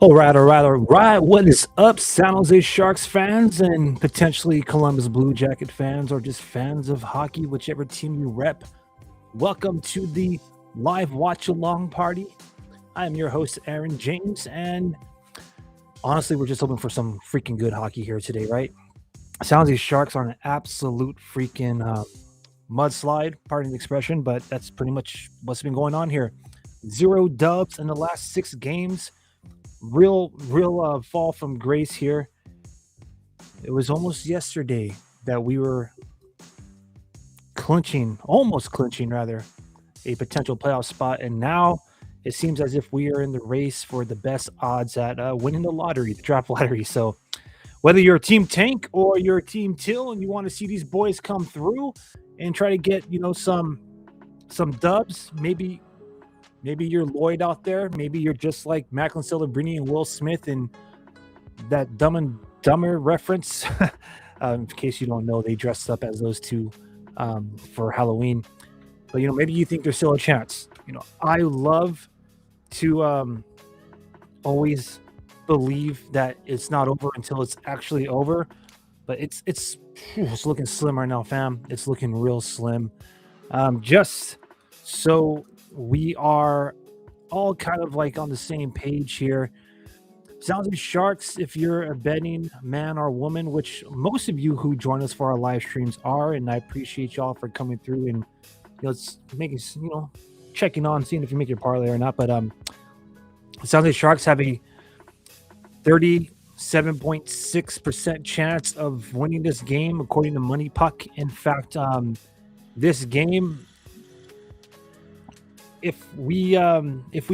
All right. What is up, San Jose Sharks fans and potentially Columbus Blue Jacket fans or just fans of hockey, whichever team you rep? Welcome to the live watch along party. I am your host, Aaron James, and honestly, we're just hoping for some freaking good hockey here today, right? San Jose Sharks are an absolute freaking mudslide, pardon the expression, but that's pretty much what's been going on here. 0 dubs in the last 6 games. Real fall from grace here. It was almost yesterday that we were almost clinching rather, a potential playoff spot, and now it seems as if we are in the race for the best odds at winning the draft lottery. So whether you're a team tank or you're a team till and you want to see these boys come through and try to get some dubs, maybe you're Lloyd out there. Maybe you're just like Macklin Celebrini and Will Smith in that Dumb and Dumber reference. In case you don't know, they dressed up as those two for Halloween. But, maybe you think there's still a chance. I love to always believe that it's not over until it's actually over. But it's looking slim right now, fam. It's looking real slim. Just so we are all kind of like on the same page here. San Jose Sharks, if you're a betting man or woman, which most of you who join us for our live streams are, and I appreciate y'all for coming through and it's making checking on, seeing if you make your parlay or not. But San Jose Sharks have a 37.6% chance of winning this game according to Money Puck. In fact, this game, if we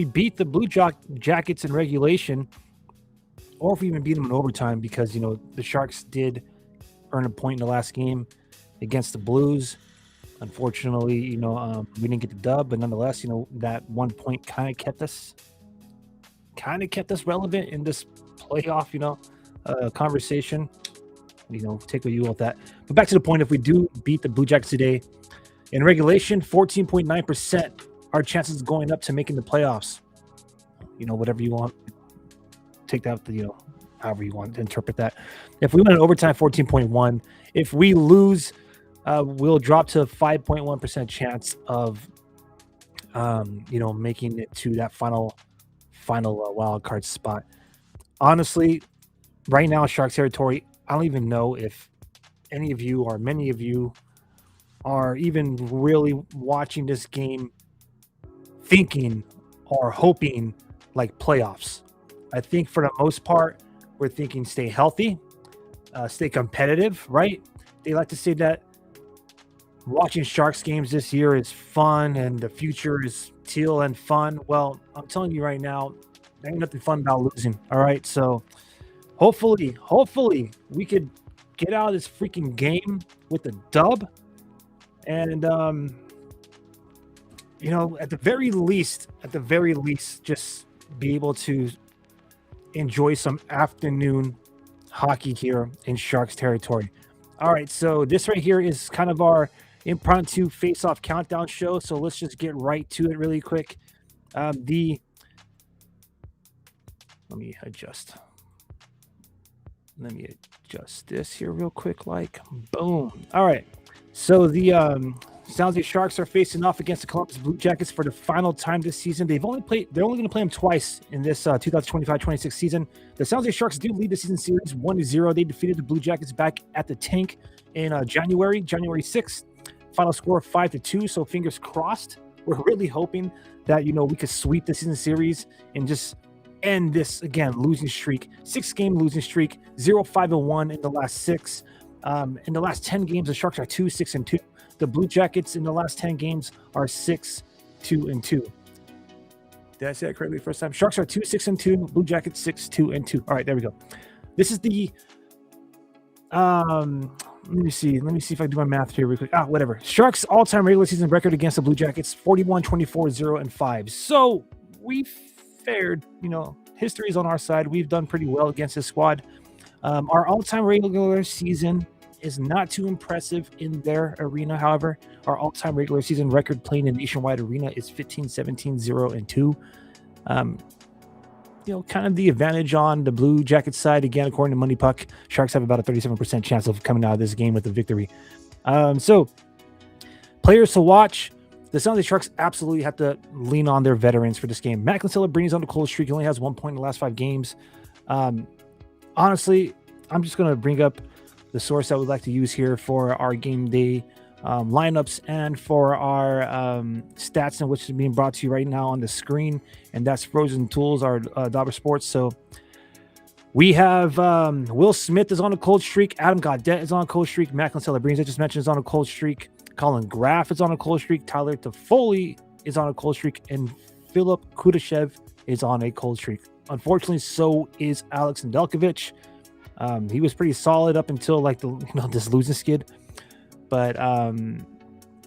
beat the Blue Jackets in regulation, or if we even beat them in overtime, because the Sharks did earn a point in the last game against the Blues. Unfortunately, we didn't get the dub, but nonetheless, that 1 point kind of kept us relevant in this playoff, conversation. Take what you will with that. But back to the point, if we do beat the Blue Jackets today in regulation, 14.9%. Our chances going up to making the playoffs. Whatever you want. Take that, however you want to interpret that. If we win in overtime, 14.1. If we lose, we'll drop to 5.1% chance of, making it to that final wild card spot. Honestly, right now, Sharks territory, I don't even know if any of you or many of you are even really watching this game thinking or hoping like playoffs. I think for the most part, we're thinking stay healthy, stay competitive, right? They like to say that watching Sharks games this year is fun and the future is teal and fun. Well, I'm telling you right now, there ain't nothing fun about losing. All right. So hopefully we could get out of this freaking game with a dub. And at the very least, just be able to enjoy some afternoon hockey here in Sharks territory. All right, so this right here is kind of our impromptu face-off countdown show. So let's just get right to it really quick. Let me adjust this here real quick. Like, boom. All right. So the San Jose Sharks are facing off against the Columbus Blue Jackets for the final time this season. They're only going to play them twice in this 2025-26 season. The San Jose Sharks do lead the season series 1-0. They defeated the Blue Jackets back at the Tank in January 6th. Final score 5-2. So fingers crossed. We're really hoping that we could sweep the season series and just end this losing streak. 6-game losing streak. 0-5-1 in the last 6. In the last 10 games, the Sharks are 2-6-2. The Blue Jackets in the last 10 games are 6-2-2. Did I say that correctly first time? Sharks are 2-6-2. Blue Jackets 6-2-2. All right, there we go. This is the let me see if I can do my math here real quick. Whatever. Sharks all-time regular season record against the Blue Jackets 41-24-0-5. So we fared, history is on our side. We've done pretty well against this squad. Our all-time regular season is not too impressive in their arena. However, our all-time regular season record playing in Nationwide Arena is 15-17-0-2. kind of the advantage on the Blue Jackets side. Again, according to Money Puck, Sharks have about a 37% chance of coming out of this game with a victory. So players to watch. The San Jose Sharks absolutely have to lean on their veterans for this game. Macklin Celebrini on the cold streak. He only has 1 point in the last 5 games. Honestly, I'm just going to bring up the source that we'd like to use here for our game day lineups and for our stats, and which is being brought to you right now on the screen. And that's Frozen Tools, our Dauber Sports. So we have Will Smith is on a cold streak. Adam Gaudette is on a cold streak. Macklin Celebrini, I just mentioned, is on a cold streak. Colin Graff is on a cold streak. Tyler Toffoli is on a cold streak. And Philip Kudashev is on a cold streak. Unfortunately, so is Alex Nedeljkovic. He was pretty solid up until like this losing skid. But in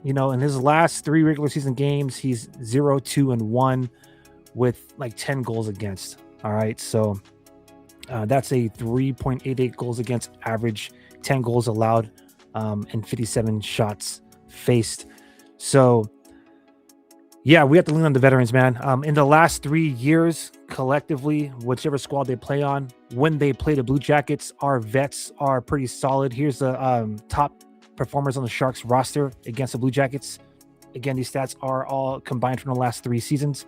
his last 3 regular season games, he's 0-2-1 with like 10 goals against. All right. So that's a 3.88 goals against average, 10 goals allowed, and 57 shots faced. So yeah, we have to lean on the veterans, man. In the last 3 years, collectively, whichever squad they play on, when they play the Blue Jackets, our vets are pretty solid. Here's the top performers on the Sharks roster against the Blue Jackets. Again, these stats are all combined from the last 3 seasons.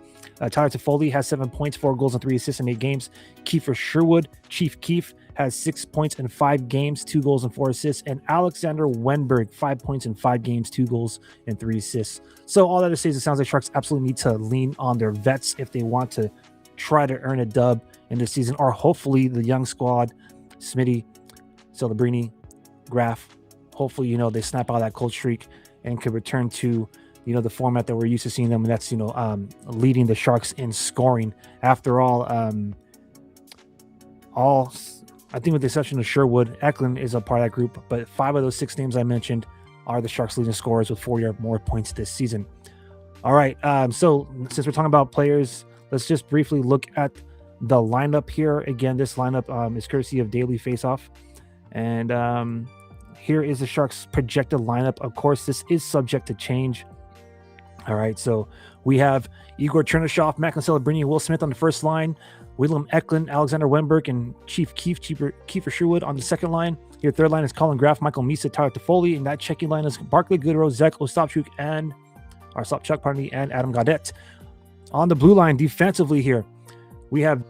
Tyler Toffoli has 7 points, 4 goals, and 3 assists in 8 games. Kiefer Sherwood, Chief Keef, has 6 points in 5 games, 2 goals and 4 assists. And Alexander Wenberg, 5 points in 5 games, 2 goals and 3 assists. So all that to say is it sounds like Sharks absolutely need to lean on their vets if they want to try to earn a dub in this season, or hopefully the young squad, Smitty, Celebrini, Graff, hopefully, they snap out that cold streak and could return to, the format that we're used to seeing them. And that's, leading the Sharks in scoring. After all, I think with the exception of Sherwood, Eklund is a part of that group, but 5 of those 6 names I mentioned are the Sharks leading scorers with 40 or more points this season. All right. So since we're talking about players, let's just briefly look at the lineup here. Again, this lineup is courtesy of Daily Faceoff. And here is the Sharks projected lineup. Of course, this is subject to change. All right, so we have Igor Chernyshov, Macklin Celebrini, Will Smith on the first line, William Eklund, Alexander Wenberg, and Chief Keef, Kiefer Sherwood on the second line. Your third line is Colin Graff, Michael Misa, Tyler Toffoli, and that checking line is Barclay Goodrow, Zach Ostapchuk, and Adam Gaudette. On the blue line defensively here, we have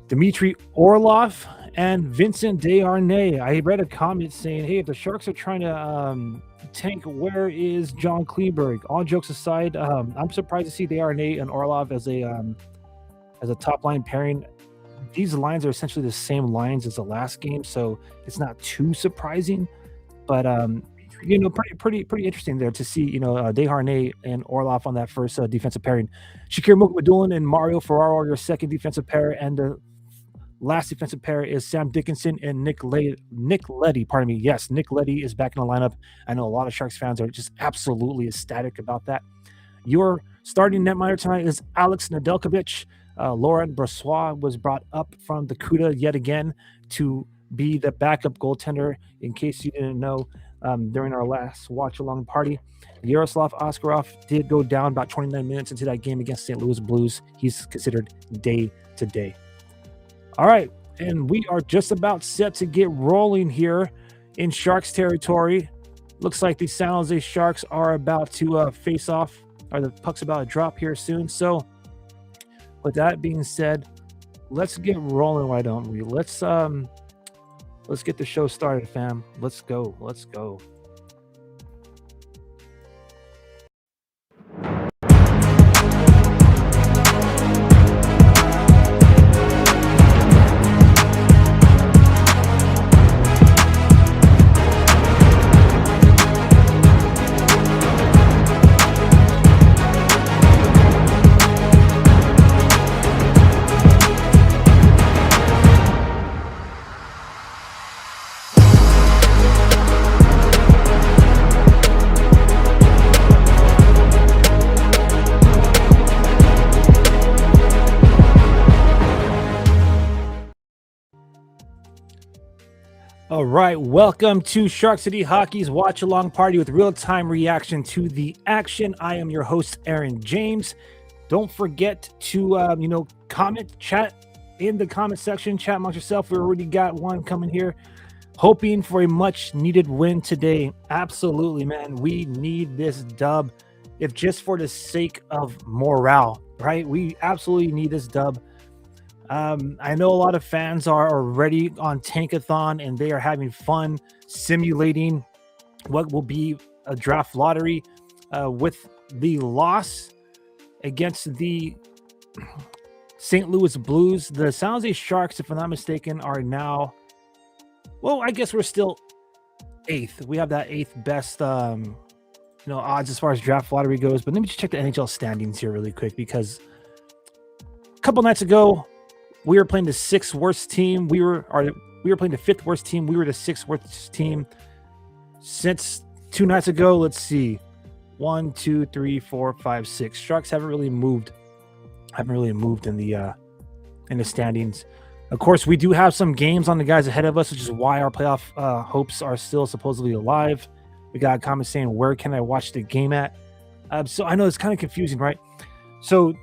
Dmitry Orlov and Vincent Desharnais. I read a comment saying, hey, if the Sharks are trying to tank, where is John Kleinberg? All jokes aside, I'm surprised to see Desharnais and Orlov as a top line pairing. These lines are essentially the same lines as the last game, so it's not too surprising. But pretty interesting there to see Desharnais and Orlov on that first defensive pairing. Shakir Mukhamadullin and Mario Ferraro are your second defensive pair, and the last defensive pair is Sam Dickinson and Nick Leddy. Pardon me. Yes, Nick Leddy is back in the lineup. I know a lot of Sharks fans are just absolutely ecstatic about that. Your starting netminder tonight is Alex Nedeljkovic. Laurent Brossoit was brought up from the CUDA yet again to be the backup goaltender, in case you didn't know, during our last watch-along party. Yaroslav Askarov did go down about 29 minutes into that game against St. Louis Blues. He's considered day-to-day. All right, and we are just about set to get rolling here in Sharks territory. Looks like the San Jose Sharks are about to face off, or the puck's about to drop here soon. So with that being said, let's get rolling, why don't we? Let's get the show started, fam. Let's go. All right, welcome to Shark City Hockey's watch-along party with real-time reaction to the action. I am your host, Aaron James. Don't forget to comment, chat in the comment section, chat amongst yourself. We already got one coming here, hoping for a much needed win today. Absolutely, man. We need this dub, if just for the sake of morale, right? We absolutely need this dub. I know a lot of fans are already on Tankathon and they are having fun simulating what will be a draft lottery with the loss against the St. Louis Blues. The San Jose Sharks, if I'm not mistaken, are now, well, I guess we're still 8th. We have that 8th best odds as far as draft lottery goes. But let me just check the NHL standings here really quick, because a couple nights ago we were playing the 6th worst team. We were playing the 5th worst team. We were the 6th worst team. Since 2 nights ago, let's see, 1, 2, 3, 4, 5, 6. Sharks haven't really moved in the standings. Of course, we do have some games on the guys ahead of us, which is why our playoff hopes are still supposedly alive. We got a comment saying, where can I watch the game at? So I know it's kind of confusing, right? So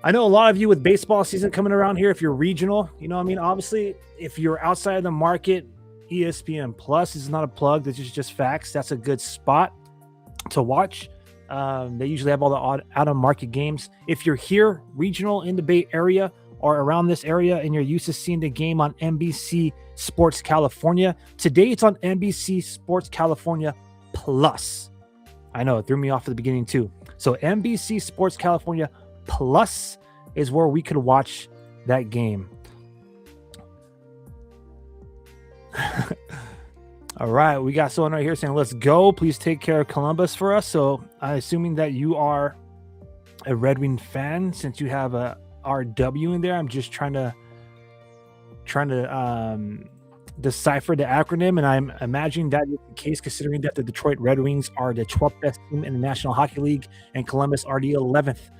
I know a lot of you with baseball season coming around here, if you're regional, obviously, if you're outside of the market, ESPN Plus is not a plug. This is just facts. That's a good spot to watch. They usually have all the out-of-market games. If you're here, regional in the Bay Area or around this area, and you're used to seeing the game on NBC Sports California, today it's on NBC Sports California Plus. I know, it threw me off at the beginning too. So NBC Sports California Plus is where we could watch that game. All right, we got someone right here saying, let's go. Please take care of Columbus for us. So I'm assuming that you are a Red Wing fan since you have a RW in there. I'm just trying to decipher the acronym, and I'm imagining that is the case considering that the Detroit Red Wings are the 12th best team in the National Hockey League and Columbus are the 11th.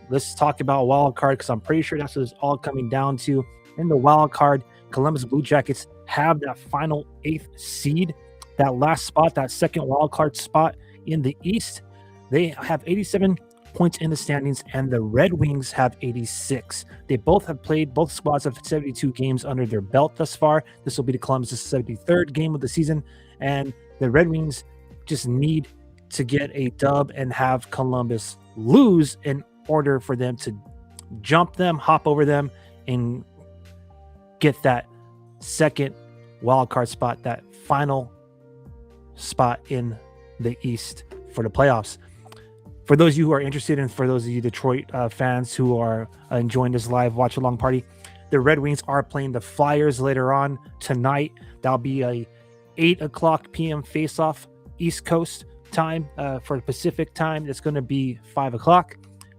Let's talk about wild card, because I'm pretty sure that's what it's all coming down to. In the wild card, Columbus Blue Jackets have that final 8th seed, that last spot, that second wild card spot in the East. They have 87 points in the standings, and the Red Wings have 86. They both squads have 72 games under their belt thus far. This will be the Columbus' 73rd game of the season, and the Red Wings just need to get a dub and have Columbus lose in order for them to jump them, hop over them, and get that second wild card spot, that final spot in the East for the playoffs. For those of you who are interested, and for those of you Detroit fans who are enjoying this live watch along party, the Red Wings are playing the Flyers later on tonight. That'll be a 8:00 p.m. face-off East Coast time. For the Pacific time, it's going to be 5:00,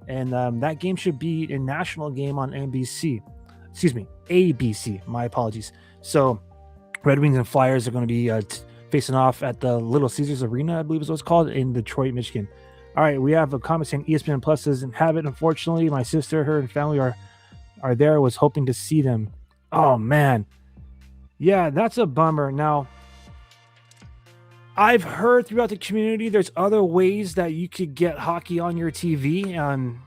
and that game should be a national game on NBC. Excuse me, ABC. My apologies. So Red Wings and Flyers are going to be facing off at the Little Caesars Arena, I believe is what it's called, in Detroit, Michigan. All right, we have a comment saying ESPN Plus doesn't have it. Unfortunately, my sister, her and family are there. Was hoping to see them. Oh man, yeah, that's a bummer. Now, I've heard throughout the community there's other ways that you could get hockey on your TV, and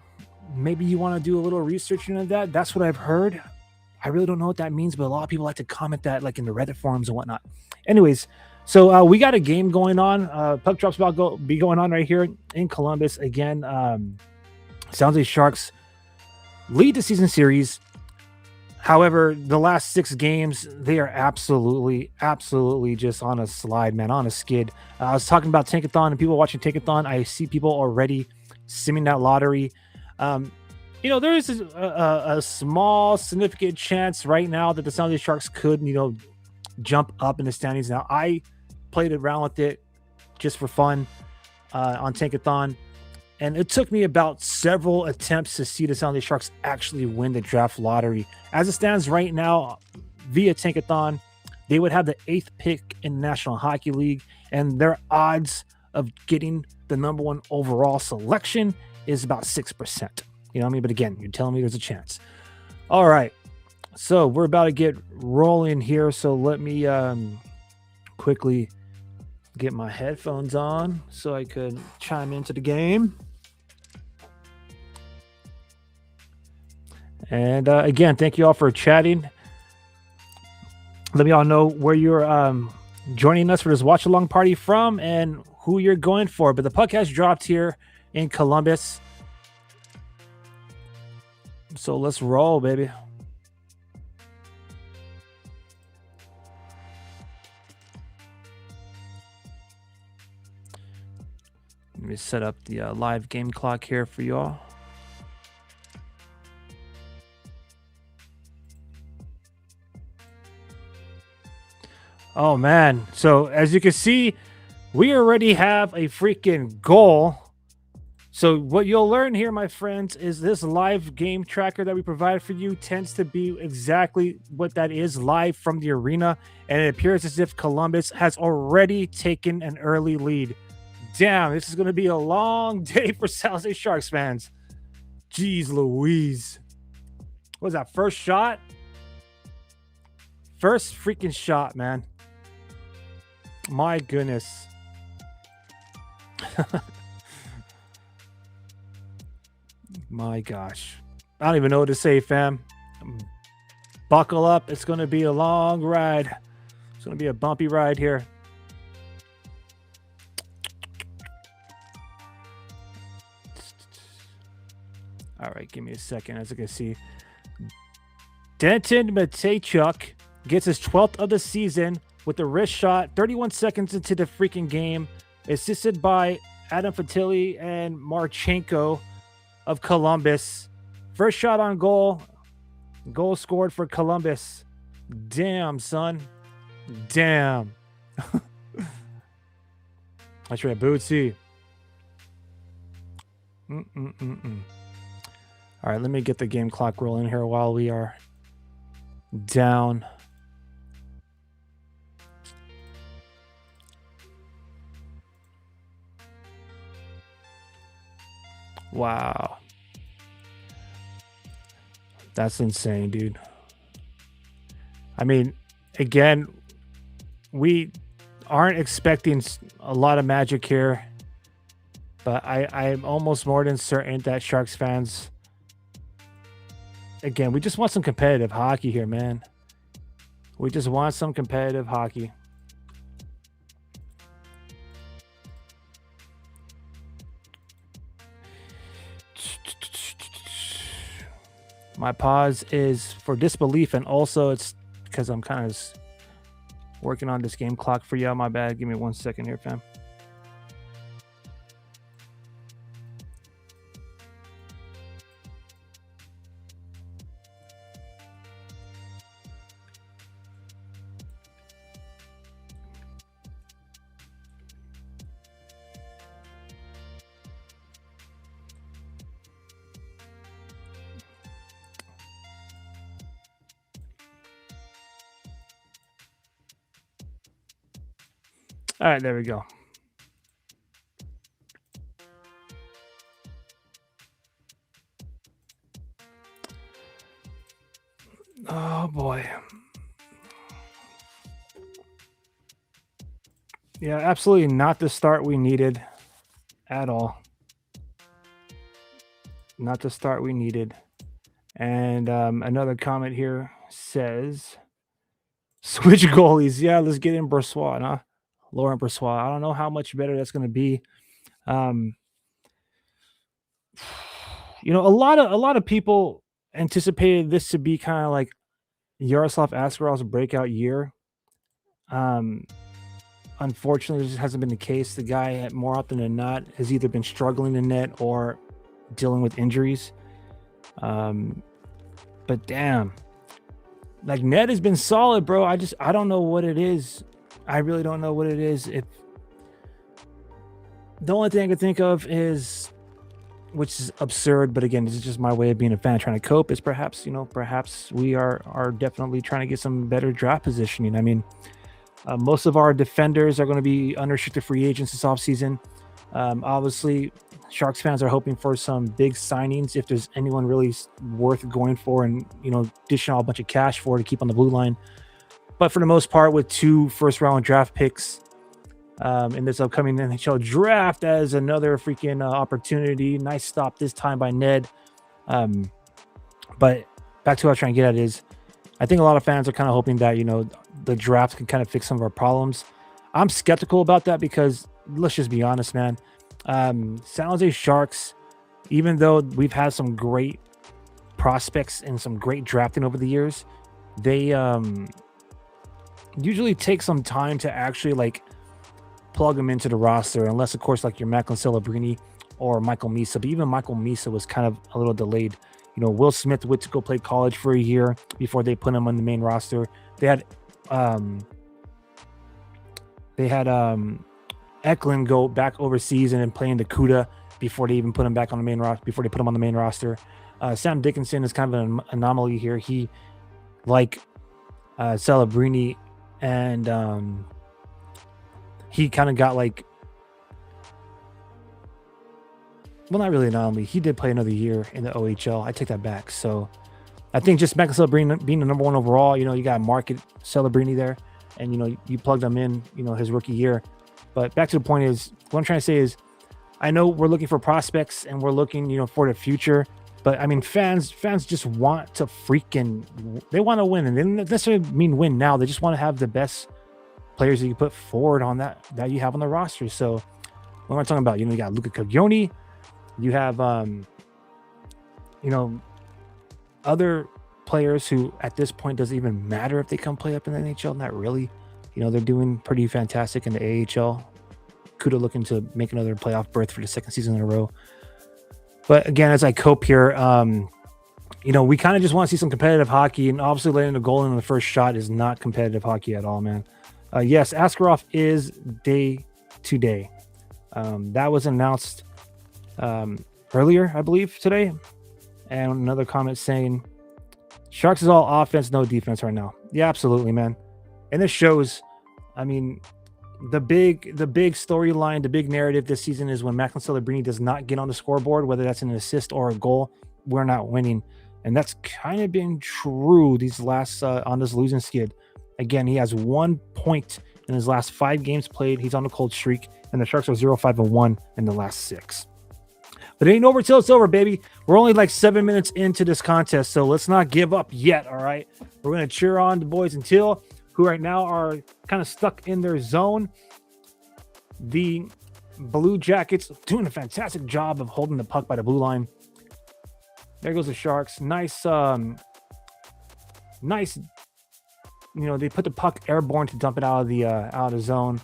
maybe you want to do a little research into that. That's what I've heard. I really don't know what that means, but a lot of people like to comment that, like in the Reddit forums and whatnot. Anyways. So we got a game going on. Puck drops about be going on right here in Columbus again. San Jose Sharks lead the season series. However, the last 6 games, they are absolutely just on a slide, man, on a skid. I was talking about Tankathon and people watching Tankathon. I see people already simming that lottery. There is a small, significant chance right now that the San Jose Sharks could, jump up in the standings. Now, I played around with it just for fun on Tankathon, and it took me about several attempts to see the San Jose Sharks actually win the draft lottery. As it stands right now, via Tankathon, they would have the 8th pick in the National Hockey League, and their odds of getting the number 1 overall selection is about 6%. You know what I mean? But again, you're telling me there's a chance. All right. So we're about to get rolling here. So let me quickly get my headphones on so I could chime into the game. And again, thank you all for chatting. Let me all know where you're joining us for this watch along party from and who you're going for. But the puck has dropped here in Columbus. So let's roll, baby. Let me set up the live game clock here for you all. Oh, man. So as you can see, we already have a freaking goal. So what you'll learn here, my friends, is this live game tracker that we provide for you tends to be exactly what that is, live from the arena. And it appears as if Columbus has already taken an early lead. Damn, this is going to be a long day for San Jose Sharks fans. Jeez Louise. What was that, first shot? First freaking shot, man. My goodness. My gosh. I don't even know what to say, fam. Buckle up. It's going to be a long ride. It's going to be a bumpy ride here. All right, give me a second. As you can see, Denton Matejchuk gets his 12th of the season with a wrist shot 31 seconds into the freaking game, assisted by Adam Fantilli and Marchenko of Columbus. First shot on goal. Goal scored for Columbus. Damn, son. Damn. That's right, Bootsy. All right, let me get the game clock rolling here while we are down. Wow. That's insane, dude. I mean, again, we aren't expecting a lot of magic here, but I'm almost more than certain that Sharks fans, again, we just want some competitive hockey here, man. We just want some competitive hockey. My pause is for disbelief, and also it's because I'm kind of working on this game clock for you. My bad. Give me 1 second here, fam. All right, there we go. Oh, boy. Yeah, absolutely not the start we needed at all. Not the start we needed. And another comment here says, switch goalies. Yeah, let's get in Brossoit, huh? Laurent Brossoit. I don't know how much better that's going to be. You know, a lot of people anticipated this to be kind of like Yaroslav Askarov's breakout year. Unfortunately, this hasn't been the case. The guy, more often than not, has either been struggling in net or dealing with injuries. But damn, like, net has been solid, bro. I don't know what it is. I really don't know what it is. If the only thing I can think of is, which is absurd, but again, this is just my way of being a fan trying to cope, is perhaps we are definitely trying to get some better draft positioning. I mean, most of our defenders are going to be unrestricted free agents this offseason. Obviously, Sharks fans are hoping for some big signings if there's anyone really worth going for and, dishing out a bunch of cash for to keep on the blue line. But for the most part, with 2 first-round draft picks in this upcoming NHL draft as another freaking opportunity. Nice stop this time by Ned. But back to what I was trying to get at is I think a lot of fans are kind of hoping that, the draft can kind of fix some of our problems. I'm skeptical about that because let's just be honest, man. San Jose Sharks, even though we've had some great prospects and some great drafting over the years, they usually take some time to actually like plug them into the roster, unless of course like your Macklin Celebrini or Michael Misa. But even Michael Misa was kind of a little delayed. Will Smith went to go play college for a year before they put him on the main roster. They had Eklund go back overseas and then play in the CUDA before they even put him back on the main roster. Before they put him on the main roster, Sam Dickinson is kind of an anomaly here. He, like Celebrini, and he kind of got like, well, not really an anomaly. He did play another year in the OHL. I take that back. So I think just Macklin Celebrini being the number one overall, you got to market Celebrini there, and you plugged him in, his rookie year. But back to the point is, what I'm trying to say is, I know we're looking for prospects and we're looking, for the future. But I mean, fans just want to they want to win, and they don't necessarily mean win now. They just want to have the best players that you put forward on that you have on the roster. So what am I talking about? You got Luca Caglioni, you have other players who at this point doesn't even matter if they come play up in the NHL. Not really. They're doing pretty fantastic in the AHL. CUDA looking to make another playoff berth for the second season in a row. But again, as I cope here, we kind of just want to see some competitive hockey, and obviously letting the goal in the first shot is not competitive hockey at all, man. Yes, Askarov is day to day. That was announced earlier, I believe, today. And another comment saying, Sharks is all offense, no defense right now. Yeah, absolutely, man. And this shows, I mean, the big storyline, the big narrative this season is when Macklin Celebrini does not get on the scoreboard, whether that's an assist or a goal, we're not winning. And that's kind of been true these last on this losing skid. Again, he has 1 point in his last 5 games played. He's on a cold streak, and the Sharks are 0-5-1 in the last 6. But it ain't over till it's over, baby. We're only like 7 minutes into this contest, so let's not give up yet, all right? We're going to cheer on the boys until who right now are kind of stuck in their zone. The Blue Jackets doing a fantastic job of holding the puck by the blue line. There goes the Sharks. Nice. They put the puck airborne to dump it out of the zone,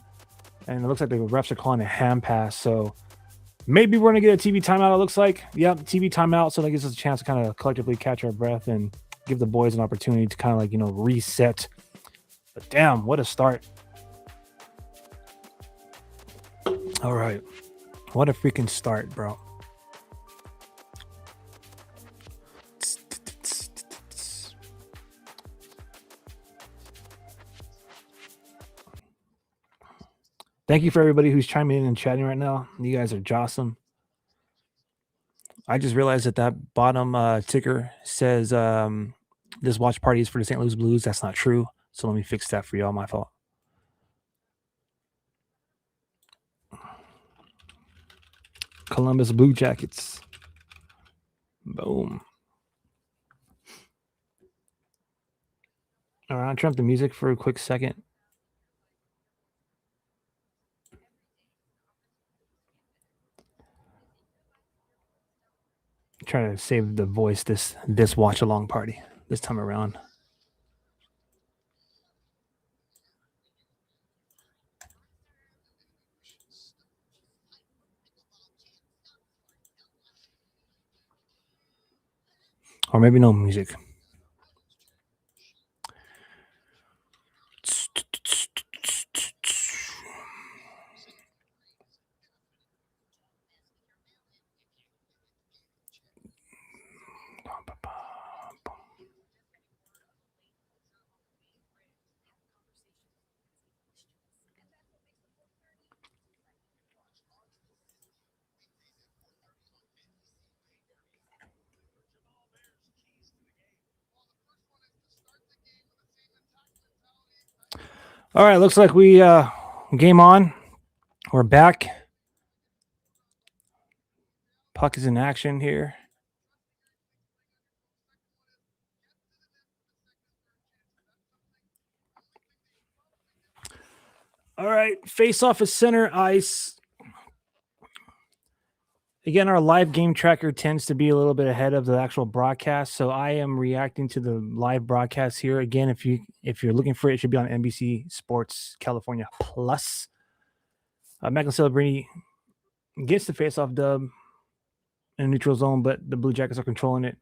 and it looks like the refs are calling a hand pass. So maybe we're gonna get a TV timeout. It looks like, yep, TV timeout. So that gives us a chance to kind of collectively catch our breath and give the boys an opportunity to kind of like reset. But damn, what a start! All right, what a freaking start, bro. Thank you for everybody who's chiming in and chatting right now. You guys are jawsome. I just realized that bottom ticker says this watch party is for the St. Louis Blues. That's not true. So let me fix that for y'all. My fault. Columbus Blue Jackets. Boom. All right, I'll turn up the music for a quick second. Try to save the voice this watch along party this time around. Or maybe no music. All right, looks like we game on. We're back. Puck is in action here. All right, face off is center ice. Again, our live game tracker tends to be a little bit ahead of the actual broadcast, so I am reacting to the live broadcast here. Again, if you're looking for it, it should be on NBC Sports California Plus. Macklin Celebrini gets the face-off dub in a neutral zone, but the Blue Jackets are controlling it.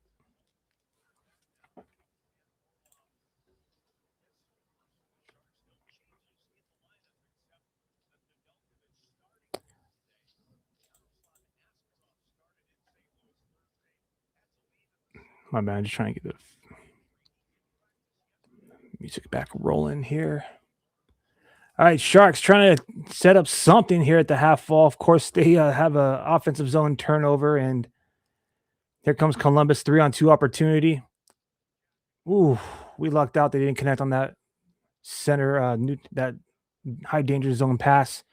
My bad, I'm just trying to get the music back rolling here. All right, Sharks trying to set up something here at the half wall. Of course, they have a offensive zone turnover, and here comes Columbus 3-on-2 opportunity. Ooh, we lucked out. They didn't connect on that center, that high danger zone pass.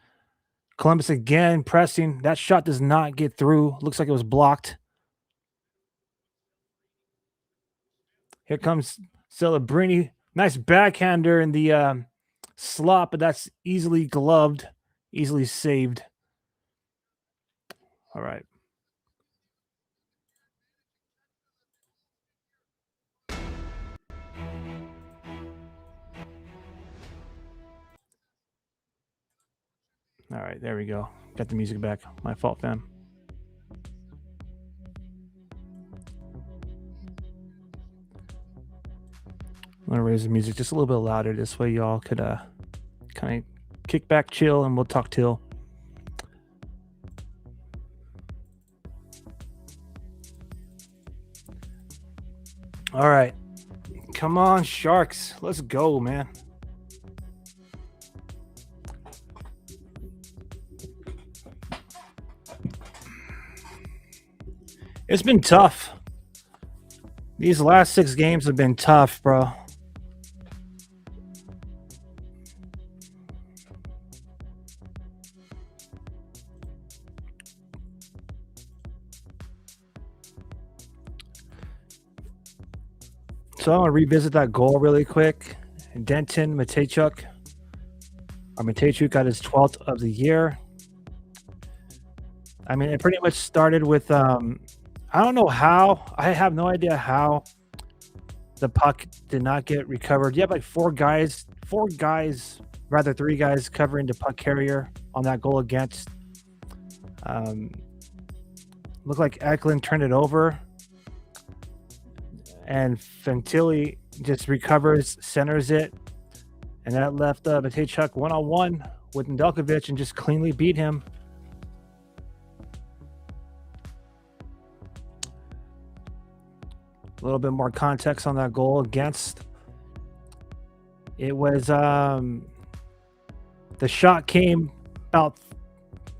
Columbus again pressing. That shot does not get through. Looks like it was blocked. Here comes Celebrini. Nice backhander in the slot, but that's easily gloved, easily saved. All right. All right, there we go. Got the music back. My fault, fam. I'm gonna raise the music just a little bit louder. This way y'all could kind of kick back, chill, and we'll talk till. All right. Come on, Sharks. Let's go, man. It's been tough. These last 6 games have been tough, bro. So I'm going to revisit that goal really quick. Denton Matejchuk. Matejchuk got his 12th of the year. I mean, it pretty much started with, I don't know how. I have no idea how the puck did not get recovered. You have like 3 guys covering the puck carrier on that goal against. Looked like Eklund turned it over. And Fantilli just recovers, centers it. And that left Matejchuk one-on-one with Nedeljkovic and just cleanly beat him. A little bit more context on that goal against. It was the shot came about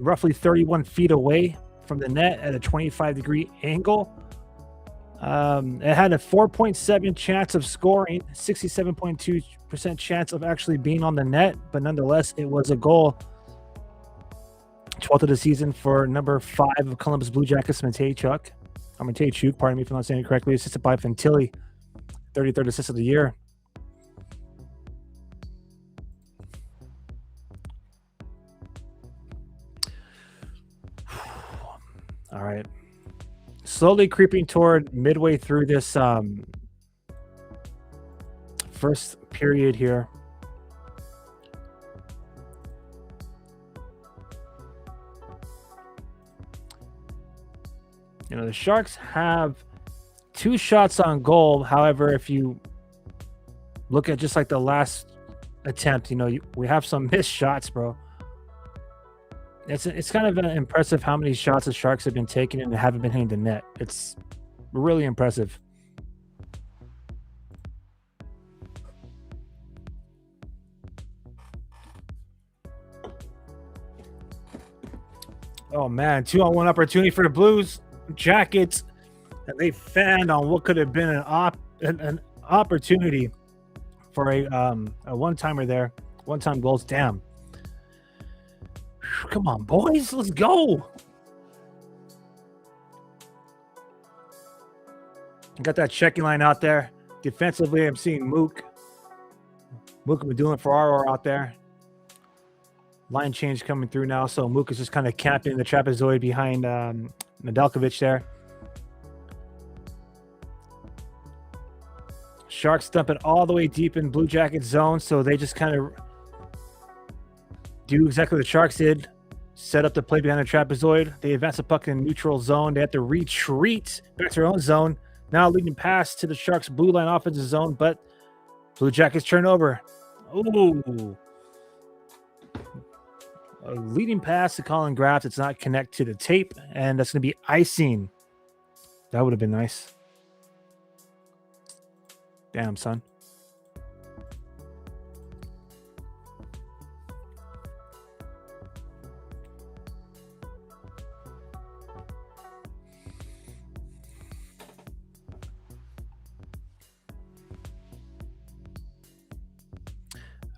roughly 31 feet away from the net at a 25-degree angle. It had a 4.7 chance of scoring, 67.2% chance of actually being on the net, but nonetheless, it was a goal. 12th of the season for number 5 of Columbus Blue Jackets, Matejchuk. Matejchuk, pardon me if I'm not saying it correctly, assisted by Fantilli, 33rd assist of the year. All right. Slowly creeping toward midway through this first period here. You know, the Sharks have 2 shots on goal. However, if you look at just like the last attempt, you know, we have some missed shots, bro. It's kind of impressive how many shots the Sharks have been taking and haven't been hitting the net. It's really impressive. Oh man, 2-on-1 opportunity for the Blues Jackets, and they fanned on what could have been an opportunity for a one-timer there, one-time goals. Damn. Come on, boys, let's go. Got that checking line out there. Defensively, I'm seeing Mook Madulin Ferraro out there. Line change coming through now. So Mook is just kind of camping the trapezoid behind Nedeljkovic there. Sharks dump it all the way deep in Blue Jacket zone. So they just kind of do exactly what the Sharks did. Set up the play behind the trapezoid. They advance the puck in neutral zone. They have to retreat back to their own zone. Now leading pass to the Sharks blue line offensive zone, but Blue Jackets turn over. Ooh. A leading pass to Colin Graff. It's not connect to the tape, and that's going to be icing. That would have been nice. Damn, son.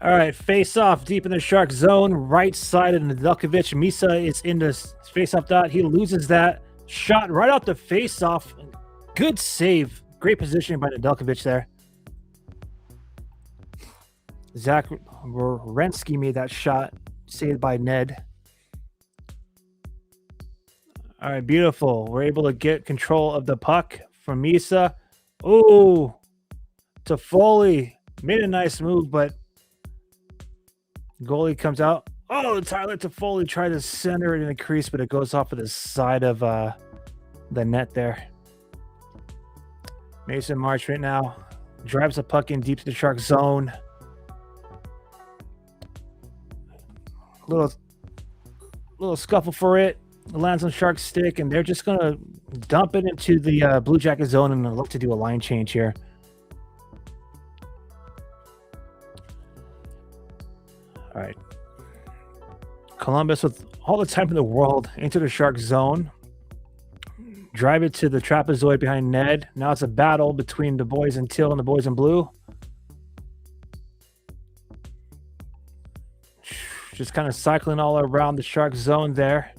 All right, face off deep in the Shark zone, right side of Nedeljkovic. Misa is in the face off dot. He loses that shot right out the face off. Good save. Great positioning by Nedeljkovic there. Zach Werenski made that shot, saved by Ned. All right, beautiful. We're able to get control of the puck from Misa. Oh, Toffoli made a nice move, but goalie comes out. Oh, Tyler Toffoli tried to center it in the crease, but it goes off of the side of the net there. Mason March right now drives the puck in deep to the Shark zone. Little scuffle for it. It lands on Shark's stick, and they're just going to dump it into the Blue Jacket zone and look to do a line change here. All right. Columbus with all the time in the world into the Shark zone. Drive it to the trapezoid behind Ned. Now it's a battle between the boys in teal and the boys in blue. Just kind of cycling all around the Shark zone there.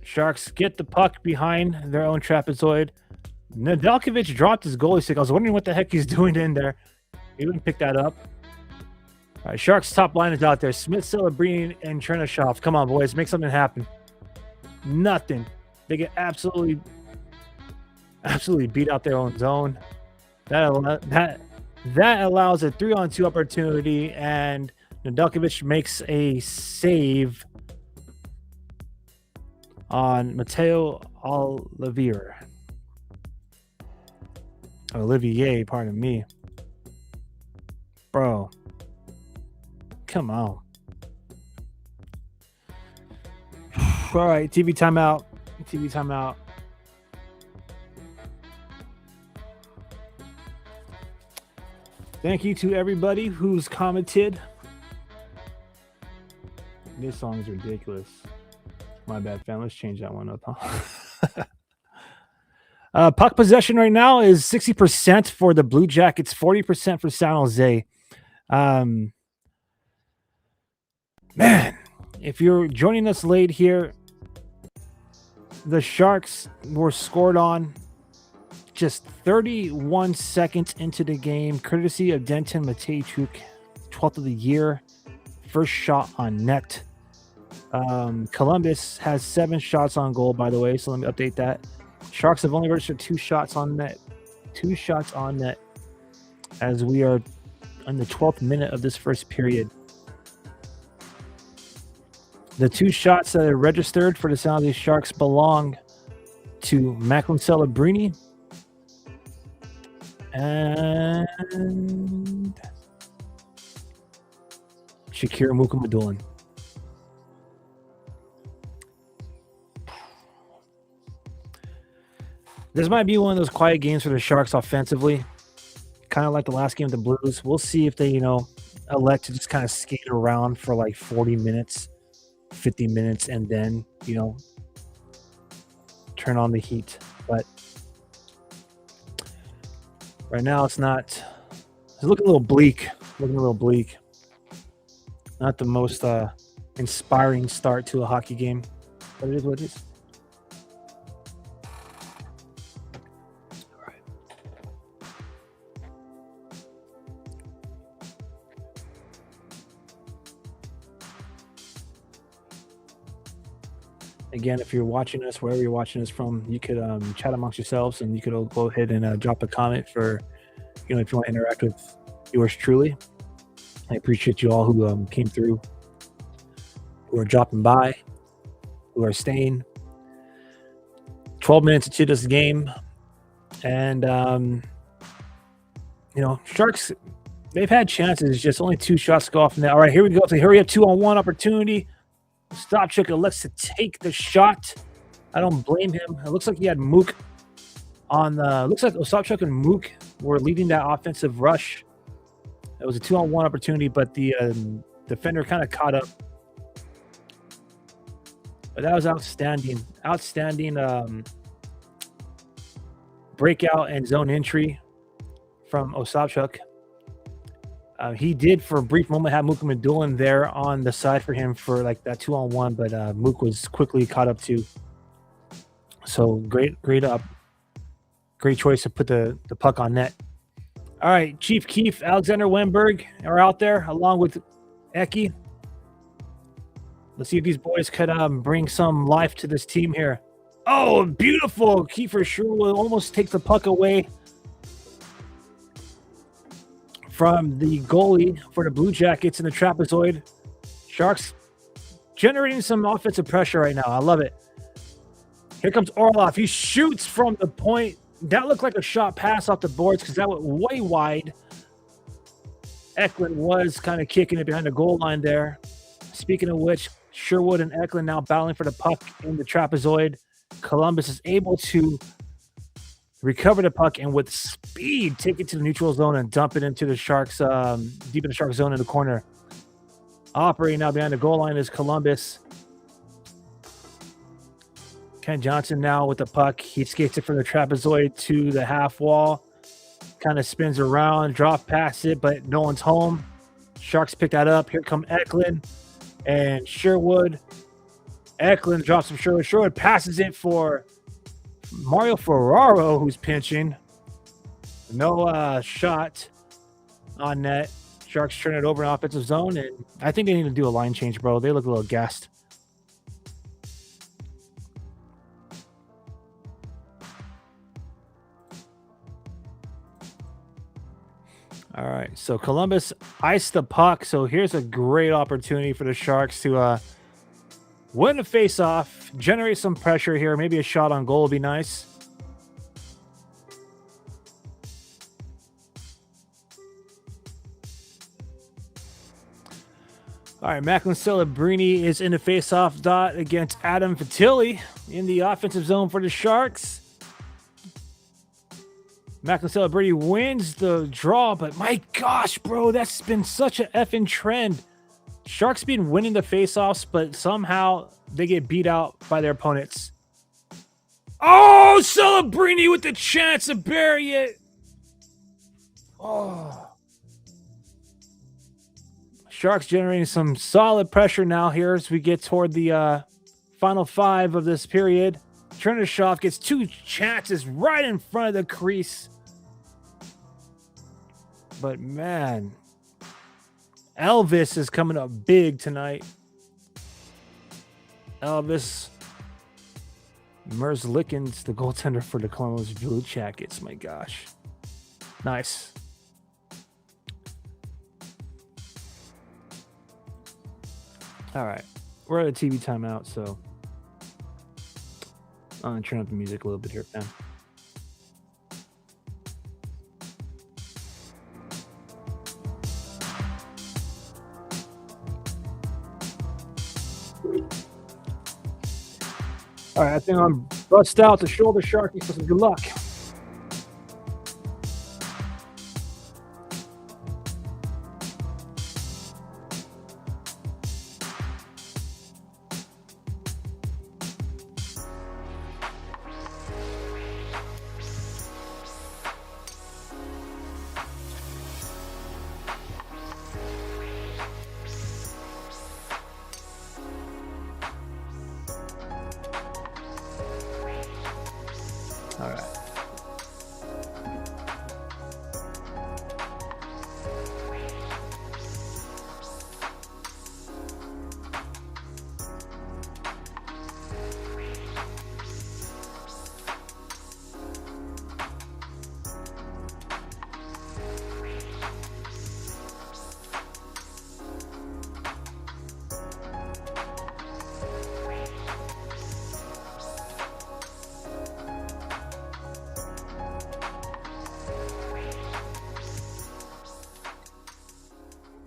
Sharks get the puck behind their own trapezoid. Nedeljkovic dropped his goalie stick. I was wondering what the heck he's doing in there. He didn't pick that up. All right, Sharks top line is out there. Smith, Celebrini, and Chernyshov. Come on, boys. Make something happen. Nothing. They get absolutely beat out their own zone. That allows a 3-on-2 opportunity, and Nedeljkovic makes a save on Mateo Olivier, pardon me. Bro. Come on. All right, TV timeout. Thank you to everybody who's commented. This song is ridiculous. My bad, fam. Let's change that one up, huh? Puck possession right now is 60% for the Blue Jackets, 40% for San Jose. Man, if you're joining us late here, the Sharks were scored on just 31 seconds into the game, courtesy of Denton Matejchuk, 12th of the year, first shot on net. Columbus has 7 shots on goal, by the way, so let me update that. Sharks have only registered 2 shots on net. 2 shots on net as we are in the 12th minute of this first period. The 2 shots that are registered for the San Jose Sharks belong to Macklin Celebrini and Shakir Mukhamadullin. This might be one of those quiet games for the Sharks offensively, kind of like the last game of the Blues. We'll see if they, elect to just kind of skate around for like 40 minutes, 50 minutes, and then, turn on the heat. But right now it's looking a little bleak. Not the most inspiring start to a hockey game, but it is what it is. Again, if you're watching us, wherever you're watching us from, you could chat amongst yourselves, and you could go ahead and drop a comment for, if you want to interact with yours truly. I appreciate you all who came through, who are dropping by, who are staying. 12 minutes into this game, and Sharks, they've had chances, just only 2 shots go off now. All right, here we go. It's a hurry up 2-on-1 opportunity. Ostapchuk elects to take the shot. I don't blame him. It looks like he had Mook on the. Looks like Ostapchuk and Mook were leading that offensive rush. It was a 2-on-1 opportunity, but the defender kind of caught up. But that was outstanding. Outstanding breakout and zone entry from Ostapchuk. He did, for a brief moment, have Mook Madulin there on the side for him for like that 2-on-1, but Mook was quickly caught up too. So great choice to put the puck on net. All right, Chief Keef, Alexander Wenberg are out there along with Eki. Let's see if these boys could bring some life to this team here. Oh, beautiful. Kiefer sure will almost take the puck away from the goalie for the Blue Jackets in the trapezoid. Sharks generating some offensive pressure right now. I love it. Here comes Orlov. He shoots from the point. That looked like a shot pass off the boards because that went way wide. Eklund was kind of kicking it behind the goal line there. Speaking of which, Sherwood and Eklund now battling for the puck in the trapezoid. Columbus is able to recover the puck and with speed take it to the neutral zone and dump it into the Sharks, deep in the Sharks zone in the corner. Operating now behind the goal line is Columbus. Ken Johnson now with the puck. He skates it from the trapezoid to the half wall. Kind of spins around, drop past it, but no one's home. Sharks pick that up. Here come Eklund and Sherwood. Eklund drops from Sherwood. Sherwood passes it for Mario Ferraro, who's pinching. No shot on net. Sharks turn it over in offensive zone, and I think they need to do a line change, bro. They look a little gassed. All right, so Columbus iced the puck. So here's a great opportunity for the Sharks to win a face-off, generate some pressure here. Maybe a shot on goal would be nice. All right, Macklin Celebrini is in the face-off dot against Adam Fatilli in the offensive zone for the Sharks. Macklin Celebrini wins the draw, but my gosh, bro, that's been such an effing trend. Sharks been winning the face-offs, but somehow they get beat out by their opponents. Oh, Celebrini with the chance to bury it. Oh. Sharks generating some solid pressure now here as we get toward the final 5 of this period. Chernyshov gets 2 chances right in front of the crease. But man, Elvis is coming up big tonight. Elvis Merzlikins, the goaltender for the Columbus Blue Jackets. My gosh. Nice. All right. We're at a TV timeout, so I'm going to turn up the music a little bit here, man. All right, I think I'm bust out the shoulder sharky for some good luck. All right.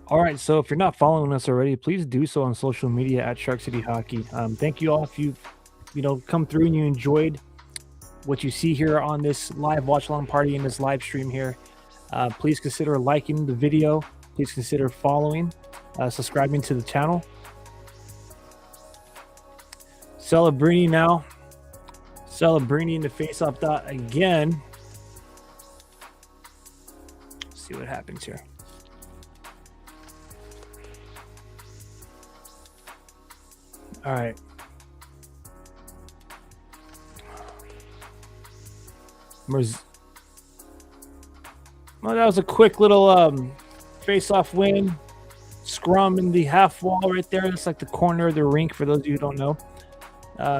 All right, so if you're not following us already, please do so on social media at Shark City Hockey. Thank you all if you've come through and you enjoyed what you see here on this live watch along party in this live stream here. Please consider liking the video. Please consider following, subscribing to the channel. Celebrini now. Celebrini in the face-off dot again. Let's see what happens here. All right. Well, that was a quick little face-off win. Scrum in the half wall right there. That's like the corner of the rink for those of you who don't know.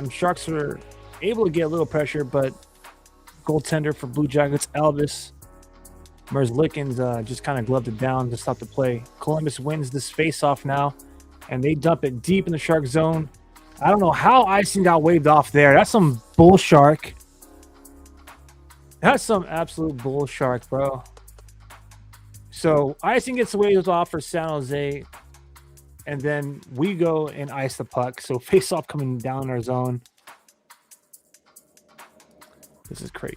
Sharks were able to get a little pressure, but goaltender for Blue Jackets, Elvis Merzlikins, just kind of gloved it down to stop the play. Columbus wins this face-off now, and they dump it deep in the Shark zone. I don't know how icing got waved off there. That's some bull shark. That's some absolute bull shark, bro. So icing gets waved off for San Jose, and then we go and ice the puck. So face-off coming down our zone. This is cray.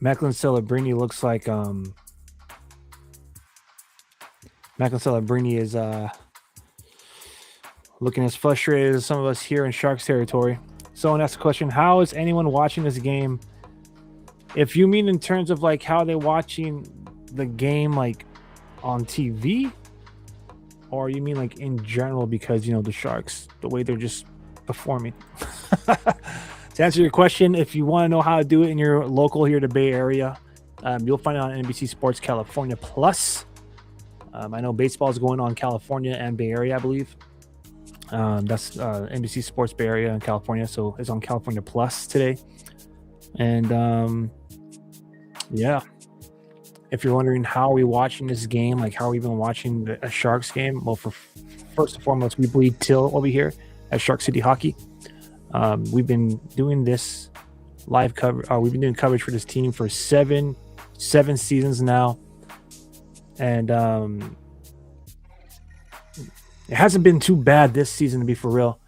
Macklin Celebrini looks like Macklin Celebrini is looking as frustrated as some of us here in Sharks territory. Someone asked the question, how is anyone watching this game? If you mean in terms of like how they're watching the game like on TV, or you mean like in general because the Sharks, the way they're just performing. To answer your question, if you want to know how to do it in your local here, the Bay Area, you'll find it on NBC Sports California Plus. I know baseball is going on California and Bay Area, I believe. That's NBC Sports Bay Area in California, so it's on California Plus today. And yeah, if you're wondering how are we watching this game, like how are we even watching a Sharks game, well, first and foremost, we bleed Till over here at Shark City Hockey. We've been doing this live cover. We've been doing coverage for this team for seven seasons now, and it hasn't been too bad this season, to be for real.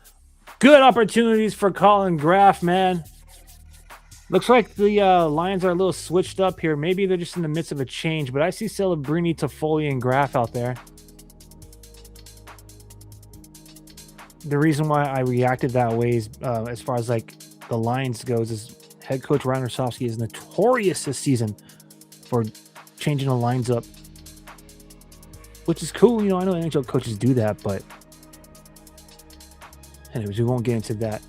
Good opportunities for Colin Graff, man. Looks like the lines are a little switched up here. Maybe they're just in the midst of a change, but I see Celebrini, Toffoli, and Graff out there. The reason why I reacted that way is as far as like the lines goes is head coach Ryan Rosofsky is notorious this season for changing the lines up, which is cool. I know NHL coaches do that, but anyways, we won't get into that.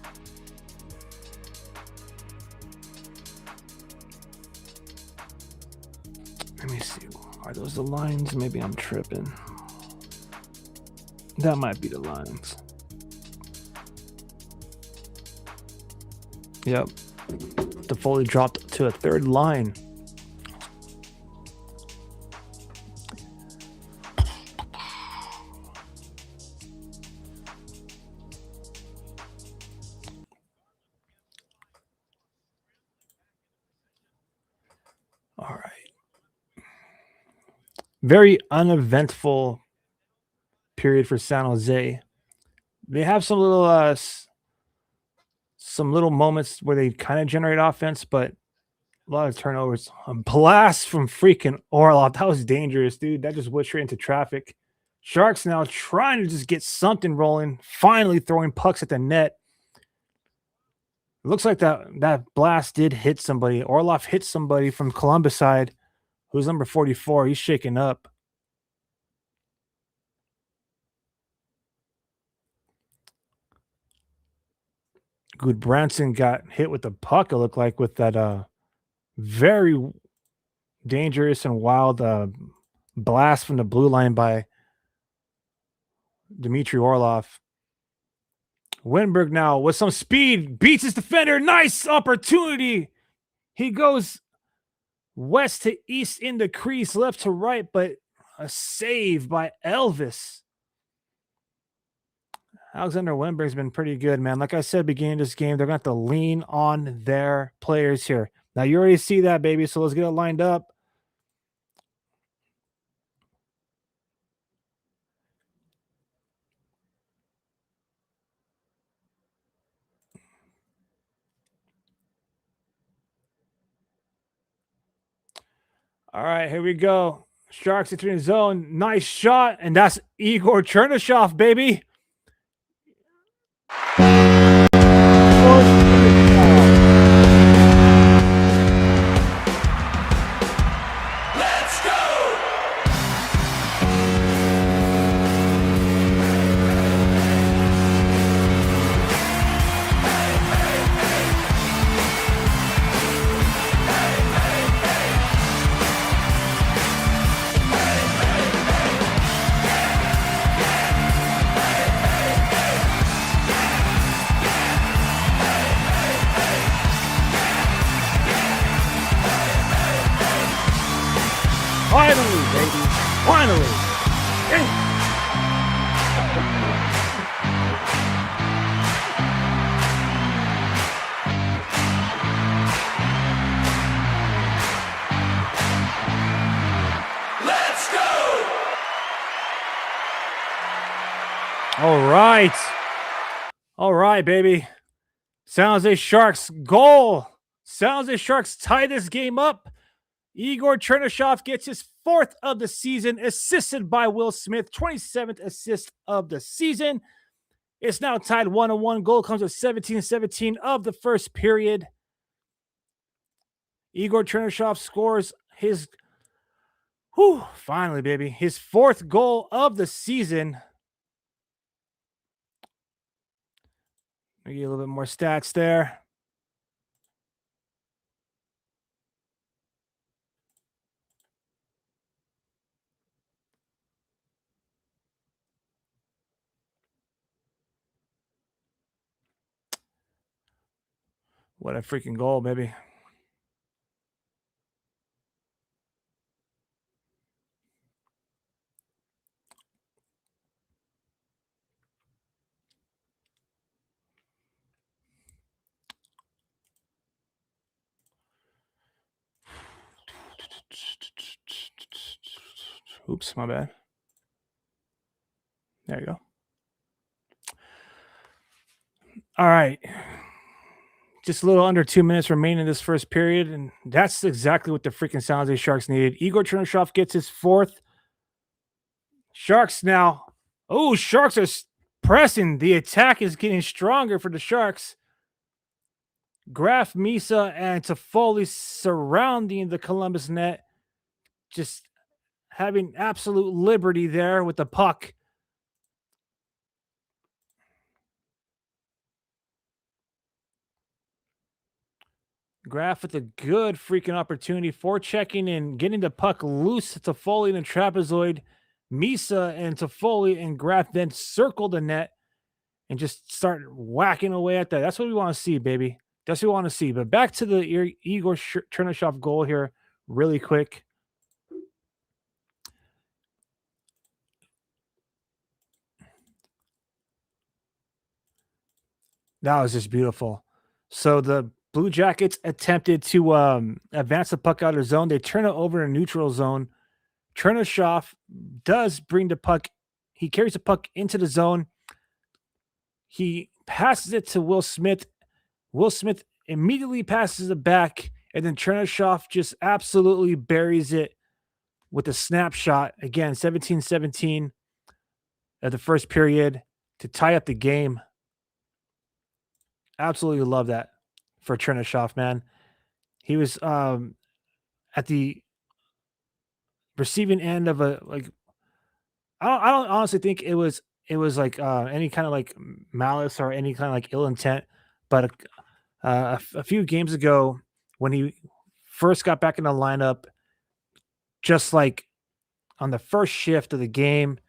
Let me see. Are those the lines? Maybe I'm tripping. That might be the lines. Yep. The Foley dropped to a third line. All right. Very uneventful period for San Jose. They have some little moments where they kind of generate offense, but a lot of turnovers. A blast from freaking Orlov. That was dangerous, dude. That just went straight into traffic. Sharks now trying to just get something rolling, finally throwing pucks at the net. It looks like that blast did hit somebody. Orlov hit somebody from Columbus side, who's number 44. He's shaking up. Good Branson got hit with the puck, it looked like, with that very dangerous and wild blast from the blue line by Dmitry Orlov. Winberg now with some speed beats his defender. Nice opportunity. He goes west to east in the crease, left to right, but a save by Elvis. Alexander Winberg's been pretty good, man. Like I said, beginning of this game, they're going to have to lean on their players here. Now, you already see that, baby, so let's get it lined up. All right, here we go. Sharks entering the zone. Nice shot, and that's Igor Chernyshov, baby. Finally, baby. Finally. Hey. Let's go! All right. All right, baby. San Jose Sharks goal. San Jose Sharks tie this game up. Igor Chernyshov gets his 4th of the season, assisted by Will Smith, 27th assist of the season. It's now tied 1-1. Goal comes with 17-17 of the first period. Igor Chernyshov scores his, finally, baby, his 4th goal of the season. Maybe a little bit more stats there. What a freaking goal, baby. Oops, my bad. There you go. All right. Just a little under 2 minutes remaining in this first period, and that's exactly what the freaking San Jose Sharks needed. Igor Chernyshov gets his 4th. Sharks now. Oh, Sharks are pressing. The attack is getting stronger for the Sharks. Graf, Misa, and Toffoli surrounding the Columbus net. Just having absolute liberty there with the puck. Graf with a good freaking opportunity for checking and getting the puck loose to Toffoli in the trapezoid. Misa and Toffoli and Graf then circle the net and just start whacking away at that. That's what we want to see, baby. That's what we want to see. But back to the Igor Chernyshov goal here really quick. That was just beautiful. So the Blue Jackets attempted to advance the puck out of zone. They turn it over in neutral zone. Chernyshov does bring the puck. He carries the puck into the zone. He passes it to Will Smith. Will Smith immediately passes it back, and then Chernyshov just absolutely buries it with a snapshot. Again, 17-17 at the first period to tie up the game. Absolutely love that for Chernyshov, man. He was at the receiving end of a like. I don't honestly think it was like any kind of like malice or any kind of like ill intent, but a few games ago when he first got back in the lineup, just like on the first shift of the game,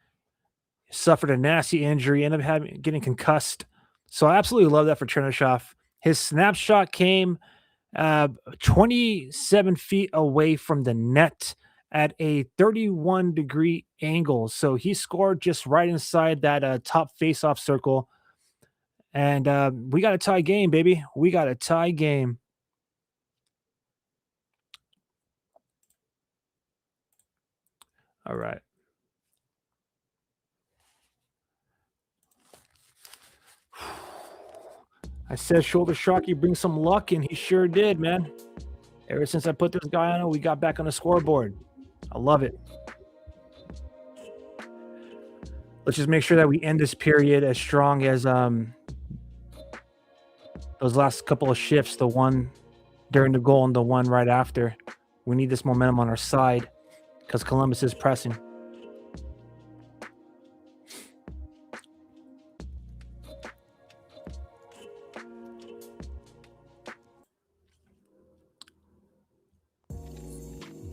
suffered a nasty injury, ended up getting concussed. So I absolutely love that for Chernyshov. His snapshot came 27 feet away from the net at a 31-degree angle. So he scored just right inside that top face-off circle. And we got a tie game, baby. We got a tie game. All right. I said Shoulder Sharky bring some luck, and he sure did, man. Ever since I put this guy on it, we got back on the scoreboard. I love it. Let's just make sure that we end this period as strong as those last couple of shifts, the one during the goal and the one right after. We need this momentum on our side because Columbus is pressing.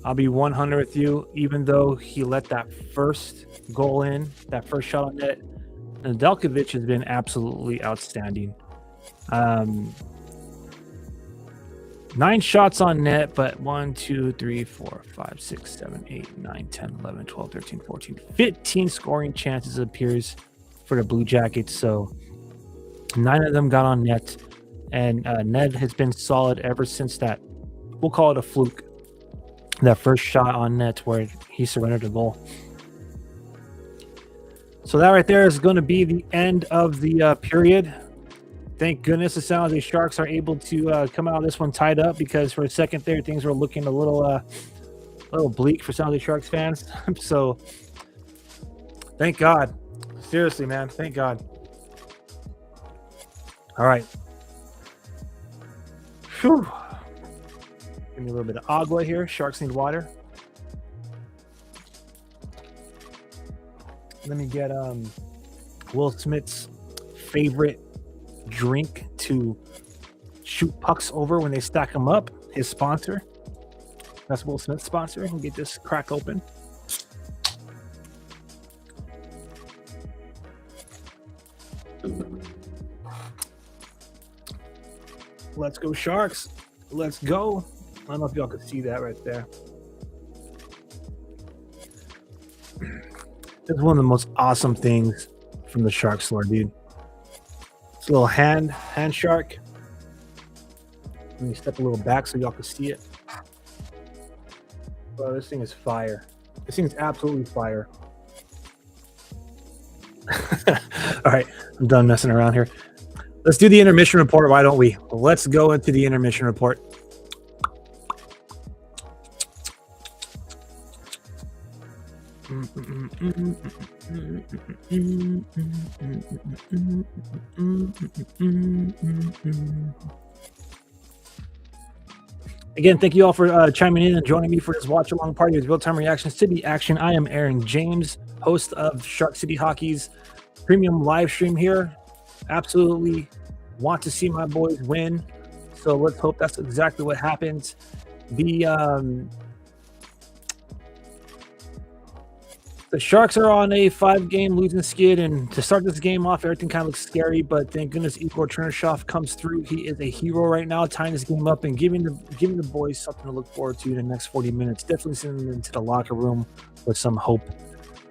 I'll be 100 with you, even though he let that first goal in, that first shot on net. Nedeljkovic has been absolutely outstanding. 9 shots on net, but 1, 2, 3, 4, 5, 6, 7, 8, 9, 10, 11, 12, 13, 14, 15 scoring chances appears for the Blue Jackets. So 9 of them got on net. And Ned has been solid ever since that. We'll call it a fluke. That first shot on net where he surrendered the goal. So that right there is going to be the end of the period. Thank goodness the San Jose Sharks are able to come out of this one tied up, because for a second there things were looking a little bleak for San Jose Sharks fans. So thank God. Seriously, man. Thank God. All right. Whew. Give me a little bit of agua here. Sharks need water. Let me get Will Smith's favorite drink to shoot pucks over when they stack them up. His sponsor. That's Will Smith's sponsor. We'll get this crack open. Let's go, Sharks. Let's go. I don't know if y'all could see that right there. This is one of the most awesome things from the Shark store, dude. It's a little hand shark. Let me step a little back so y'all can see it. Bro, this thing is fire. This thing is absolutely fire. All right, I'm done messing around here. Let's do the intermission report, why don't we? Let's go into the intermission report. Again, thank you all for chiming in and joining me for this watch-along party with real-time reactions to the action. I am Aaron James, host of Shark City Hockey's premium live stream here. Absolutely want to see my boys win, so let's hope that's exactly what happens. The Sharks are on a 5-game losing skid, and to start this game off, everything kind of looks scary, but thank goodness Igor Chernyshov comes through. He is a hero right now, tying this game up and giving the boys something to look forward to in the next 40 minutes. Definitely sending them into the locker room with some hope.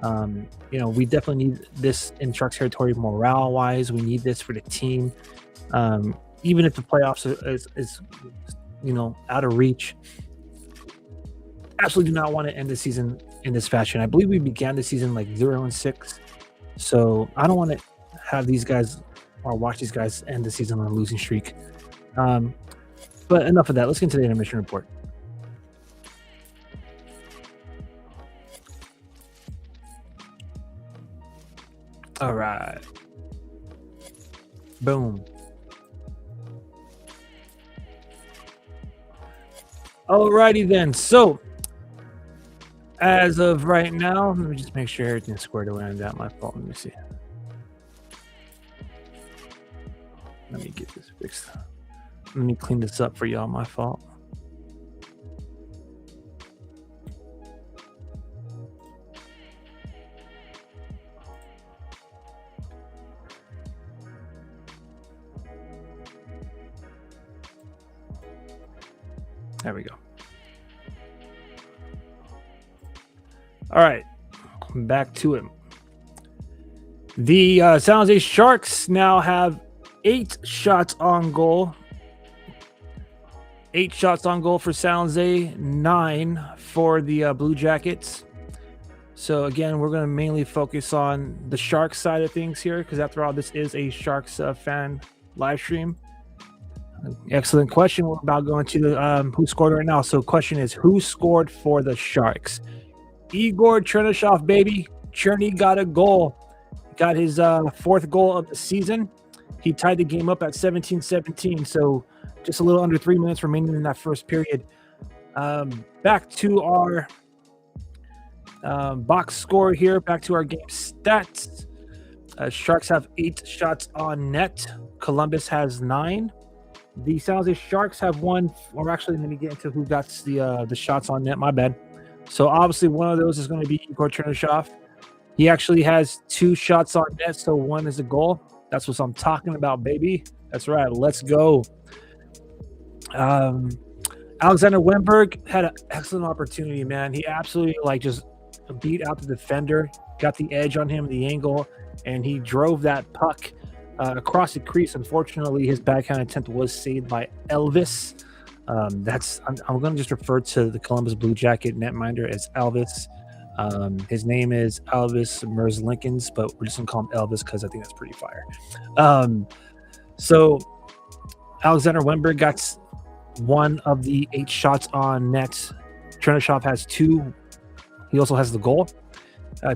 We definitely need this in Sharks territory morale-wise. We need this for the team. Even if the playoffs is out of reach, absolutely do not want to end the season in this fashion. I believe we began the season like 0-6, so I don't want to have these guys or watch these guys end the season on a losing streak. But enough of that. Let's get into the intermission report. All right. Boom. Alrighty then. So, as of right now, let me just make sure everything's squared away on that. My fault. Let me see. Let me get this fixed. Let me clean this up for y'all. My fault. There we go. All right, back to it. The San Jose Sharks now have 8 shots on goal. 8 shots on goal for San Jose, 9 for the Blue Jackets. So again, we're going to mainly focus on the Sharks side of things here, because after all, this is a Sharks fan live stream. Excellent question. We're about going to who scored right now. So, question is, who scored for the Sharks? Igor Chernyshov, baby. Cherny got a goal. Got his fourth goal of the season. He tied the game up at 17-17. So, just a little under 3 minutes remaining in that first period. Back to our box score here. Back to our game stats. Sharks have 8 shots on net. Columbus has 9. The San Jose Sharks have 1, or actually, let me get into who got the shots on net. My bad. So obviously, one of those is going to be Igor Chernyshov. He actually has 2 shots on net, so 1 is a goal. That's what I'm talking about, baby. That's right. Let's go. Alexander Wennberg had an excellent opportunity, man. He absolutely just beat out the defender, got the edge on him, the angle, and he drove that puck across the crease. Unfortunately, his backhand attempt was saved by Elvis. I'm going to just refer to the Columbus Blue Jacket netminder as Elvis. His name is Elvis Merzlikins, but we're just going to call him Elvis because I think that's pretty fire. So Alexander Wennberg got 1 of the 8 shots on net. Chernyshov has 2. He also has the goal.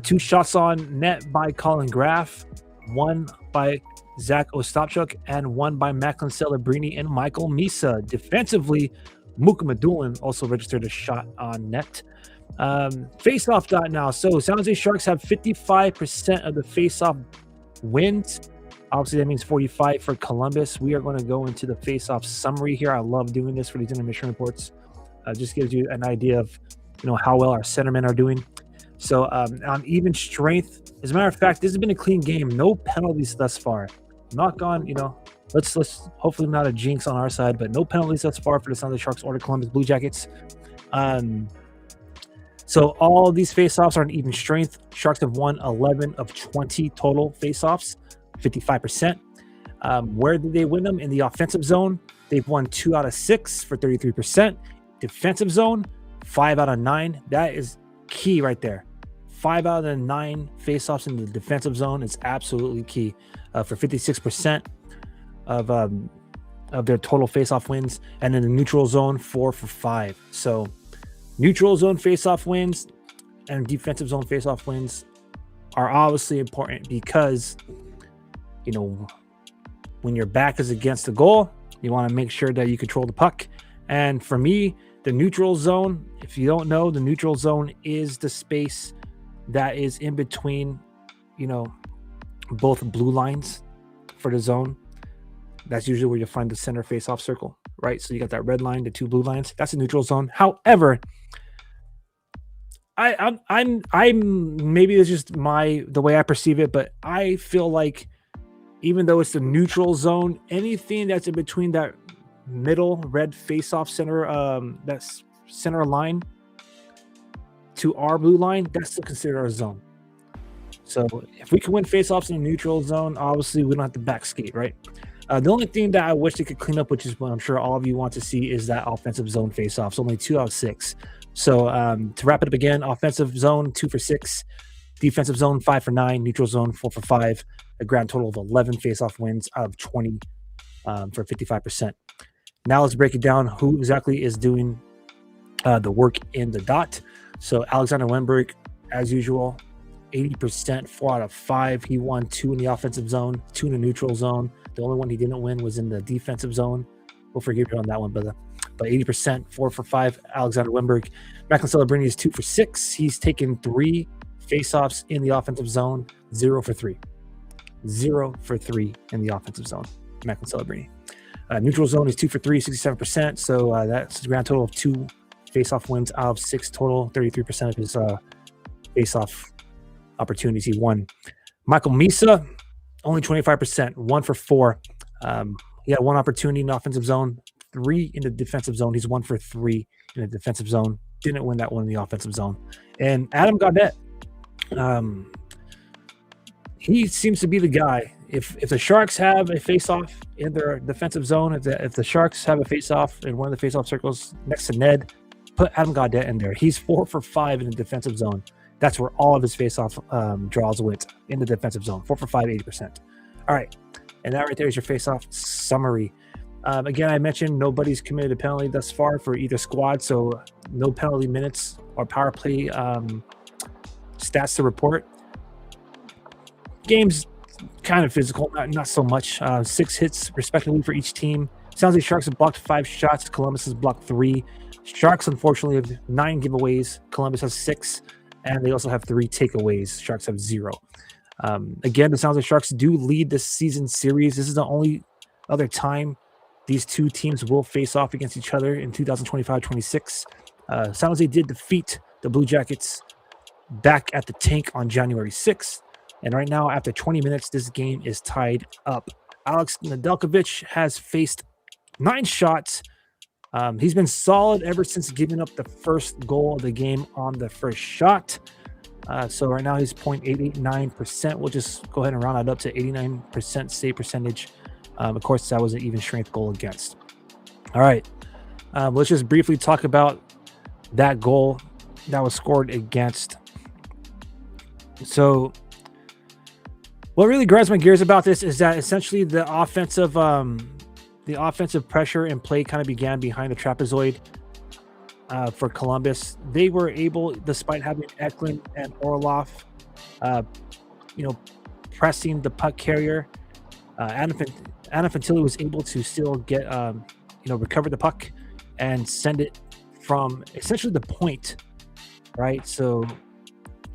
2 shots on net by Colin Graff, 1 by Zach Ostapchuk, and 1 by Macklin Celebrini and Michael Misa. Defensively, Muka Madulin also registered a shot on net. Face-off dot now. So San Jose Sharks have 55% of the face-off wins. Obviously, that means 45 for Columbus. We are going to go into the face-off summary here. I love doing this for these intermission reports. Just gives you an idea of how well our centermen are doing. So on even strength, as a matter of fact, this has been a clean game. No penalties thus far. Knock on, let's hopefully not a jinx on our side, but no penalties thus far for the San Jose Sharks or the Columbus Blue Jackets. So all of these face-offs are on even strength. Sharks have won 11 of 20 total face-offs, 55%. Where did they win them? In the offensive zone, they've won 2 out of 6 for 33%. Defensive zone, 5 out of 9. That is key right there. 5 out of the 9 face-offs in the defensive zone is absolutely key for 56% of their total face-off wins. And in the neutral zone, 4 for 5. So neutral zone face-off wins and defensive zone face-off wins are obviously important because, when your back is against the goal, you want to make sure that you control the puck. And for me, the neutral zone, if you don't know, the neutral zone is the space that is in between, both blue lines for the zone. That's usually where you'll find the center face-off circle, right? So you got that red line, the 2 blue lines. That's a neutral zone. However, I'm maybe it's just the way I perceive it, but I feel like even though it's the neutral zone, anything that's in between that middle red face-off center, that's center line to our blue line, that's still considered our zone. So if we can win face-offs in the neutral zone, obviously we don't have to back skate, right? The only thing that I wish they could clean up, which is what I'm sure all of you want to see, is that offensive zone face-offs. Only 2 out of 6. So to wrap it up again, offensive zone 2 for 6, defensive zone 5 for 9, neutral zone 4 for 5, a grand total of 11 face-off wins out of 20 for 55%. Now let's break it down. Who exactly is doing the work in the dot? So Alexander Wennberg, as usual, 80%, 4 out of 5. He won 2 in the offensive zone, 2 in the neutral zone. The only one he didn't win was in the defensive zone. We'll forgive you on that one, brother. But 80%, 4 for 5, Alexander Wennberg. Macklin Celebrini is 2 for 6. He's taken 3 faceoffs in the offensive zone, 0 for 3. 0 for 3 in the offensive zone, Macklin Celebrini. Neutral zone is 2 for 3, 67%. So that's a grand total of 2 faceoff wins out of 6 total, 33% of his faceoff opportunities he won. Michael Misa, only 25%, 1 for 4. He had 1 opportunity in the offensive zone, 3 in the defensive zone. He's 1 for 3 in the defensive zone. Didn't win that one in the offensive zone. And Adam Gaudette, he seems to be the guy. If the Sharks have a face-off in their defensive zone, if the Sharks have a face-off in one of the face-off circles next to Ned, put Adam Gaudette in there. He's 4 for 5 in the defensive zone. That's where all of his face-off draws went, in the defensive zone. 4 for 5, 80%. All right. And that right there is your face-off summary. Again, I mentioned nobody's committed a penalty thus far for either squad, so no penalty minutes or power play stats to report. Game's kind of physical, not so much. 6 hits respectively for each team. Sounds like Sharks have blocked 5 shots. Columbus has blocked 3. Sharks, unfortunately, have 9 giveaways. Columbus has 6, and they also have 3 takeaways. Sharks have 0. Again, it sounds like Sharks do lead this season series. This is the only other time these two teams will face off against each other in 2025-26. San Jose did defeat the Blue Jackets back at the tank on January 6th. And right now, after 20 minutes, this game is tied up. Alex Nedeljkovic has faced 9 shots. He's been solid ever since giving up the first goal of the game on the first shot. So right now he's 0.889%. We'll just go ahead and round it up to 89% save percentage. Of course, that was an even strength goal against. All right. Let's just briefly talk about that goal that was scored against. So what really grinds my gears about this is that essentially the offensive pressure and play kind of began behind the trapezoid for Columbus. They were able, despite having Eklund and Orlov, pressing the puck carrier. Adam Fantilli was able to still get, recover the puck and send it from essentially the point, right? So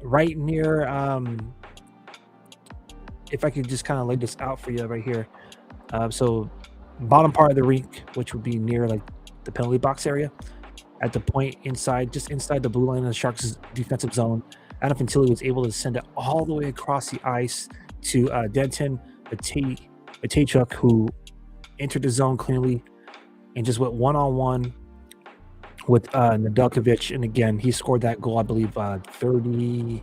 right near, if I could just kind of lay this out for you right here. So bottom part of the rink, which would be near like the penalty box area, at the point inside, just inside the blue line of the Sharks' defensive zone, Adam Fantilli was able to send it all the way across the ice to Denton Matejchuk, who entered the zone cleanly and just went one-on-one with Nedeljkovic. And again, he scored that goal, I believe, 31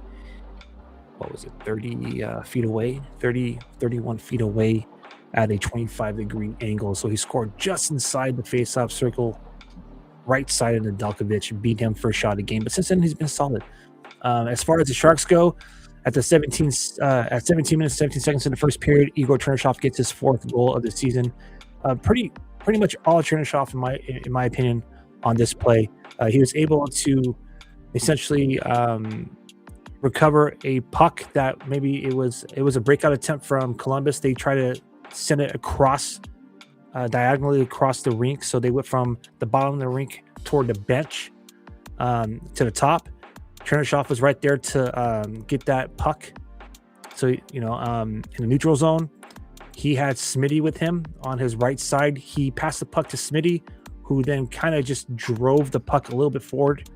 feet away at a 25-degree angle. So he scored just inside the face-off circle, right side of Nedeljkovic, beat him for a shot a game. But since then, he's been solid. As far as the Sharks go, at 17 minutes, 17 seconds in the first period, Igor Chernyshov gets his 4th goal of the season. Pretty much all Chernyshov, in my opinion, on this play. He was able to essentially recover a puck that maybe it was a breakout attempt from Columbus. They tried to send it across, diagonally across the rink. So they went from the bottom of the rink toward the bench to the top. Chernyshov was right there to get that puck. So, in the neutral zone, he had Smitty with him on his right side. He passed the puck to Smitty, who then kind of just drove the puck a little bit forward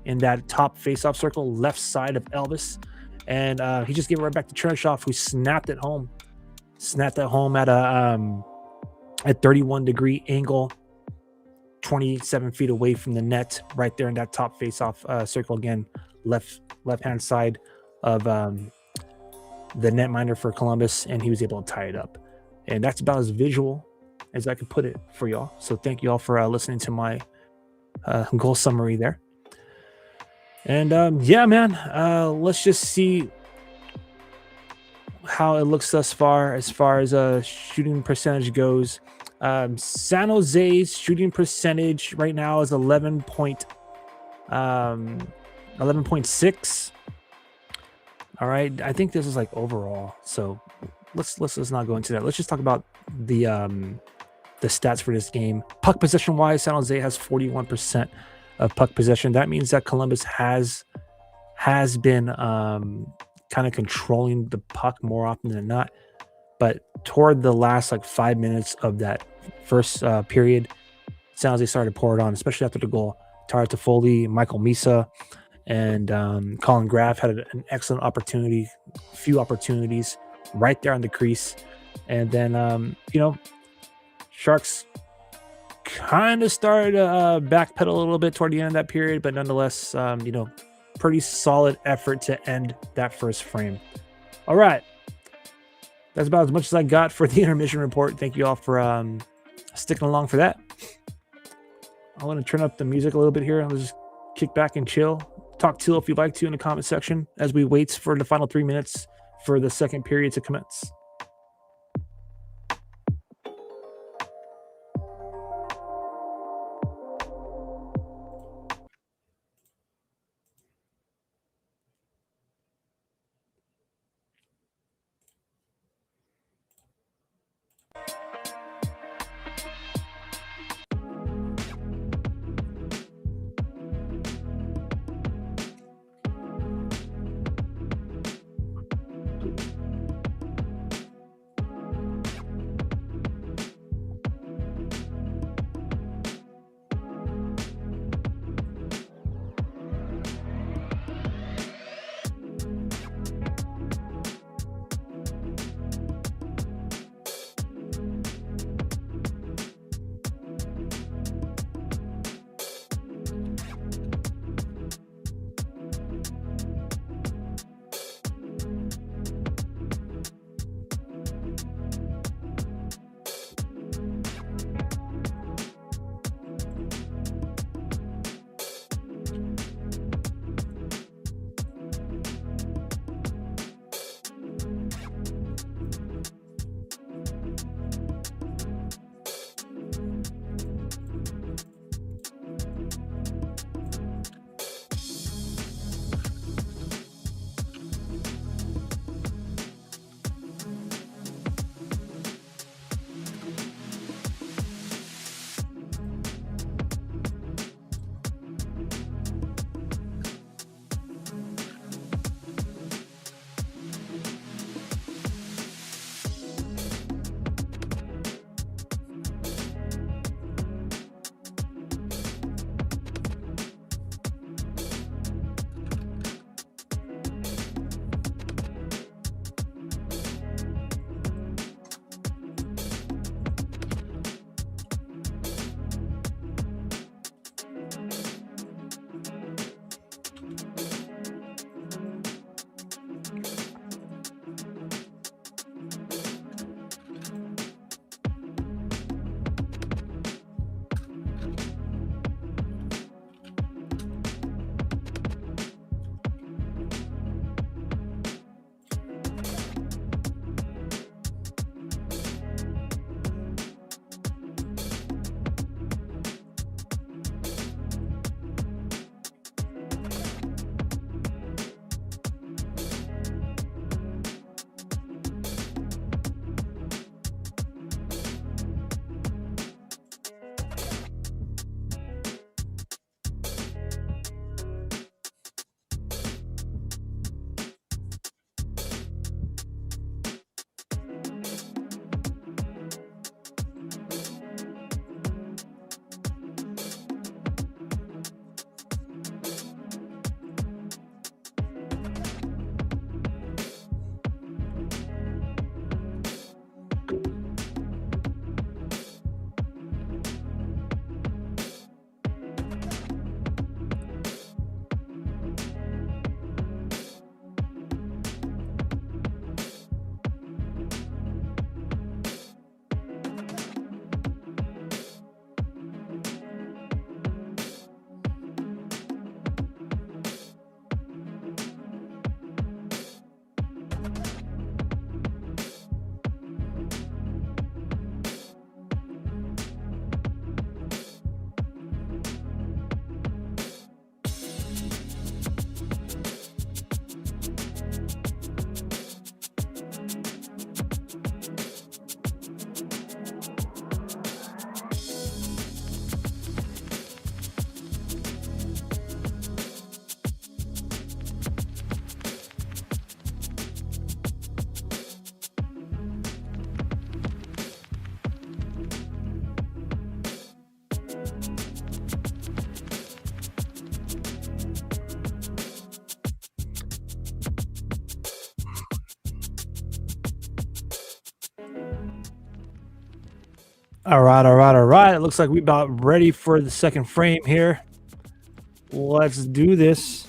in that top face-off circle, left side of Elvis. And he just gave it right back to Chernyshov, who snapped it home. Snapped it home at a 31-degree angle, 27 feet away from the net, right there in that top face-off circle again, left-hand side of the netminder for Columbus, and he was able to tie it up. And that's about as visual as I could put it for y'all. So thank you all for listening to my goal summary there. And let's just see how it looks thus far as shooting percentage goes. San Jose's shooting percentage right now is 11.6. All right, I think this is like overall. So let's not go into that. Let's just talk about the stats for this game. Puck possession wise, San Jose has 41% of puck possession. That means that Columbus has been kind of controlling the puck more often than not. But toward the last 5 minutes of that first period, San Jose started to pour it on, especially after the goal. Tara Toffoli, Michael Misa, and Colin Graff had an excellent opportunity, few opportunities right there on the crease. And then, Sharks kind of started to backpedal a little bit toward the end of that period, but nonetheless, pretty solid effort to end that first frame. All right. That's about as much as I got for the intermission report. Thank you all for sticking along for that. I want to turn up the music a little bit here. I'll just kick back and chill. Talk Teal if you'd like to in the comment section as we wait for the final 3 minutes for the second period to commence. All right, all right, all right. It looks like we're about ready for the second frame here. Let's do this.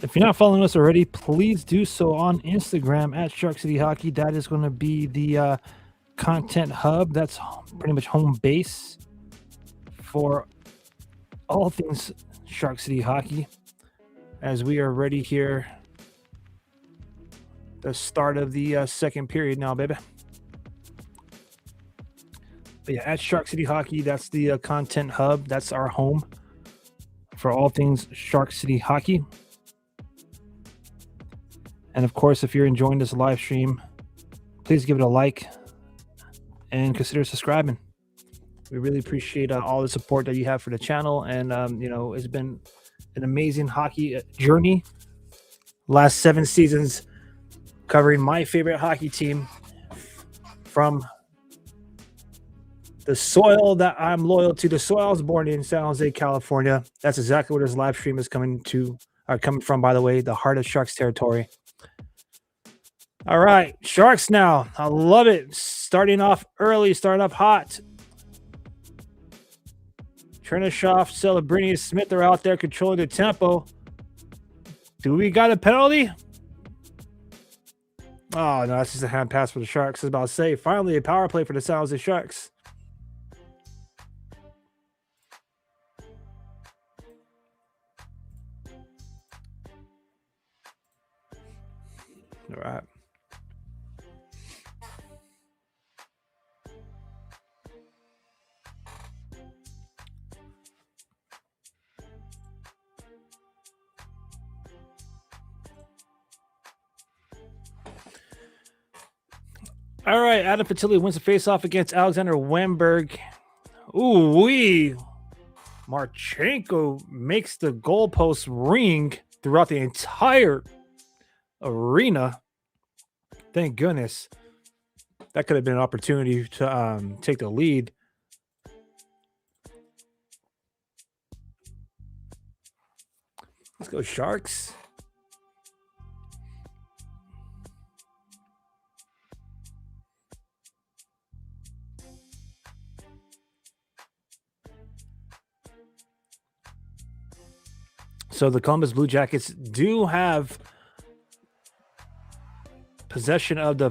If you're not following us already, please do so on Instagram at Shark City Hockey. That is going to be the content hub. That's pretty much home base for all things Shark City Hockey. As we are ready here, the start of the second period now, baby. But yeah, at Shark City Hockey, that's the content hub. That's our home for all things Shark City Hockey. And of course, if you're enjoying this live stream, please give it a like and consider subscribing. We really appreciate all the support that you have for the channel. And, it's been an amazing hockey journey. Last 7 seasons covering my favorite hockey team from the soil that I'm loyal to, the soil I was born in, San Jose, California. That's exactly where this live stream is coming from, by the way, the heart of Sharks territory. All right, Sharks now. I love it. Starting off early, starting off hot. Chernishoff, Celebrini, Smith are out there controlling the tempo. Do we got a penalty? Oh, no, that's just a hand pass for the Sharks. I was about to say, finally a power play for the San Jose Sharks. All right. All right, Adam Patilli wins the faceoff against Alexander Wemberg. Ooh-wee. Marchenko makes the goalpost ring throughout the entire arena. Thank goodness. That could have been an opportunity to take the lead. Let's go, Sharks. So the Columbus Blue Jackets do have possession of the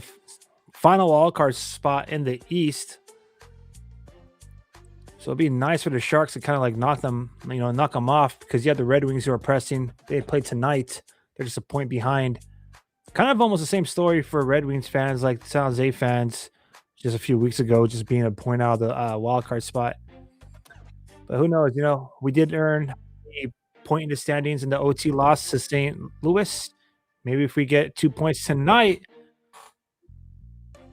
final wildcard spot in the East. So it'd be nice for the Sharks to kind of like knock them off, because you have the Red Wings who are pressing. They play tonight. They're just a point behind. Kind of almost the same story for Red Wings fans like San Jose fans just a few weeks ago, just being a point out of the wildcard spot. But who knows? We did earn a point in the standings in the OT loss to St. Louis. Maybe if we get 2 points tonight,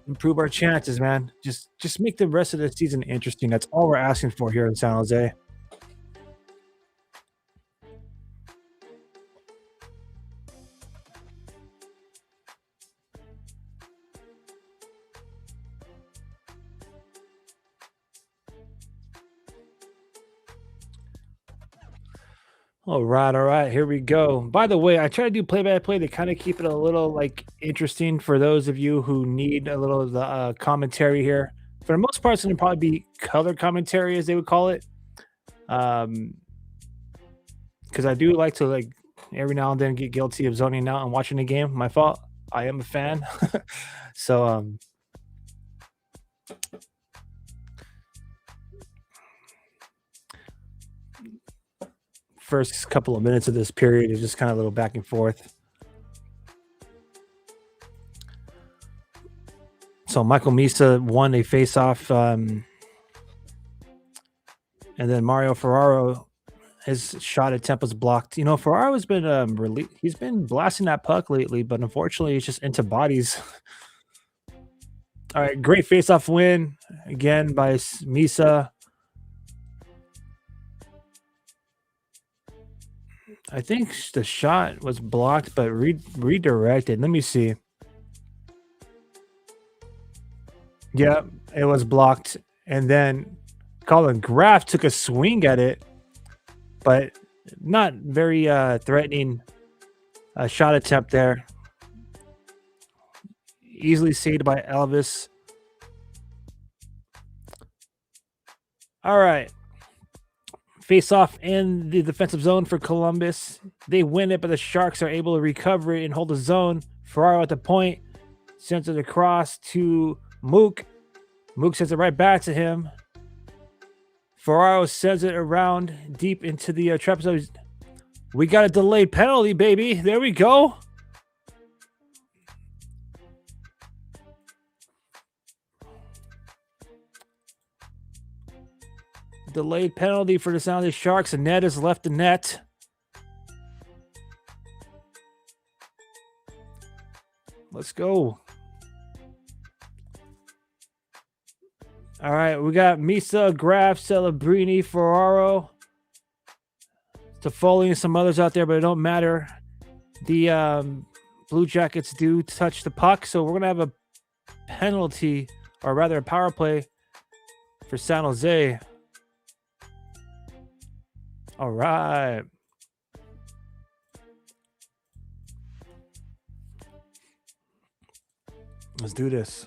improve our chances, man. Just make the rest of the season interesting. That's all we're asking for here in San Jose. All right, here we go. By the way, I try to do play-by-play to kind of keep it a little interesting for those of you who need a little of the commentary here. For the most part, it's going to probably be color commentary, as they would call it, because I do like to every now and then get guilty of zoning out and watching the game. My fault. I am a fan. So first couple of minutes of this period is just kind of a little back and forth. So Michael Misa won a face-off, and then Mario Ferraro, his shot attempt was blocked. Ferraro's been he's been blasting that puck lately, but unfortunately, it's just into bodies. All right, great face-off win again by Misa. I think the shot was blocked, but redirected. Let me see. Yeah, it was blocked. And then Colin Graff took a swing at it, but not very threatening shot attempt there. Easily saved by Elvis. All right. Face off in the defensive zone for Columbus. They win it, but the Sharks are able to recover it and hold the zone. Ferraro at the point. Sends it across to Mook. Mook sends it right back to him. Ferraro sends it around deep into the trap zone. We got a delayed penalty, baby. There we go. Delayed penalty for the San Jose Sharks. And net is left the net. Let's go. All right, we got Misa, Graf, Celebrini, Ferraro, Toffoli, and some others out there, but it don't matter. The Blue Jackets do touch the puck, so we're going to have a penalty, or rather a power play for San Jose. All right. Let's do this.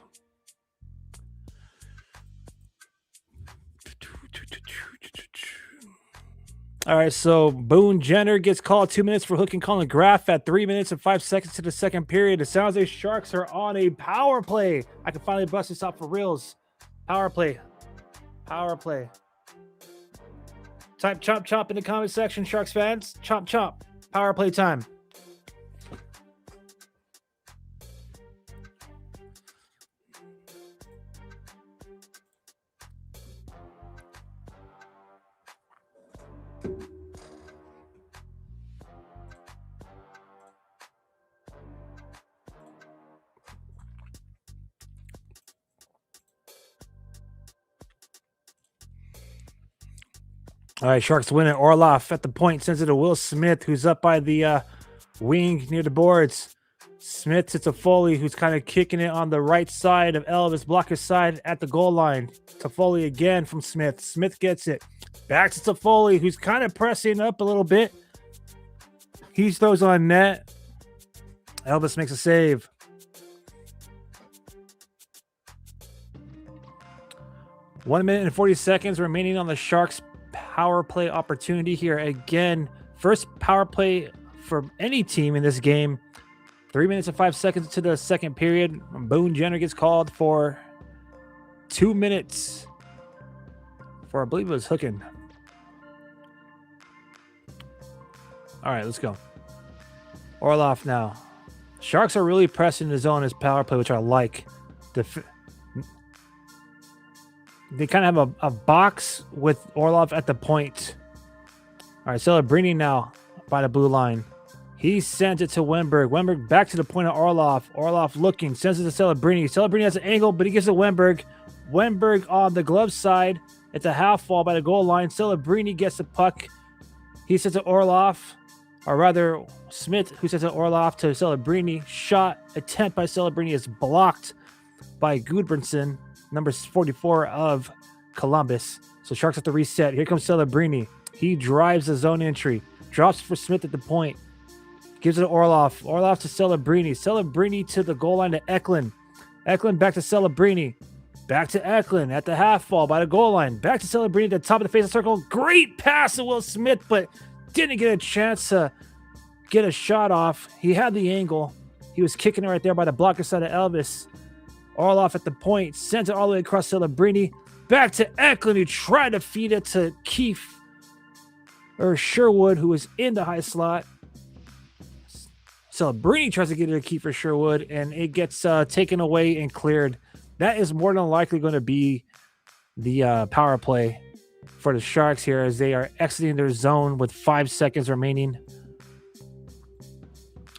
All right, so Boone Jenner gets called 2 minutes for hooking Colin Graff at 3 minutes and 5 seconds to the second period. The San Jose Sharks are on a power play. I can finally bust this out for reals. Power play. Power play. Type chop chop in the comment section, Sharks fans. Chop chop. Power play time. All right, Sharks win it. Orlov at the point sends it to Will Smith, who's up by the wing near the boards. Smith to Toffoli, who's kind of kicking it on the right side of Elvis, blocker side at the goal line. Toffoli again from Smith. Smith gets it. Back to Toffoli, who's kind of pressing up a little bit. He throws on net. Elvis makes a save. One minute and 40 seconds remaining on the Sharks power play opportunity here. Again, first power play for any team in this game. 3 minutes and 5 seconds to the second period. Boone Jenner gets called for 2 minutes for, I believe it was hooking. All right, let's go. Orlov now. Sharks are really pressing the zone as power play, which I like. They kind of have a box with Orlov at the point. All right, Celebrini now by the blue line. He sends it to Wenberg. Wenberg back to the point of Orlov. Orlov looking, sends it to Celebrini. Celebrini has an angle, but he gives it to Wenberg. Wenberg on the glove side. It's a half wall by the goal line. Celebrini gets the puck. He sends it to Orlov, or rather Smith, who sends it Orlov to Celebrini. Shot attempt by Celebrini is blocked by Gudbranson, number 44 of Columbus. So Sharks have to reset. Here comes Celebrini. He drives the zone entry. Drops for Smith at the point. Gives it to Orlov. Orlov to Celebrini. Celebrini to the goal line to Eklund. Eklund back to Celebrini. Back to Eklund at the half wall by the goal line. Back to Celebrini at the top of the face of the circle. Great pass to Will Smith, but didn't get a chance to get a shot off. He had the angle. He was kicking it right there by the blocker side of Elvis. Orlov at the point. Sends it all the way across Celebrini. Back to Eklund, who tried to feed it to Keefe. Or Sherwood, who was in the high slot. Celebrini tries to get it to Keefe for Sherwood, and it gets taken away and cleared. That is more than likely going to be the power play for the Sharks here as they are exiting their zone with 5 seconds remaining.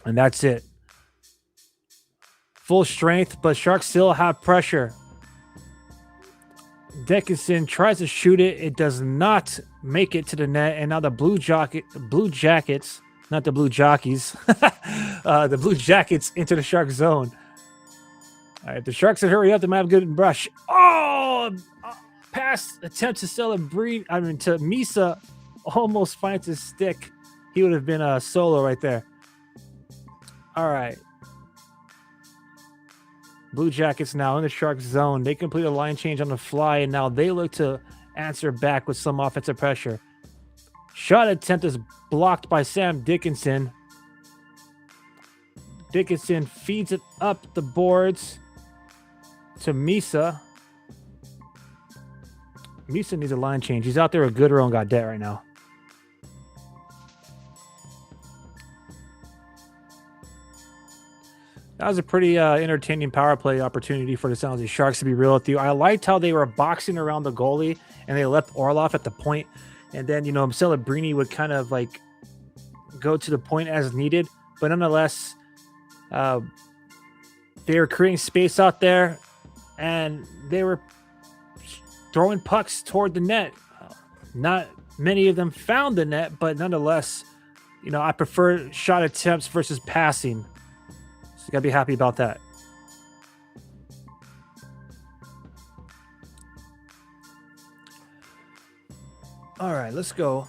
And that's it. Full strength, but Sharks still have pressure. Dickinson tries to shoot it. It does not make it to the net. And now the Blue Jackets not the Blue Jockeys. The Blue Jackets into the Shark zone. All right, the Sharks should hurry up. They might have a good brush. Oh, pass attempt to celebrate. I mean, to Misa almost finds his stick. He would have been a solo right there. All right. Blue Jackets now in the Sharks zone. They complete a line change on the fly, and now they look to answer back with some offensive pressure. Shot attempt is blocked by Sam Dickinson. Dickinson feeds it up the boards to Misa. Misa needs a line change. He's out there with Goodrow and Gaudette right now. That was a pretty entertaining power play opportunity for the San Jose Sharks, to be real with you. I liked how they were boxing around the goalie and they left Orlov at the point. And then, Celebrini would kind of like go to the point as needed. But nonetheless, they were creating space out there and they were throwing pucks toward the net. Not many of them found the net, but nonetheless, I prefer shot attempts versus passing. So you got to be happy about that. All right, let's go.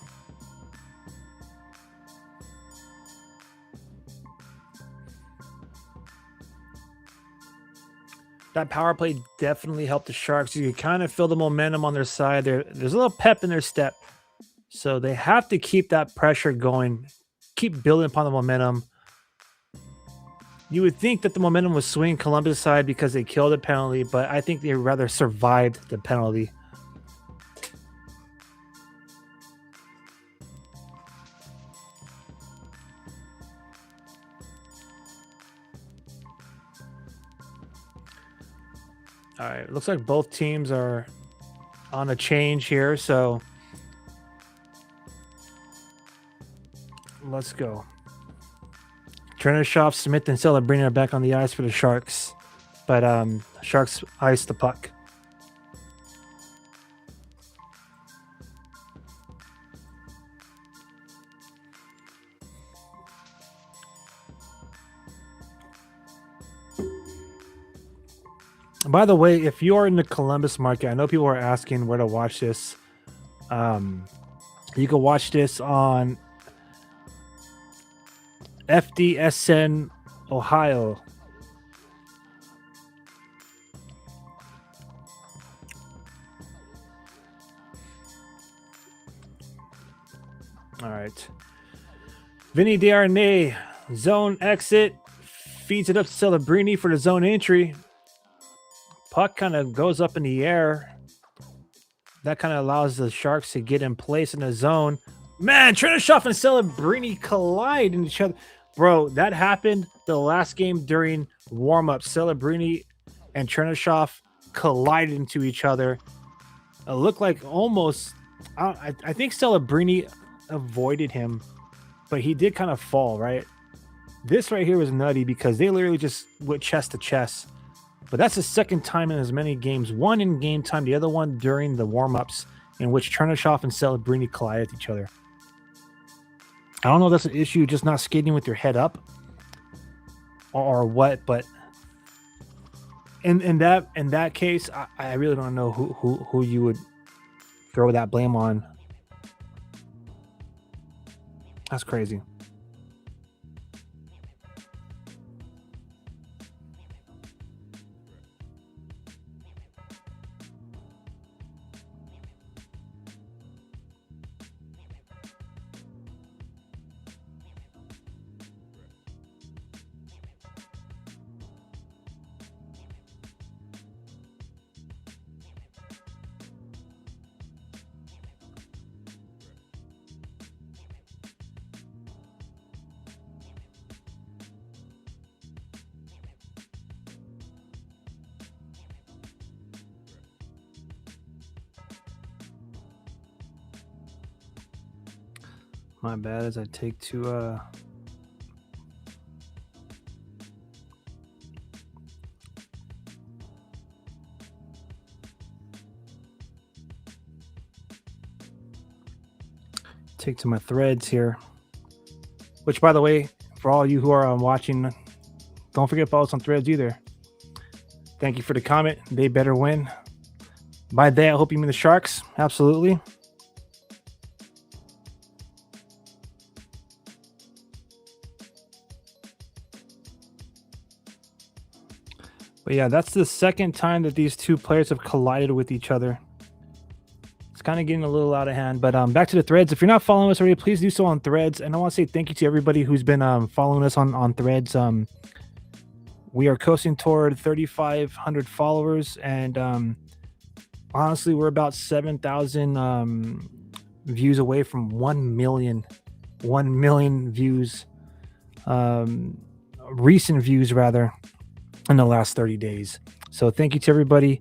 That power play definitely helped the Sharks. You can kind of feel the momentum on their side. There's a little pep in their step. So they have to keep that pressure going, keep building upon the momentum. You would think that the momentum would swing Columbus' side because they killed the penalty, but I think they rather survived the penalty. All right, looks like both teams are on a change here, so let's go. Chernishev, Smith, and Celebrini are back on the ice for the Sharks, but Sharks ice the puck. By the way, if you are in the Columbus market, I know people are asking where to watch this. You can watch this on FDSN Ohio. All right. Vinny Desharnais, zone exit, feeds it up to Celebrini for the zone entry. Puck kind of goes up in the air. That kind of allows the Sharks to get in place in the zone. Man, Chernishev and Celebrini collide in each other. Bro, that happened the last game during warm-up. Celebrini and Chernishev collided into each other. It looked like almost... I think Celebrini avoided him, but he did kind of fall, right? This right here was nutty because they literally just went chest to chest. But that's the second time in as many games. One in game time, the other one during the warm-ups, in which Chernishev and Celebrini collided with each other. I don't know if that's an issue, just not skating with your head up or what, but in that case, I really don't know who you would throw that blame on. That's crazy. My bad as I take to my threads here Which, by the way, for all you who are watching, don't forget to follow us on Threads either. Thank you for the comment. They better win. By that, I hope you mean the Sharks. Absolutely. But yeah, that's the second time that these two players have collided with each other. It's kind of getting a little out of hand. But back to the Threads. If you're not following us already, please do so on Threads. And I want to say thank you to everybody who's been following us on Threads. We are coasting toward 3,500 followers, and honestly, we're about 7,000 views away from 1 million views, recent views rather, in the last 30 days. So thank you to everybody.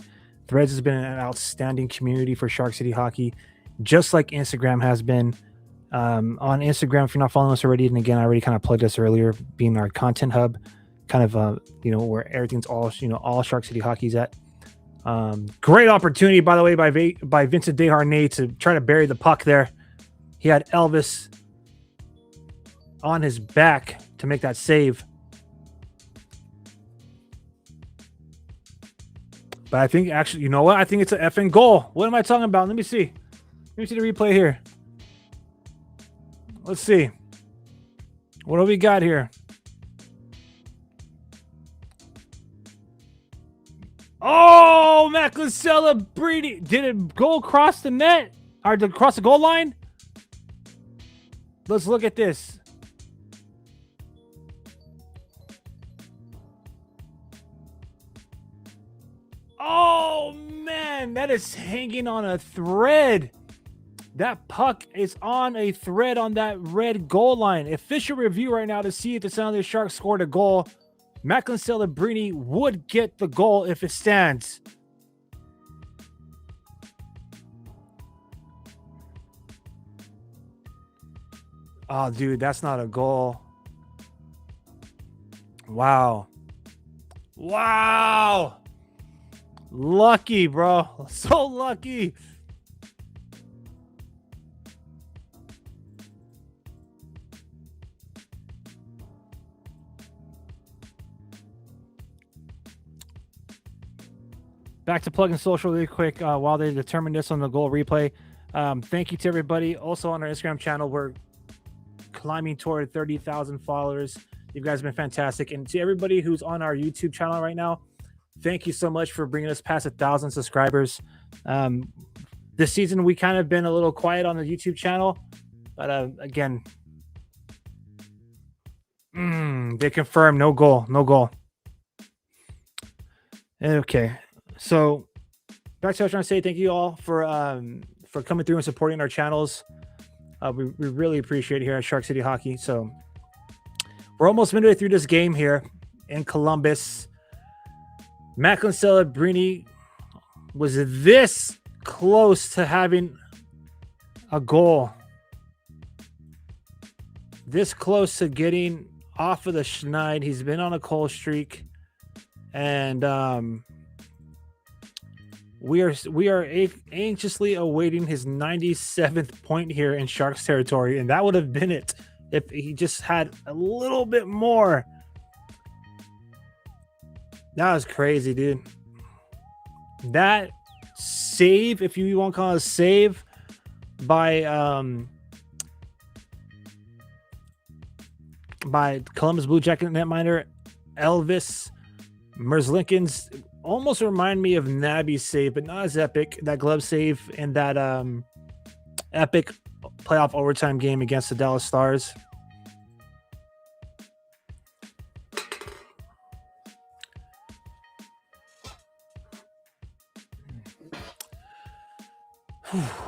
Threads has been an outstanding community for Shark City Hockey, just like Instagram has been. On Instagram, if you're not following us already, and again, I already kind of plugged this earlier, being our content hub, kind of where everything's all Shark City Hockey's at. Great opportunity, by the way, by Vincent Desharnais to try to bury the puck there. He had Elvis on his back to make that save. But I think actually, you know what? I think it's an effing goal. What am I talking about? Let me see. Let me see the replay here. Let's see. What do we got here? Oh, Macklin Celebrini. Did it go across the net? Or across the goal line? Let's look at this. Oh, man. That is hanging on a thread. That puck is on a thread on that red goal line. Official review right now to see if the San Jose Sharks scored a goal. Macklin Celebrini would get the goal if it stands. Oh, dude, that's not a goal. Wow. Wow. Lucky, bro. So lucky. Back to Plug and Social really quick while they determine this on the goal replay. Thank you to everybody. Also on our Instagram channel, we're climbing toward 30,000 followers. You guys have been fantastic. And to everybody who's on our YouTube channel right now, thank you so much for bringing us past 1,000 subscribers. This season, we kind of been a little quiet on the YouTube channel. But again, they confirmed no goal. No goal. Okay. So back to what I was trying to say. Thank you all for coming through and supporting our channels. We really appreciate it here at Shark City Hockey. So we're almost midway through this game here in Columbus. Macklin Celebrini was this close to having a goal. This close to getting off of the schneid. He's been on a cold streak. And we are anxiously awaiting his 97th point here in Sharks territory, and that would have been it if he just had a little bit more. That was crazy, dude. That save, if you want to call it a save, by Columbus Blue Jacket netminder Elvis Merzlikins, almost remind me of Naby's save, but not as epic. That glove save in that epic playoff overtime game against the Dallas Stars.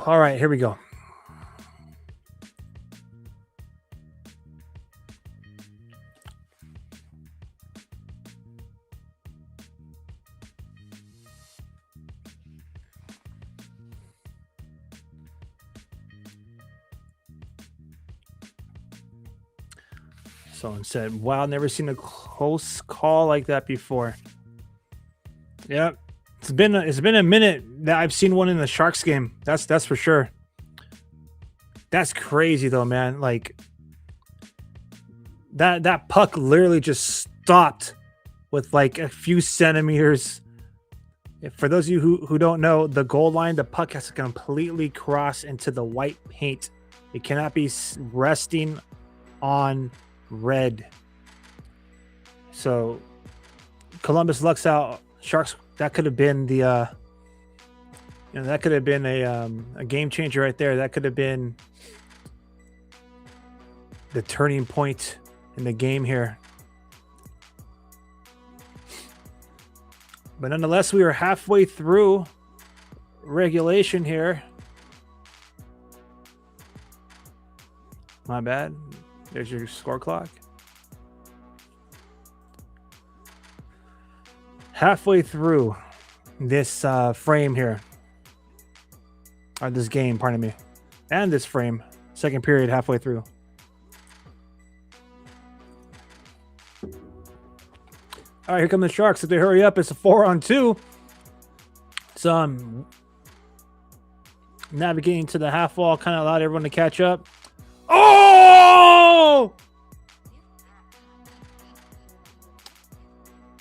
All right, here we go. Someone said, wow, never seen a close call like that before. Yep. It's been a minute that I've seen one in the Sharks game. That's for sure. That's crazy though, man. Like that puck literally just stopped with like a few centimeters. For those of you who don't know, the goal line, the puck has to completely cross into the white paint. It cannot be resting on red. So Columbus lucks out. Sharks, that could have been the that could have been a game changer right there. That could have been the turning point in the game here. But nonetheless, we are halfway through regulation here. My bad. There's your score clock. Halfway through this frame here. Or this game, pardon me. And this frame. Second period, halfway through. All right, here come the Sharks. If they hurry up, it's a 4-on-2. So navigating to the half wall kind of allowed everyone to catch up. Oh!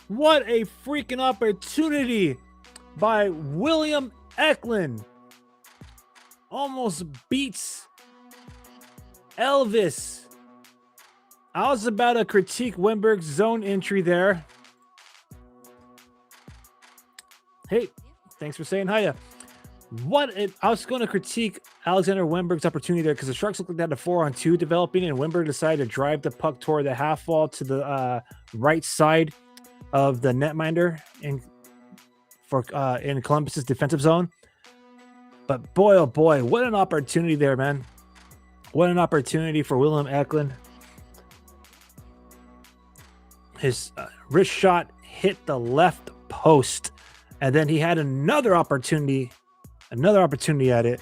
What a freaking opportunity by William Eklund. Almost beats Elvis. I was about to critique Wimberg's zone entry there. Hey, thanks for saying hiya. I was going to critique Alexander Wimberg's opportunity there because the Sharks looked like they had a 4-on-2 developing, and Wimberg decided to drive the puck toward the half wall to the right side of the netminder in Columbus's defensive zone. But boy, oh boy, what an opportunity there, man. What an opportunity for William Eklund. His wrist shot hit the left post, and then he had another opportunity at it.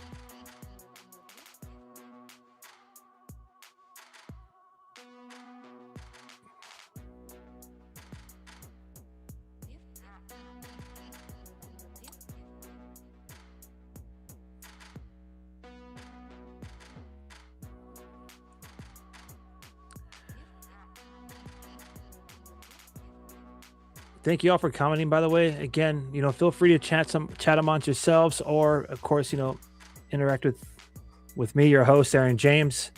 Thank you all for commenting, by the way. Again, feel free to chat amongst yourselves, or of course, interact with me, your host, Aaron James.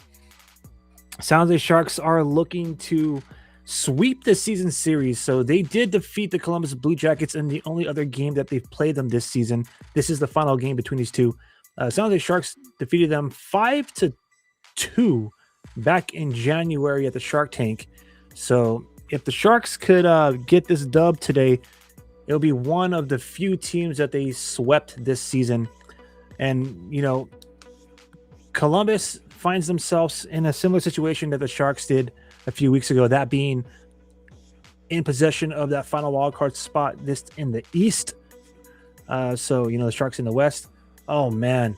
Sounds like Sharks are looking to sweep the season series. So they did defeat the Columbus Blue Jackets in the only other game that they've played them this season. This is the final game between these two. Sounds like Sharks defeated them 5-2 back in January at the Shark Tank. So if the Sharks could get this dub today, it'll be one of the few teams that they swept this season. And, Columbus finds themselves in a similar situation that the Sharks did a few weeks ago, that being in possession of that final wildcard spot this in the East. So, the Sharks in the West. Oh, man.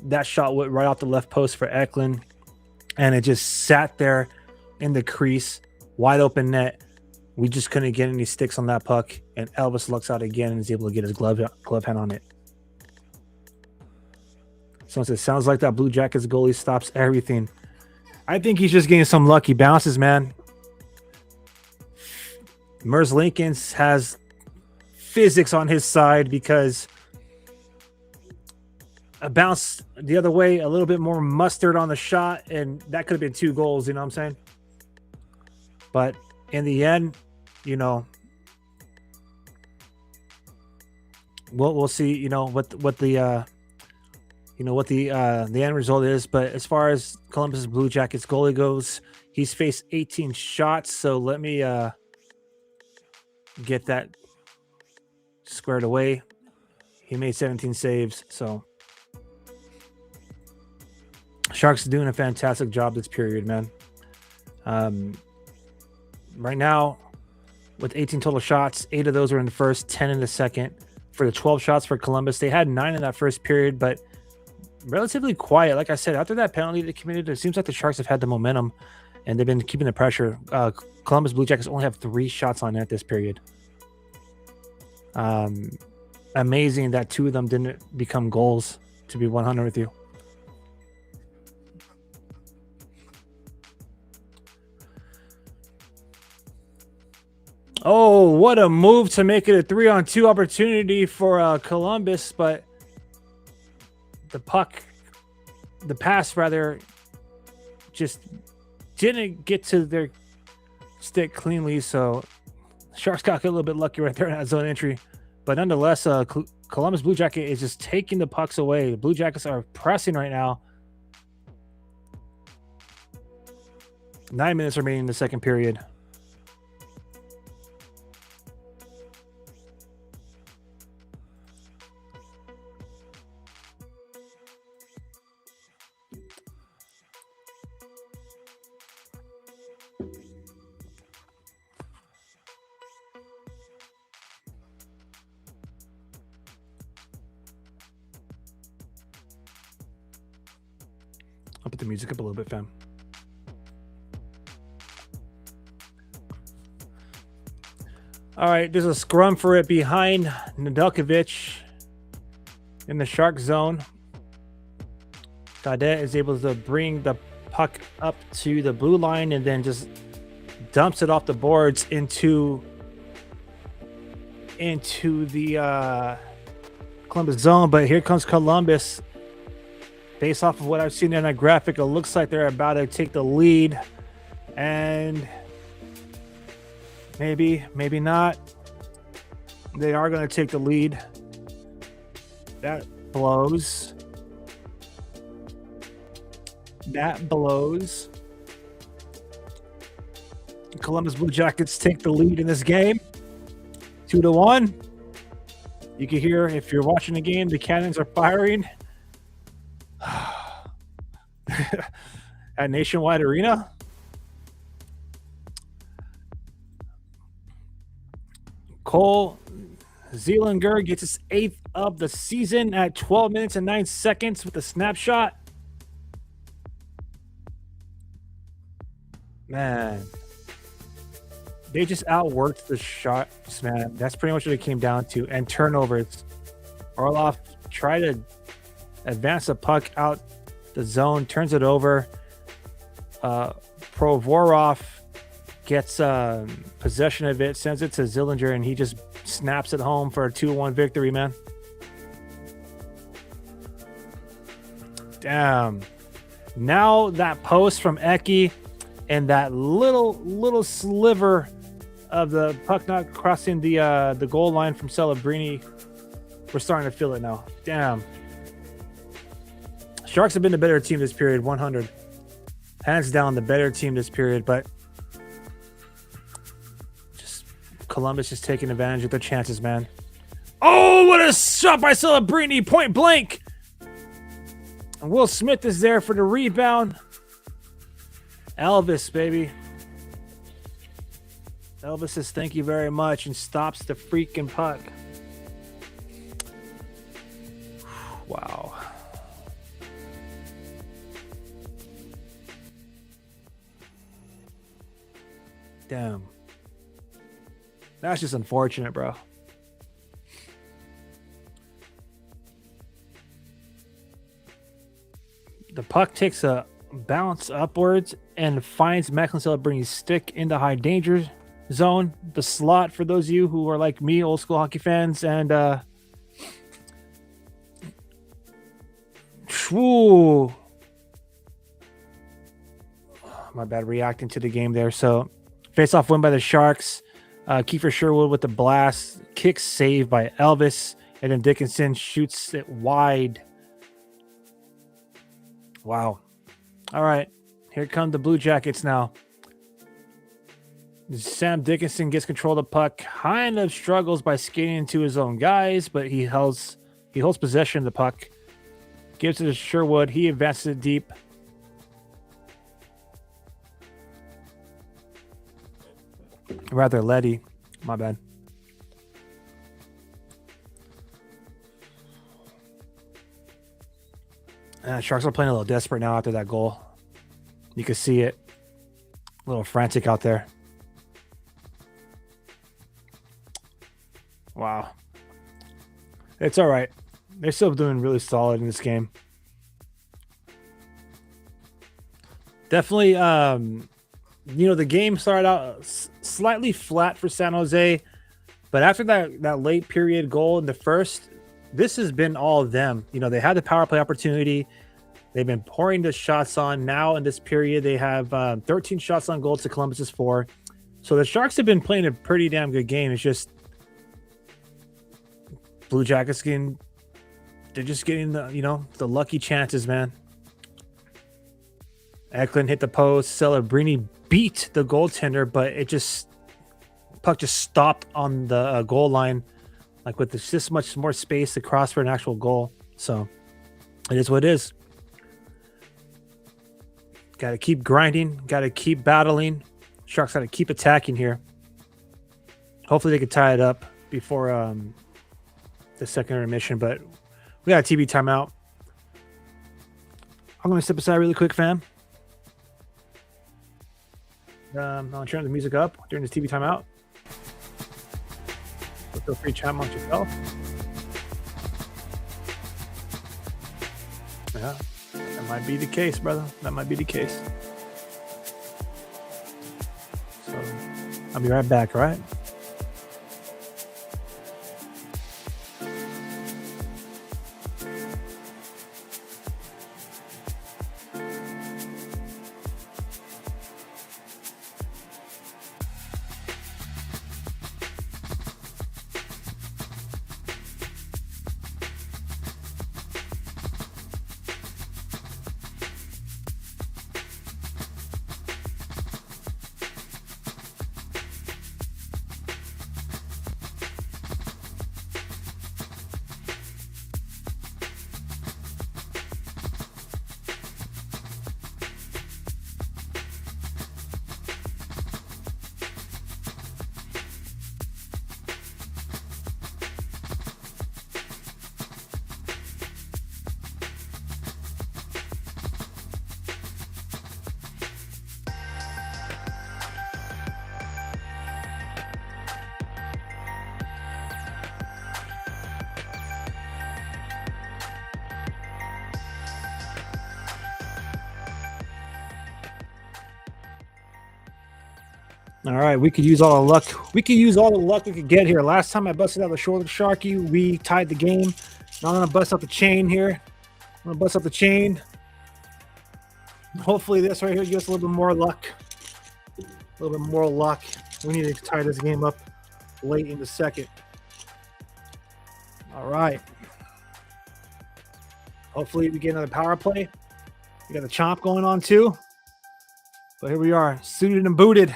That shot went right off the left post for Eklund, and it just sat there in the crease. Wide open net. We just couldn't get any sticks on that puck, and Elvis looks out again and is able to get his glove hand on it. So it sounds like that Blue Jackets goalie stops everything. I think he's just getting some lucky bounces, man. Merz Lincolns has physics on his side because a bounce the other way, a little bit more mustard on the shot, and that could have been 2 goals, you know what I'm saying? But in the end, we'll see, what the end result is. But as far as Columbus Blue Jackets goalie goes, he's faced 18 shots. So let me get that squared away. He made 17 saves. So Sharks are doing a fantastic job this period, man. Right now, with 18 total shots, 8 of those were in the first, 10 in the second. For the 12 shots for Columbus, they had 9 in that first period, but relatively quiet. Like I said, after that penalty they committed, it seems like the Sharks have had the momentum, and they've been keeping the pressure. Columbus Blue Jackets only have 3 shots on net this period. Amazing that 2 of them didn't become goals, to be 100 with you. Oh, what a move to make it a 3-on-2 opportunity for Columbus, but the pass rather, just didn't get to their stick cleanly. So Sharks got a little bit lucky right there in that zone entry. But nonetheless, Columbus Blue Jacket is just taking the pucks away. The Blue Jackets are pressing right now. 9 minutes remaining in the second period. I'll put the music up a little bit, fam. All right, there's a scrum for it behind Nedeljkovic in the Shark zone. Gadet is able to bring the puck up to the blue line and then just dumps it off the boards into the Columbus zone. But here comes Columbus. Based off of what I've seen in that graphic, it looks like they're about to take the lead. And maybe not. They are going to take the lead. That blows. Columbus Blue Jackets take the lead in this game. 2-1. You can hear, if you're watching the game, the cannons are firing. At Nationwide Arena. Cole Zeelinger gets his 8th of the season at 12 minutes and 9 seconds with a snapshot. Man, they just outworked the Sharks, man. That's pretty much what it came down to. And turnovers. Orlov tried to advance the puck out the zone, turns it over. Provorov gets possession of it, sends it to Zillinger, and he just snaps it home for a 2-1 victory, man. Damn. Now that post from Eki and that little sliver of the puck not crossing the goal line from Celebrini, we're starting to feel it now. Damn. Sharks have been the better team this period, 100. Hands down, the better team this period, but just Columbus just taking advantage of their chances, man. Oh, what a shot by Celebrini, point blank. And Will Smith is there for the rebound. Elvis, baby. Elvis says thank you very much and stops the freaking puck. Wow. Damn. That's just unfortunate, bro. The puck takes a bounce upwards and finds Macklin Celebrini's stick in the high danger zone. The slot, for those of you who are like me, old school hockey fans, and my bad, reacting to the game there. So face-off win by the Sharks. Kiefer Sherwood with the blast. Kick save by Elvis. And then Dickinson shoots it wide. Wow. All right. Here come the Blue Jackets now. Sam Dickinson gets control of the puck. Kind of struggles by skating into his own guys, but he holds possession of the puck. Gives it to Sherwood. He advances it deep. Rather, Letty. My bad. Sharks are playing a little desperate now after that goal. You can see it. A little frantic out there. Wow. It's all right. They're still doing really solid in this game. Definitely The game started out slightly flat for San Jose, but after that late period goal in the first, this has been all of them. They had the power play opportunity. They've been pouring the shots on. Now in this period, they have 13 shots on goal to Columbus's 4. So the Sharks have been playing a pretty damn good game. It's just Blue Jackets they're just getting the lucky chances, man. Eklund hit the post. Celebrini beat the goaltender, but puck just stopped on the goal line, like with this much more space to cross for an actual goal. So it is what it is. Got to keep grinding. Got to keep battling. Sharks got to keep attacking here. Hopefully they can tie it up before the second intermission, but we got a TV timeout. I'm going to step aside really quick, fam. I'll turn the music up during this TV timeout. So feel free to chat amongst yourself. Yeah, that might be the case, brother. That might be the case. So I'll be right back, all right? All right, we could use all the luck. We could use all the luck we could get here. Last time I busted out the shoulder Sharky, we tied the game. Now I'm gonna bust out the chain here. I'm gonna bust out the chain. Hopefully this right here gives us a little bit more luck. A little bit more luck. We need to tie this game up late in the second. All right. Hopefully we get another power play. We got the chomp going on too. But here we are, suited and booted.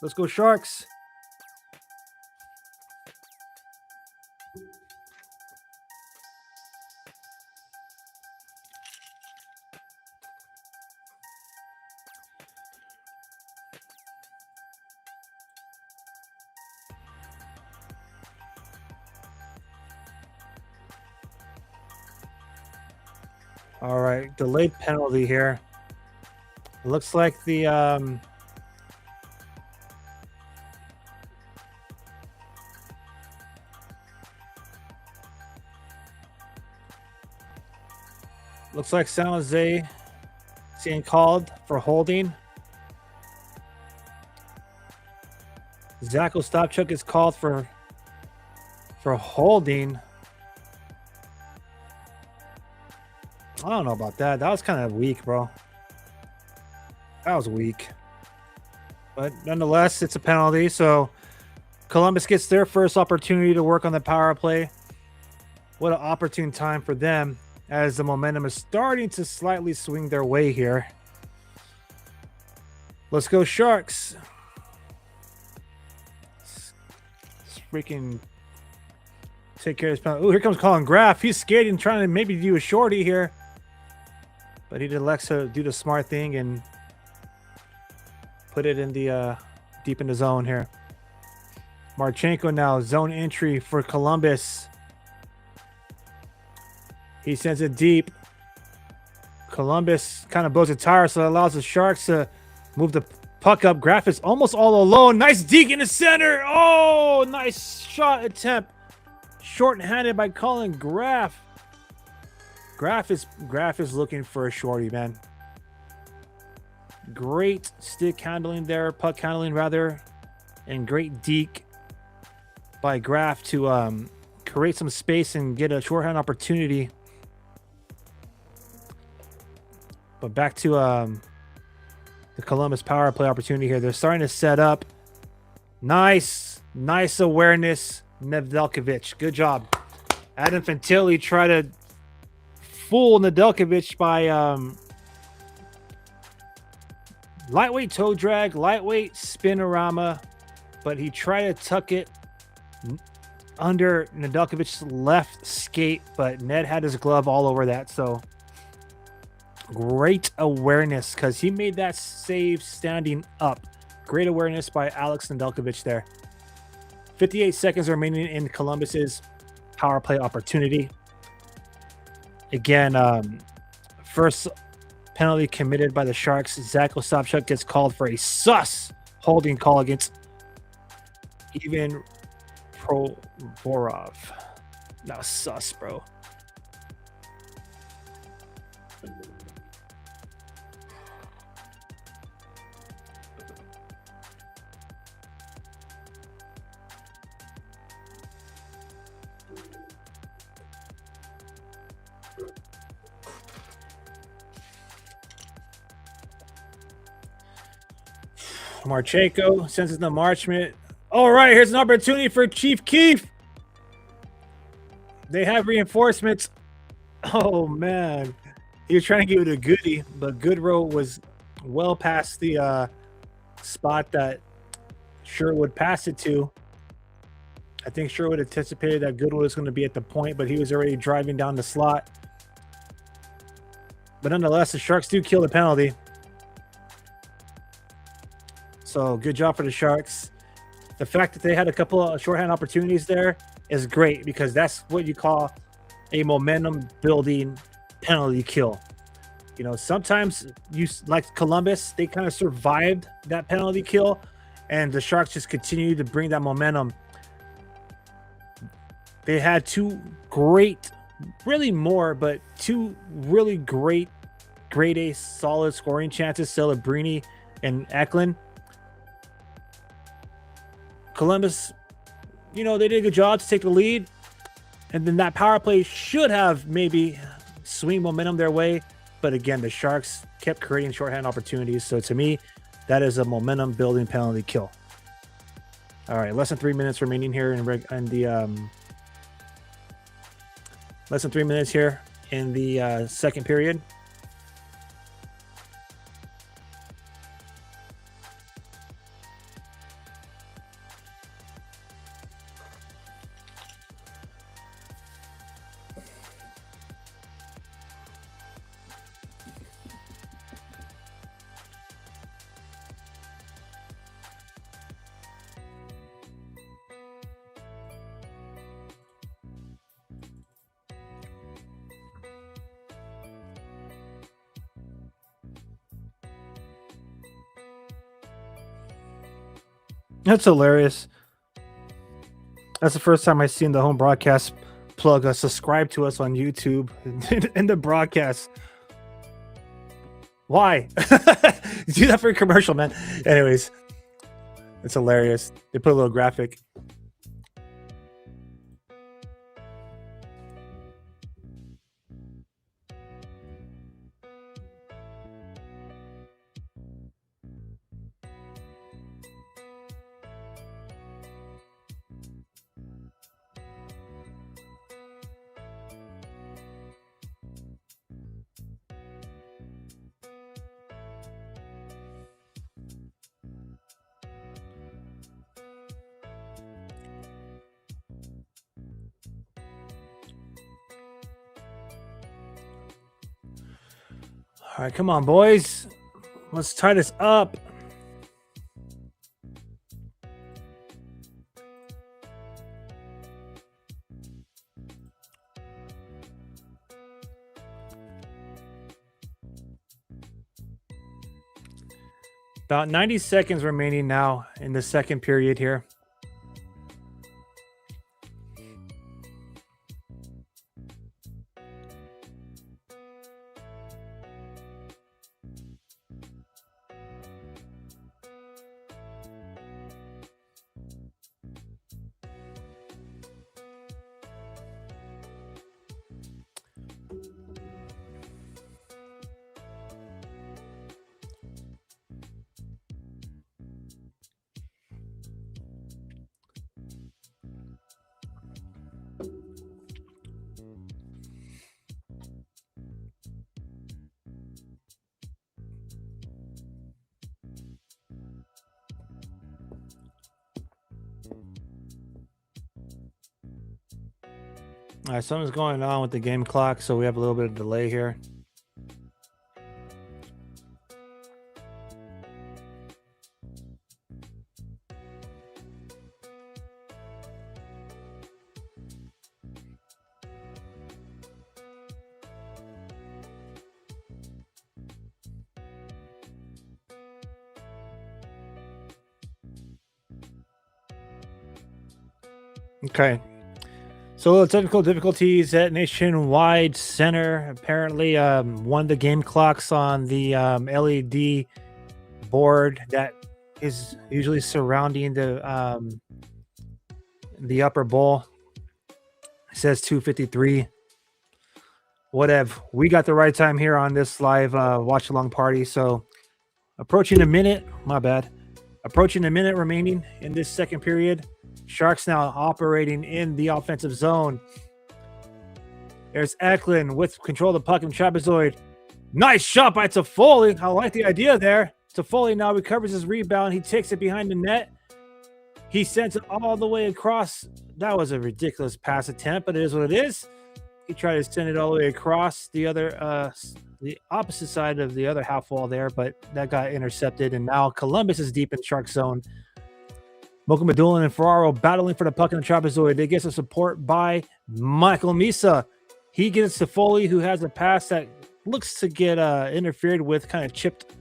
Let's go Sharks. All right, delayed penalty here. It looks like the looks like San Jose being called for holding. Zach Ostapchuk is called for holding. I don't know about that. That was kind of weak, bro. That was weak. But nonetheless, it's a penalty. So Columbus gets their first opportunity to work on the power play. What an opportune time for them as the momentum is starting to slightly swing their way here. Let's go Sharks. Let's freaking take care of this penalty. Oh, here comes Colin Graff. He's skating, trying to maybe do a shorty here. But he elects to do the smart thing and put it in the deep in the zone here. Marchenko now, zone entry for Columbus. He sends it deep. Columbus kind of blows a tire, so it allows the Sharks to move the puck up. Graff is almost all alone. Nice deke in the center. Oh, nice shot attempt. Short-handed by Colin Graff. Graff is looking for a shorty, man. Great stick handling there, puck handling rather, and great deke by Graf to create some space and get a shorthand opportunity. But back to the Columbus power play opportunity here. They're starting to set up. Nice awareness, Nedeljkovic. Good job. Adam Fantilli tried to fool Nedeljkovic by lightweight toe drag, lightweight spinorama, but he tried to tuck it under Nedeljkovic's left skate, but Ned had his glove all over that. So great awareness because he made that save standing up. Great awareness by Alex Nedeljkovic there. 58 seconds remaining in Columbus's power play opportunity. Again, first penalty committed by the Sharks. Zach Ostapchuk gets called for a sus holding call against Ivan Provorov. That was sus, bro. Marchenko senses the Marchment. All right, here's an opportunity for Chief Keef. They have reinforcements. Oh, man. He was trying to give it a goodie, but Goodrow was well past the spot that Sherwood passed it to. I think Sherwood anticipated that Goodrow was going to be at the point, but he was already driving down the slot. But nonetheless, the Sharks do kill the penalty. So good job for the Sharks. The fact that they had a couple of shorthand opportunities there is great because that's what you call a momentum building penalty kill. You know, sometimes you like Columbus, they kind of survived that penalty kill and the Sharks just continue to bring that momentum. They had two great, really more, but two really great grade A solid scoring chances, Celebrini and Eklund. Columbus, you know, they did a good job to take the lead. And then that power play should have maybe swing momentum their way. But again, the Sharks kept creating shorthand opportunities. So to me, that is a momentum building penalty kill. All right, less than 3 minutes remaining here in the less than 3 minutes here in the second period. That's hilarious. That's the first time I've seen the home broadcast plug subscribe to us on YouTube in the broadcast. Why? Do that for a commercial, man. Anyways, it's hilarious. They put a little graphic. All right, come on, boys. Let's tie this up. About 90 seconds remaining now in the second period here. All right, something's going on with the game clock, so we have a little bit of delay here. Okay. So technical difficulties at Nationwide Center. Apparently, one of the game clocks on the LED board that is usually surrounding the upper bowl says 2:53. Whatever. We got the right time here on this live watch along party. So approaching a minute. My bad. Approaching a minute remaining in this second period. Sharks now operating in the offensive zone. There's Eklund with control of the puck and trapezoid. Nice shot by Toffoli. I like the idea there. Toffoli now recovers his rebound. He takes it behind the net. He sends it all the way across. That was a ridiculous pass attempt, but it is what it is. He tried to send it all the way across the opposite side of the other half wall there, but that got intercepted. And now Columbus is deep in Shark zone. Mokumadulin and Ferraro battling for the puck in the trapezoid. They get some support by Michael Misa. He gets to Foley, who has a pass that looks to get interfered with, kind of chipped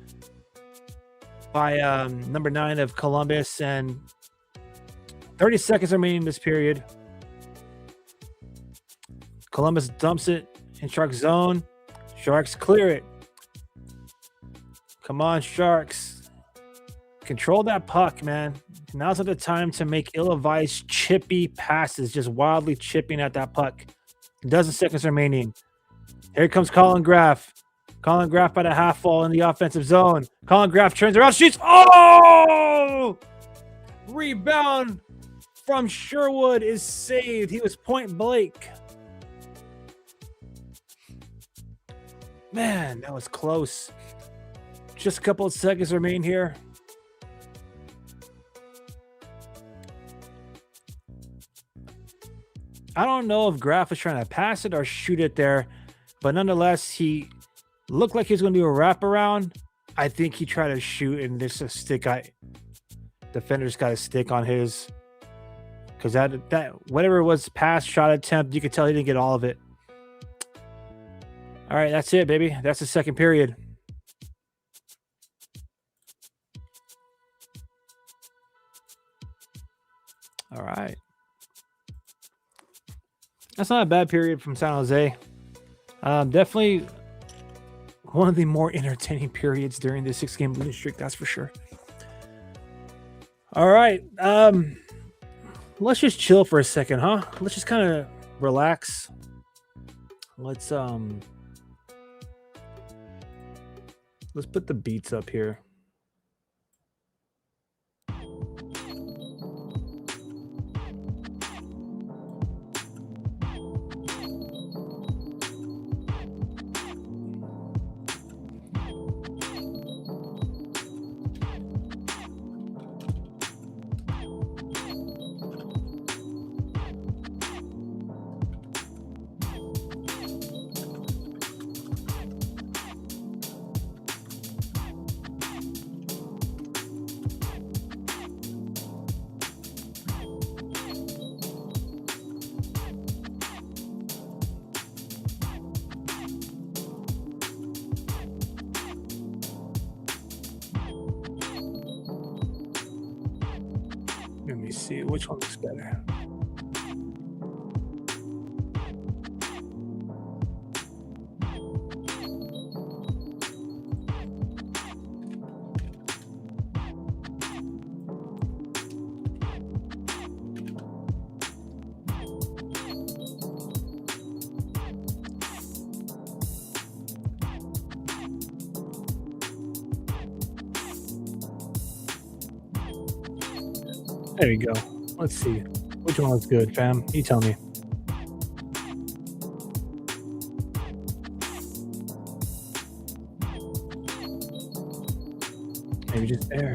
by number 9 of Columbus. And 30 seconds remaining in this period. Columbus dumps it in Shark zone. Sharks clear it. Come on, Sharks. Control that puck, man. Now's not the time to make ill-advised chippy passes, just wildly chipping at that puck. A dozen seconds remaining. Here comes Colin Graff. Colin Graff by the half wall in the offensive zone. Colin Graff turns around, shoots. Oh! Rebound from Sherwood is saved. He was point blank. Man, that was close. Just a couple of seconds remain here. I don't know if Graff was trying to pass it or shoot it there, but nonetheless, he looked like he was going to do a wraparound. I think he tried to shoot, and this a stick. Defender's got a stick on his, because that whatever it was, pass, shot attempt, you could tell he didn't get all of it. All right, that's it, baby. That's the second period. All right. That's not a bad period from San Jose. Definitely one of the more entertaining periods during the 6-game losing streak, that's for sure. All right. Let's just chill for a second, huh? Let's just kind of relax. Let's put the beats up here. Let me see which one looks better. There you go. Let's see. Which one looks good, fam? You tell me. Maybe just there.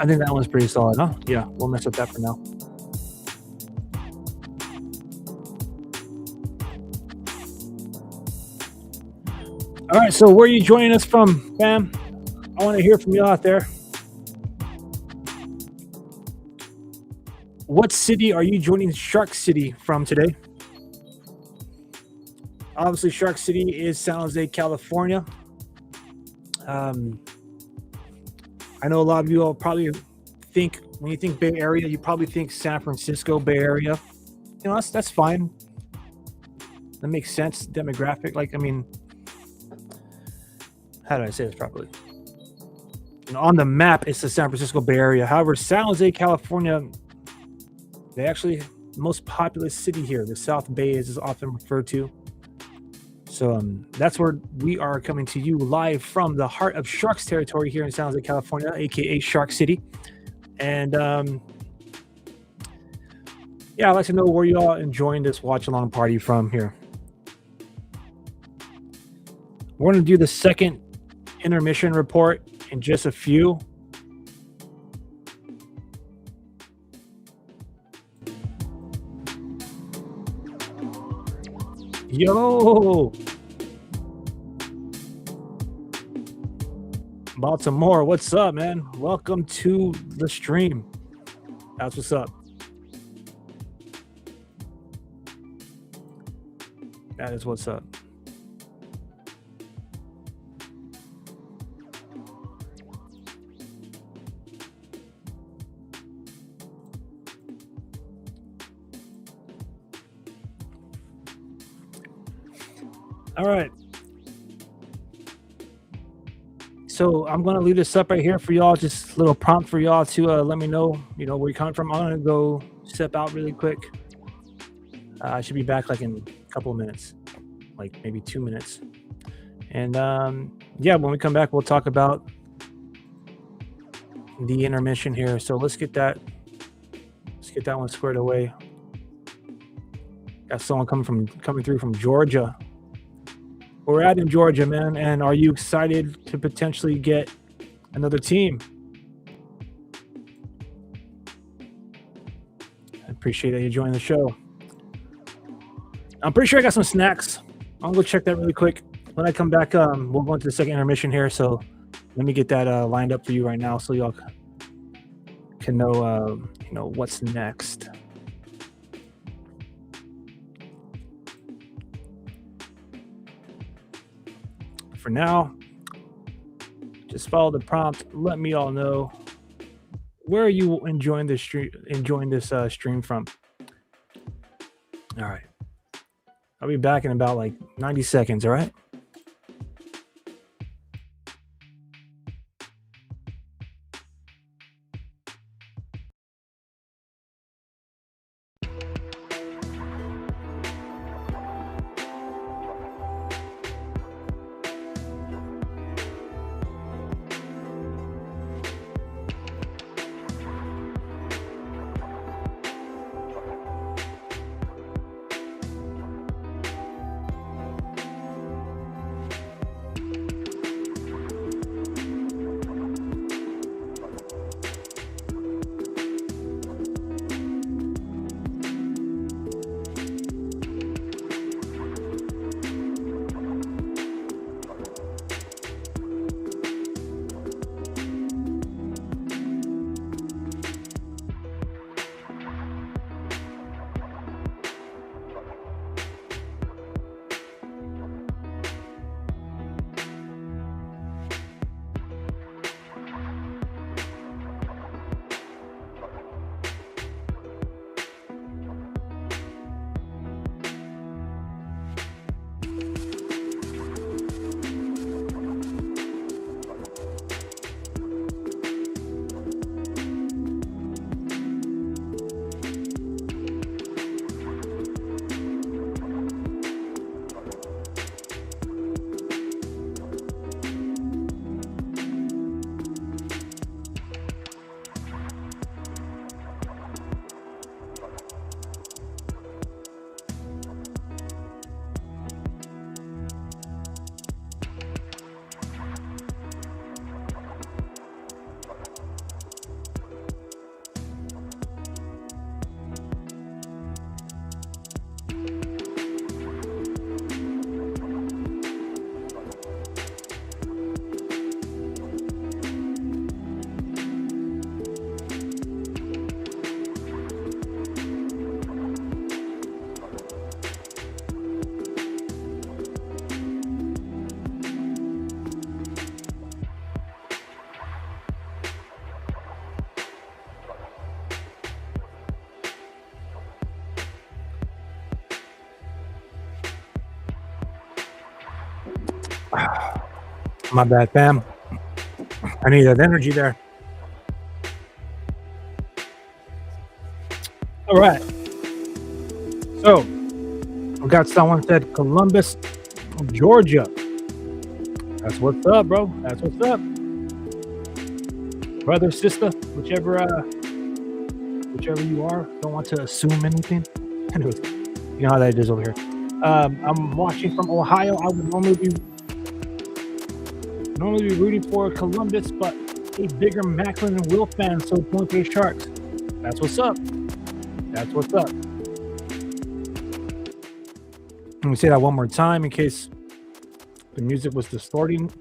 I think that one's pretty solid, huh? Yeah, we'll mess with that for now. All right, so where are you joining us from, fam? I want to hear from you out there. What city are you joining Shark City from today? Obviously, Shark City is San Jose, California. I know a lot of you all probably think, when you think Bay Area, you probably think San Francisco Bay Area. You know, that's fine. That makes sense. Demographic, like, I mean, how do I say this properly? You know, on the map, it's the San Francisco Bay Area. However, San Jose, California, they actually the most populous city here. The South Bay is often referred to. So that's where we are coming to you live from the heart of Sharks territory here in San Jose, California, aka Shark City. And yeah, I'd like to know where you all enjoying this watch along party from here. We're going to do the second intermission report in just a few. Yo, Baltimore, what's up, man? Welcome to the stream. That's what's up. That is what's up. All right. So I'm going to leave this up right here for y'all. Just a little prompt for y'all to let me know, you know, where you're coming from. I'm going to go step out really quick. I should be back like in a couple of minutes, like maybe 2 minutes. And yeah, when we come back, we'll talk about the intermission here. So let's get that one squared away. Got someone coming through from Georgia. We're at in Georgia, man. And are you excited to potentially get another team? I appreciate that you joined the show. I'm pretty sure I got some snacks. I'll go check that really quick. When I come back, we'll go into the second intermission here. So let me get that lined up for you right now, so y'all can know, you know, what's next. For now, just follow the prompt. Let me all know where are you enjoying this stream from. All right, I'll be back in about like 90 seconds. All right. My bad, fam. I need that energy there. All right. So we got someone said Columbus, Georgia. That's what's up, bro. That's what's up. Brother, sister, whichever you are. Don't want to assume anything. Anyways, you know how that is over here. I'm watching from Ohio. I would normally be rooting for Columbus, but a bigger Macklin and Will fan, so point for the Sharks. That's what's up. That's what's up. Let me say that one more time in case the music was distorting.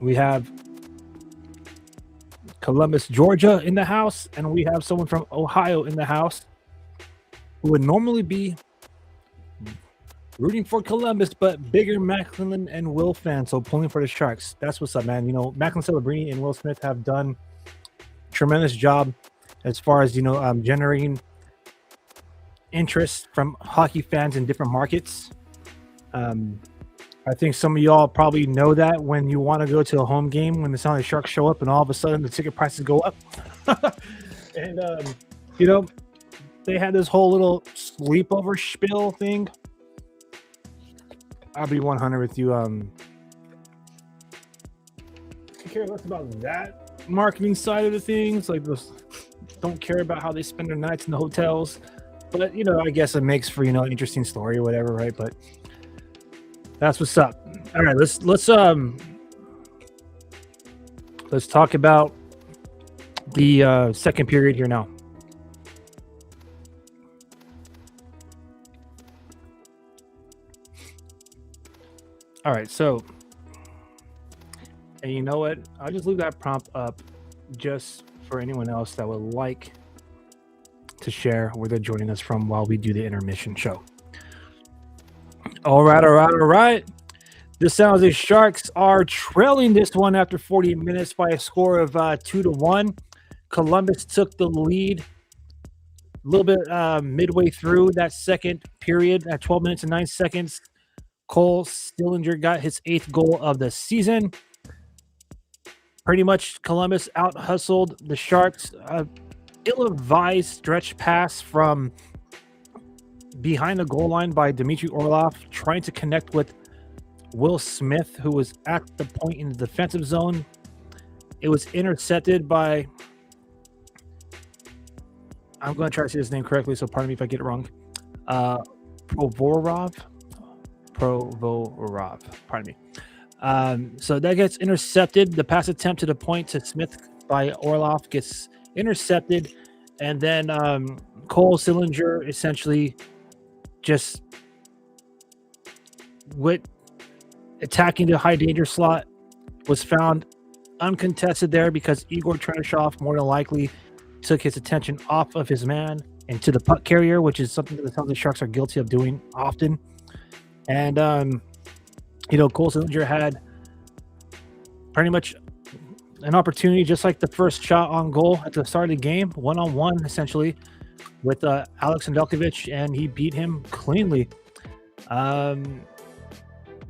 We have Columbus, Georgia in the house, and we have someone from Ohio in the house who would normally be rooting for Columbus, but bigger Macklin and Will fans, so pulling for the Sharks. That's what's up, man. You know, Macklin Celebrini and Will Smith have done a tremendous job as far as, generating interest from hockey fans in different markets. I think some of y'all probably know that when you want to go to a home game, when the San Jose Sharks show up and all of a sudden the ticket prices go up. And, they had this whole little sleepover spiel thing. I'll be 100 with you. I care less about that marketing side of the things. Like, don't care about how they spend their nights in the hotels. But, I guess it makes for, an interesting story or whatever, right? But that's what's up. All right, let's talk about the second period here now. All right, so, and you know what? I'll just leave that prompt up just for anyone else that would like to share where they're joining us from while we do the intermission show. All right. The San Jose Sharks are trailing this one after 48 minutes by a score of 2-1. Columbus took the lead a little bit midway through that second period at 12 minutes and 9 seconds. Cole Sillinger got his 8th goal of the season. Pretty much Columbus out-hustled the Sharks. Ill-advised stretch pass from behind the goal line by Dmitry Orlov, trying to connect with Will Smith, who was at the point in the defensive zone. It was intercepted by, I'm going to try to say his name correctly, so pardon me if I get it wrong. Provorov, pardon me. So that gets intercepted. The pass attempt to the point to Smith by Orlov gets intercepted, and then Cole Sillinger essentially just with attacking the high danger slot was found uncontested there because Igor Trenishov more than likely took his attention off of his man and to the puck carrier, which is something that the San Jose Sharks are guilty of doing often. And Cole Sillinger had pretty much an opportunity, just like the first shot on goal at the start of the game, one-on-one essentially with Alex Nedeljkovic, and he beat him cleanly.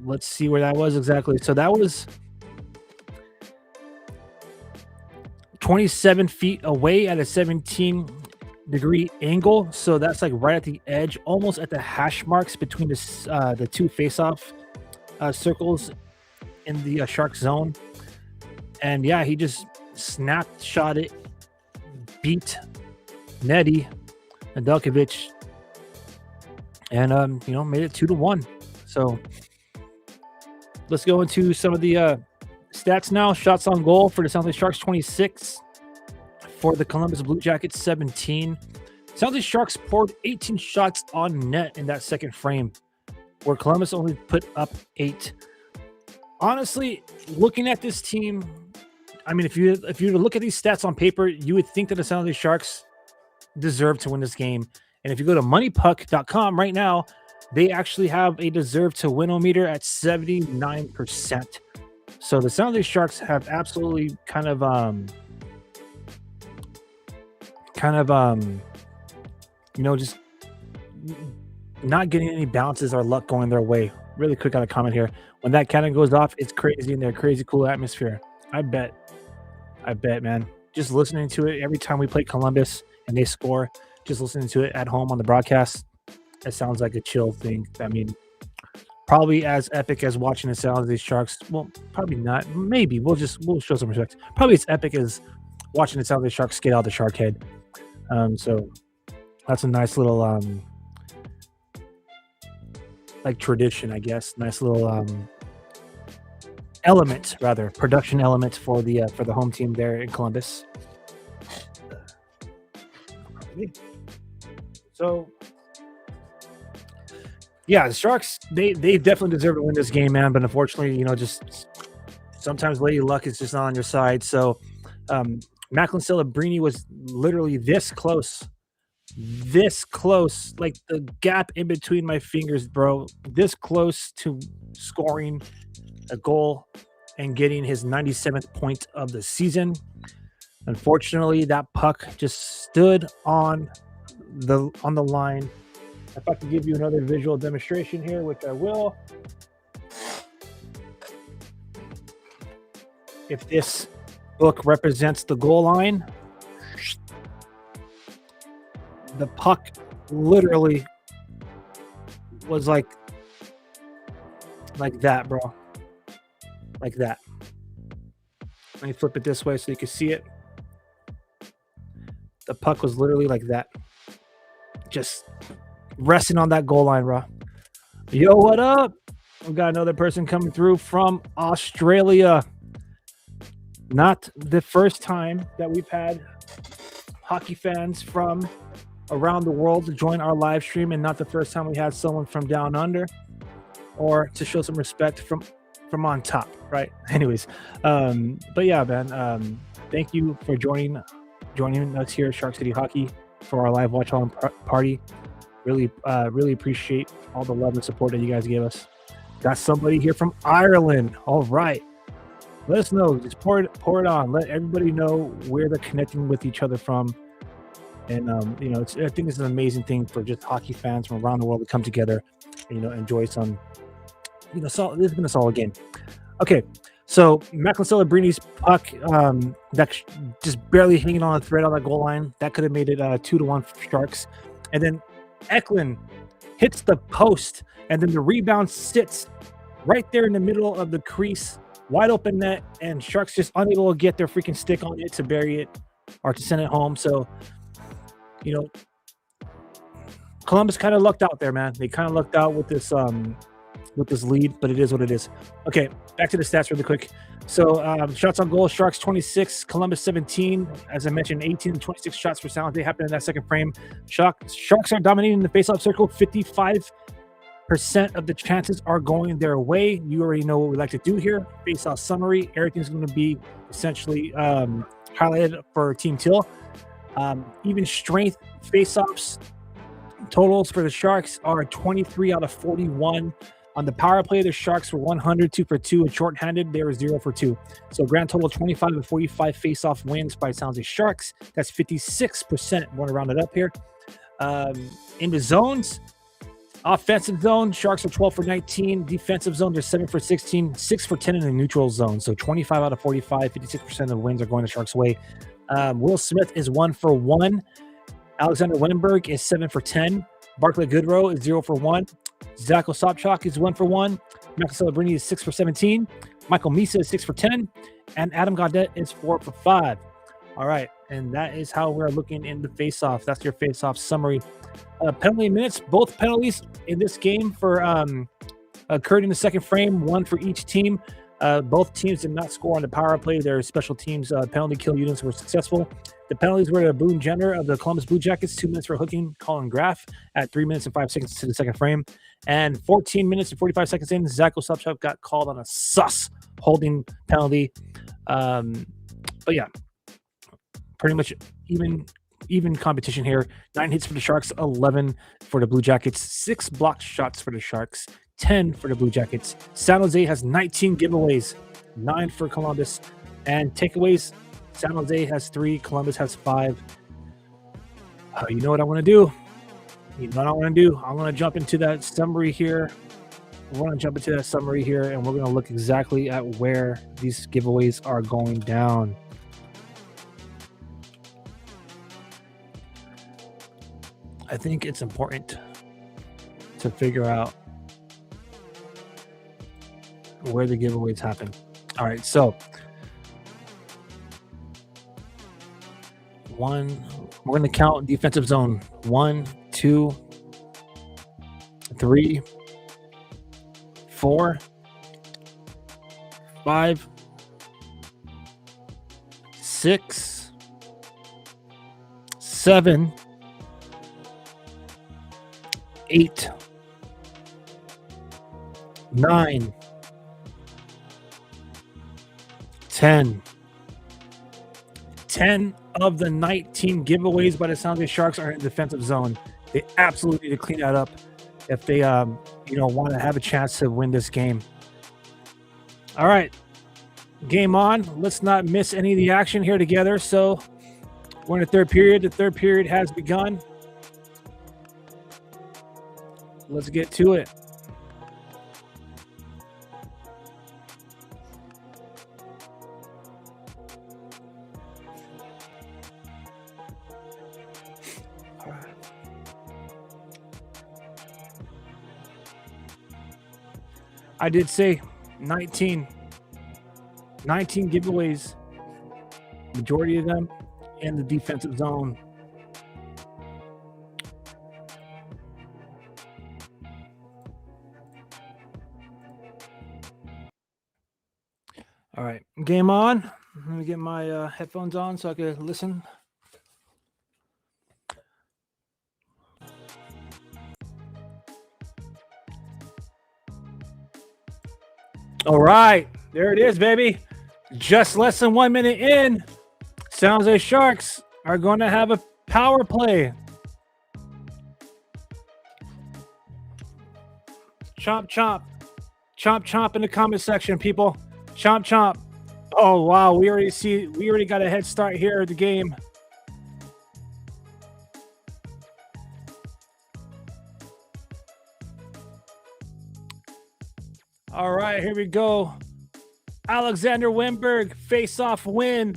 Let's see where that was exactly. So that was 27 feet away at a 17-degree angle. So that's like right at the edge, almost at the hash marks between the two face-off circles in the Shark zone. And yeah, he just snapped, shot it, beat Nedeljkovic, and made it 2-1. So let's go into some of the stats now. Shots on goal for the San Jose Sharks, 26. For the Columbus Blue Jackets, 17. San Jose Sharks poured 18 shots on net in that second frame, where Columbus only put up 8. Honestly, looking at this team, I mean, if you were to look at these stats on paper, you would think that the San Jose Sharks deserve to win this game. And if you go to moneypuck.com right now, they actually have a deserve to win-o-meter at 79%. So the San Jose Sharks have absolutely just not getting any bounces or luck going their way really quick on a comment here. When that cannon goes off, it's crazy in there, crazy cool atmosphere. I bet, man. Just listening to it every time we play Columbus and they score, just listening to it at home on the broadcast, it sounds like a chill thing. I mean, probably as epic as watching the sound of these Sharks. Well, probably not. Maybe we'll show some respect. Probably as epic as watching the sound of the Sharks skate out the shark head. So that's a nice little like tradition, I guess. Nice little element, rather production element for the home team there in Columbus. So yeah, the Sharks, they definitely deserve to win this game, man. But unfortunately, just sometimes lady luck is just not on your side. So Macklin Celebrini was literally this close, like the gap in between my fingers, bro, this close to scoring a goal and getting his 97th point of the season. Unfortunately, that puck just stood on the line. If I can give you another visual demonstration here, which I will. If this book represents the goal line, the puck literally was like that, bro. Like that. Let me flip it this way so you can see it. The puck was literally like that. Just resting on that goal line, bro. Yo, what up? We got another person coming through from Australia. Not the first time that we've had hockey fans from around the world to join our live stream, and not the first time we had someone from down under, or to show some respect from on top, right? Anyways, but yeah, man, thank you for joining us here at Shark City Hockey for our live watch on party. Really appreciate all the love and support that you guys gave us. Got somebody here from Ireland. All right, let us know. Just pour it on. Let everybody know where they're connecting with each other from. And I think it's an amazing thing for just hockey fans from around the world to come together, and, enjoy some. This has been a solid game. Okay, so Macklin Celebrini's puck, that just barely hanging on a thread on that goal line, that could have made it 2-1 for Sharks. And then Eklund hits the post, and then the rebound sits right there in the middle of the crease, wide open net, and Sharks just unable to get their freaking stick on it to bury it or to send it home. So, Columbus kind of lucked out there, man. They kind of lucked out with this lead, but it is what it is. Okay, back to the stats really quick. So shots on goal, Sharks 26, Columbus 17. As I mentioned, 18 and 26 shots for San Jose happened in that second frame. Sharks are dominating the faceoff circle. 55% of the chances are going their way. You already know what we like to do here. Faceoff summary. Everything's going to be essentially highlighted for Team Teal. Even strength faceoffs totals for the Sharks are 23 out of 41. On the power play, the Sharks were 100, 2 for 2, and shorthanded, they were 0 for 2. So grand total 25 of 45 face-off wins by San Jose Sharks. That's 56%. Want to round it up here. In the zones, offensive zone, Sharks are 12 for 19. Defensive zone, they're 7 for 16, 6 for 10 in the neutral zone. So 25 out of 45, 56% of the wins are going the Sharks' way. Will Smith is 1 for 1. Alexander Wenberg is 7 for 10. Barclay Goodrow is 0 for 1. Zach Osopchak is 1 for 1. Macklin Celebrini is 6 for 17. Michael Misa is 6 for 10. And Adam Gaudette is 4 for 5. All right. And that is how we're looking in the face-off. That's your face-off summary. Penalty minutes. Both penalties in this game occurred in the second frame, one for each team. Both teams did not score on the power play. Their special teams penalty kill units were successful. The penalties were to Boone Jenner of the Columbus Blue Jackets, 2 minutes for hooking Colin Graff at 3 minutes and 5 seconds to the second frame. And 14 minutes and 45 seconds in, Zach Osopchak got called on a sus holding penalty. But yeah, pretty much even competition here. 9 hits for the Sharks, 11 for the Blue Jackets, 6 blocked shots for the Sharks, 10 for the Blue Jackets. San Jose has 19 giveaways, 9 for Columbus. And takeaways, San Jose has 3, Columbus has 5. You know what I want to do? I'm going to jump into that summary here we're going to jump into that summary here, and we're going to look exactly at where these giveaways are going down. I think it's important to figure out where the giveaways happen. All right, so we're going to count defensive zone. 1, 2, 3, 4, 5, 6, 7, 8, 9, 10. 10 of the 19 giveaways by the San Jose Sharks are in defensive zone. They absolutely need to clean that up if they want to have a chance to win this game. All right, game on. Let's not miss any of the action here together. So we're in the third period. The third period has begun. Let's get to it. I did say 19 giveaways, majority of them in the defensive zone. All right, game on. Let me get my headphones on so I can listen. All right, there it is, baby. Just less than 1 minute in, San Jose Sharks are going to have a power play. Chomp, chomp. Chomp, chomp in the comment section, people. Chomp, chomp. Oh, wow. We already got a head start here at the game. All right, here we go. Alexander Wimberg, face-off win.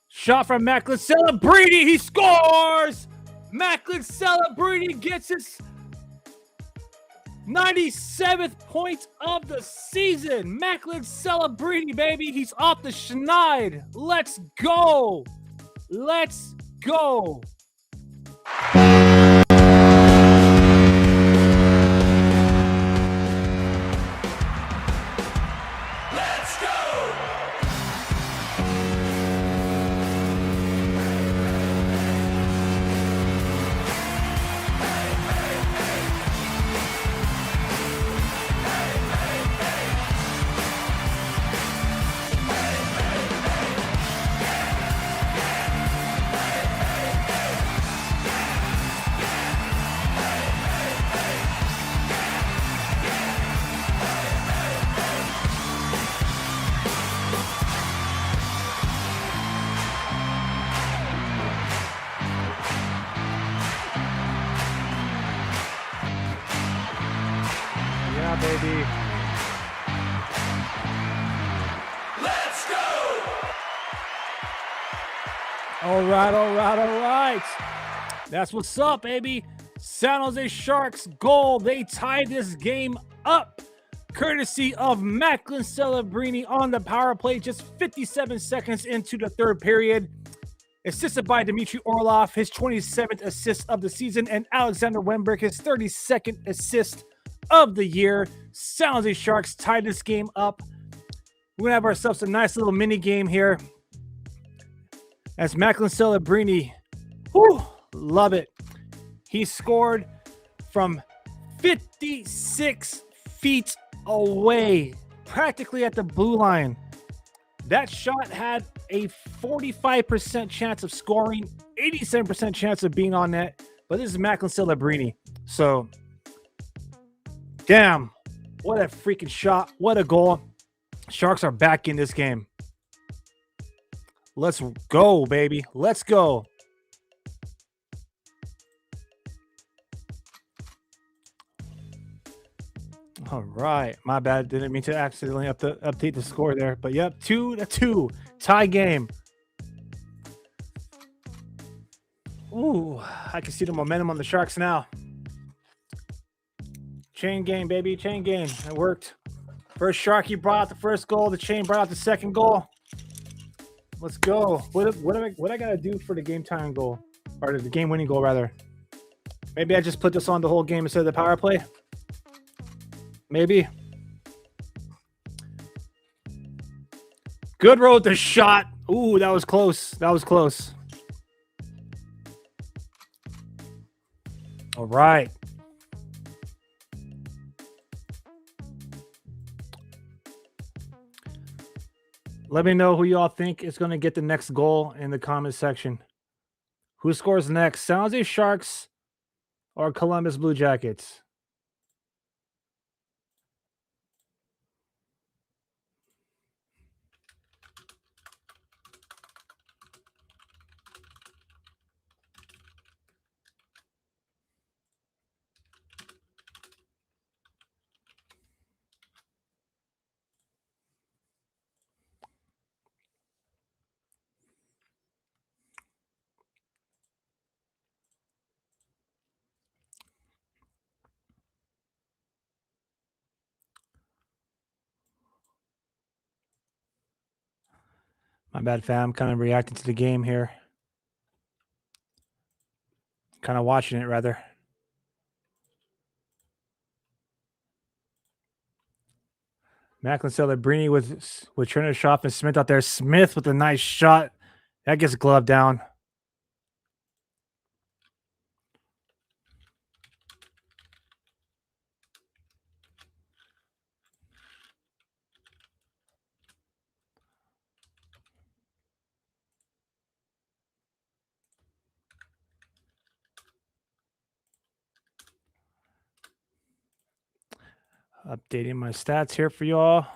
Shot from Macklin Celebrini. He scores! Macklin Celebrini gets his 97th point of the season. Macklin Celebrini, baby. He's off the schneid. Let's go. Let's go. Let's go! Yeah, baby. Let's go! All right. That's what's up, baby. San Jose Sharks goal. They tied this game up, courtesy of Macklin Celebrini on the power play, just 57 seconds into the third period. Assisted by Dmitry Orlov, his 27th assist of the season, and Alexander Wimberg, his 32nd assist of the year. San Jose Sharks tied this game up. We're gonna have ourselves a nice little mini game here as Macklin Celebrini, love it. He scored from 56 feet away, practically at the blue line. That shot had a 45% chance of scoring, 87% chance of being on net, but this is Macklin Celebrini. So, damn, what a freaking shot. What a goal. Sharks are back in this game. Let's go, baby. Let's go. All right, my bad. Didn't mean to accidentally update the score there, but yep, 2-2 tie game. Ooh, I can see the momentum on the Sharks now. Chain game, baby, chain game. It worked. First Sharky brought out the first goal. The chain brought out the second goal. Let's go. What I gotta do for the game time goal, or the game winning goal rather? Maybe I just put this on the whole game instead of the power play. Maybe. Good road to shot. Ooh, that was close. That was close. All right. Let me know who y'all think is going to get the next goal in the comment section. Who scores next? San Jose Sharks or Columbus Blue Jackets? My bad, fam. Kind of reacting to the game here. Kind of watching it, rather. Macklin Celebrini with Chernishoff and Smith out there. Smith with a nice shot. That gets gloved down. Updating my stats here for y'all.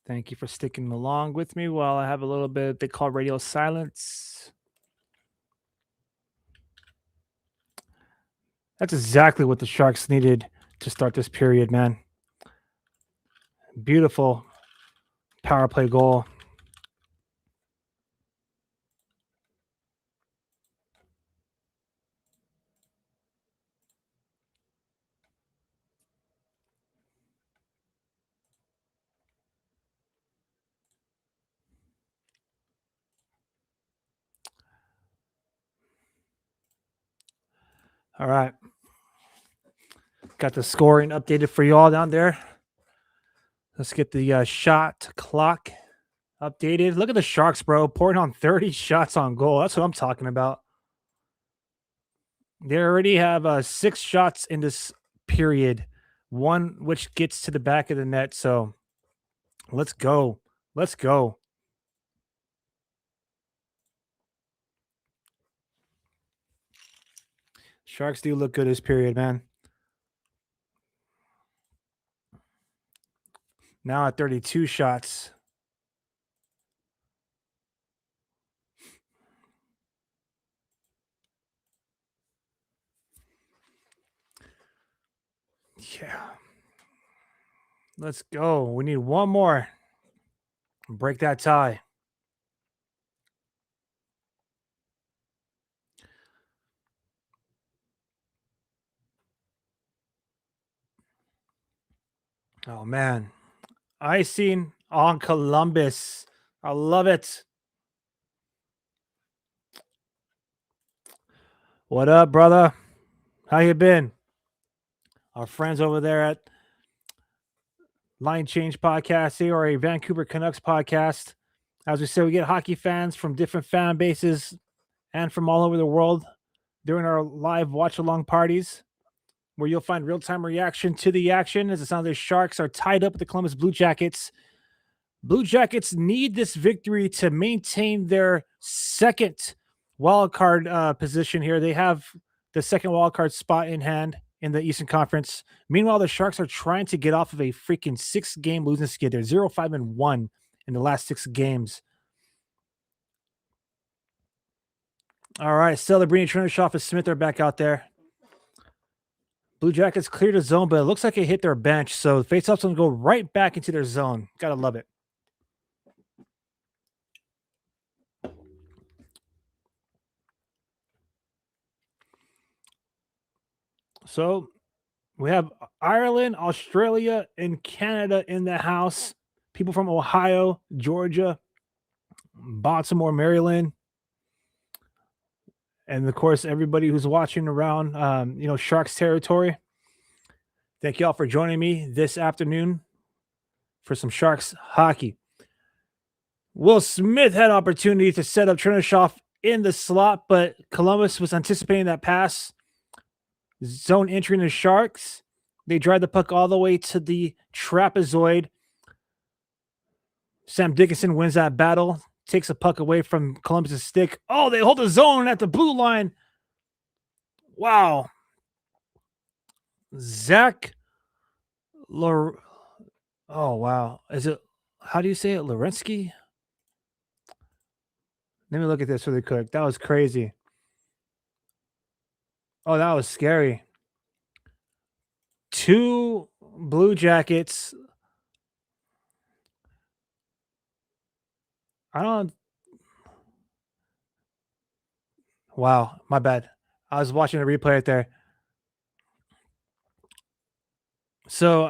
Thank you for sticking along with me while I have a little bit they call radio silence. That's exactly what the Sharks needed to start this period, man. Beautiful power play goal. All right. Got the scoring updated for y'all down there. Let's get the shot clock updated. Look at the Sharks, bro. Pouring on 30 shots on goal. That's what I'm talking about. They already have 6 shots in this period, one which gets to the back of the net. So let's go. Let's go. Sharks do look good this period, man. Now at 32 shots. Yeah. Let's go. We need one more. Break that tie. Oh, man. Icing on Columbus. I love it. What up, brother? How you been? Our friends over there at Line Change Podcast here, or a Vancouver Canucks podcast. As we said, we get hockey fans from different fan bases and from all over the world during our live watch-along parties, where you'll find real-time reaction to the action as the San Jose Sharks are tied up with the Columbus Blue Jackets. Blue Jackets need this victory to maintain their second wild card position here. They have the second wild card spot in hand in the Eastern Conference. Meanwhile, the Sharks are trying to get off of a freaking 6-game losing skid. They're 0-5-1 in the last 6 games. All right, Celebrini, Chernishoff, and Smith are back out there. Blue Jackets cleared a zone, but it looks like it hit their bench. So faceoff's going to go right back into their zone. Gotta love it. So we have Ireland, Australia, and Canada in the house. People from Ohio, Georgia, Baltimore, Maryland, and of course everybody who's watching around, Sharks territory. Thank you all for joining me this afternoon for some Sharks hockey. Will Smith had opportunity to set up Chernishoff in the slot, but Columbus was anticipating that pass. Zone entry in the Sharks. They drive the puck all the way to the trapezoid. Sam Dickinson wins that battle, takes a puck away from Columbus' stick. Oh, they hold the zone at the blue line. Wow. Zach Oh, wow. Is it, how do you say it? Lorensky? Let me look at this really quick. That was crazy. Oh, that was scary. 2 Blue Jackets. I don't. Wow, my bad. I was watching a replay right there. So,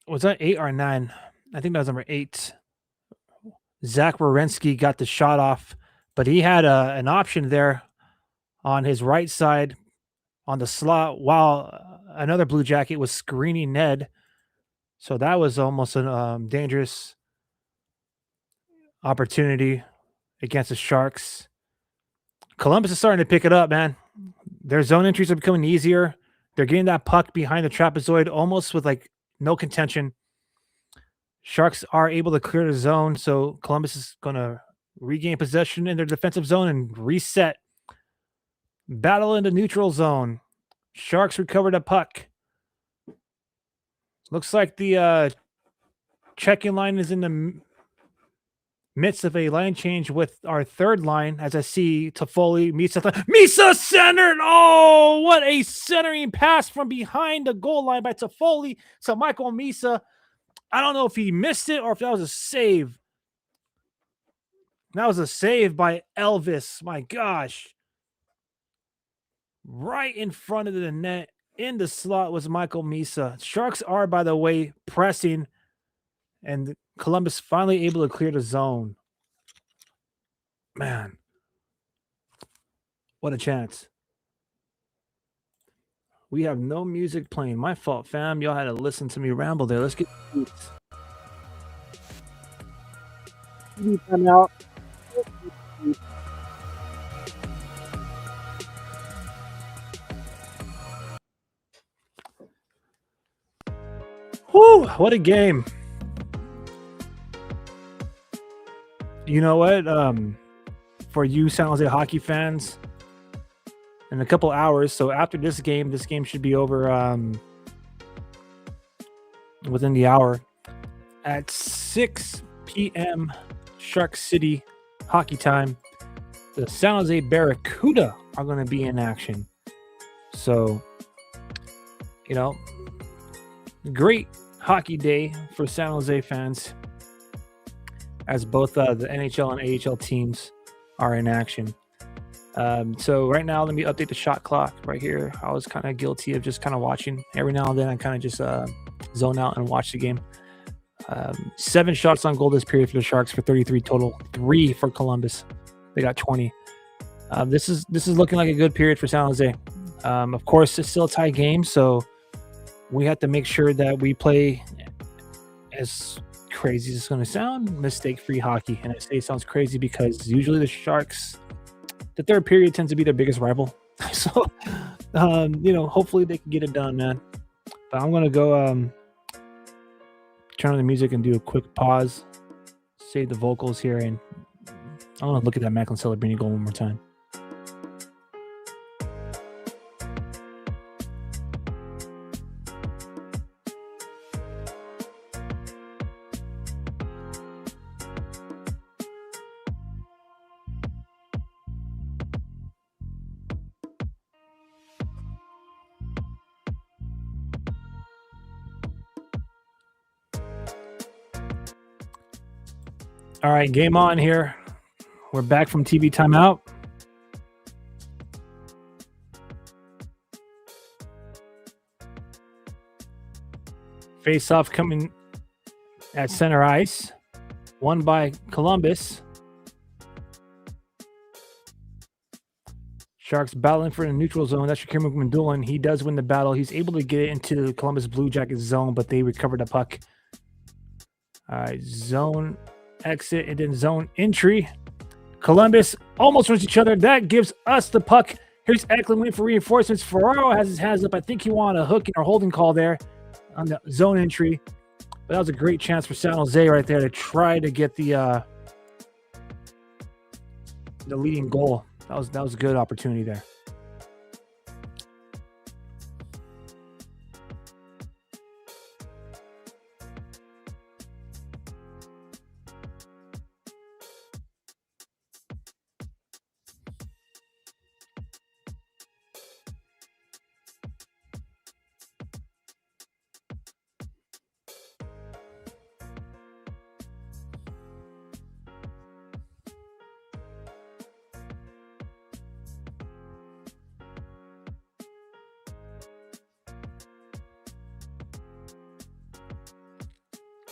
was that 8 or 9? I think that was number 8. Zach Werenski got the shot off, but he had an option there on his right side on the slot while another Blue Jacket was screening Ned. So that was almost a dangerous opportunity against the Sharks. Columbus is starting to pick it up, man. Their zone entries are becoming easier. They're getting that puck behind the trapezoid almost with like no contention. Sharks are able to clear the zone, so Columbus is going to regain possession in their defensive zone and reset. Battle in the neutral zone. Sharks recovered a puck. Looks like the checking line is in the midst of a line change with our third line, as I see Toffoli, Misa centered. Oh, what a centering pass from behind the goal line by Toffoli to Michael Misa. I don't know if he missed it or if that was a save. That was a save by Elvis. My gosh. Right in front of the net in the slot was Michael Misa. Sharks are, by the way, pressing, and Columbus finally able to clear the zone. Man, what a chance. We have no music playing. My fault, fam. Y'all had to listen to me ramble there. Let's get time out. Whew, what a game. You know what? For you San Jose hockey fans, in a couple hours, so after this game should be over within the hour. At 6 p.m. Shark City hockey time, the San Jose Barracuda are going to be in action. So, great hockey day for San Jose fans, as both the NHL and AHL teams are in action. So right now, let me update the shot clock right here. I was kind of guilty of just kind of watching. Every now and then I kind of just zone out and watch the game. 7 shots on goal this period for the Sharks for 33 total, 3 for Columbus. They got 20. This is looking like a good period for San Jose. Of course, it's still a tie game, so we have to make sure that we play, as crazy as it's going to sound, mistake-free hockey. And I say it sounds crazy because usually the Sharks, the third period tends to be their biggest rival. So, hopefully they can get it done, man. But I'm going to go turn on the music and do a quick pause, save the vocals here, and I want to look at that Macklin Celebrini goal one more time. All right, game on here. We're back from TV timeout. Face off coming at center ice. Won by Columbus. Sharks battling for the neutral zone. That's Shakir McMandoulin. He does win the battle. He's able to get it into the Columbus Blue Jackets zone, but they recovered the puck. All right, zone exit and then zone entry. Columbus almost runs each other. That gives us the puck. Here's Eklund waiting for reinforcements. Ferraro has his hands up. I think he wanted a hooking or holding call there on the zone entry. But that was a great chance for San Jose right there to try to get the leading goal. That was a good opportunity there.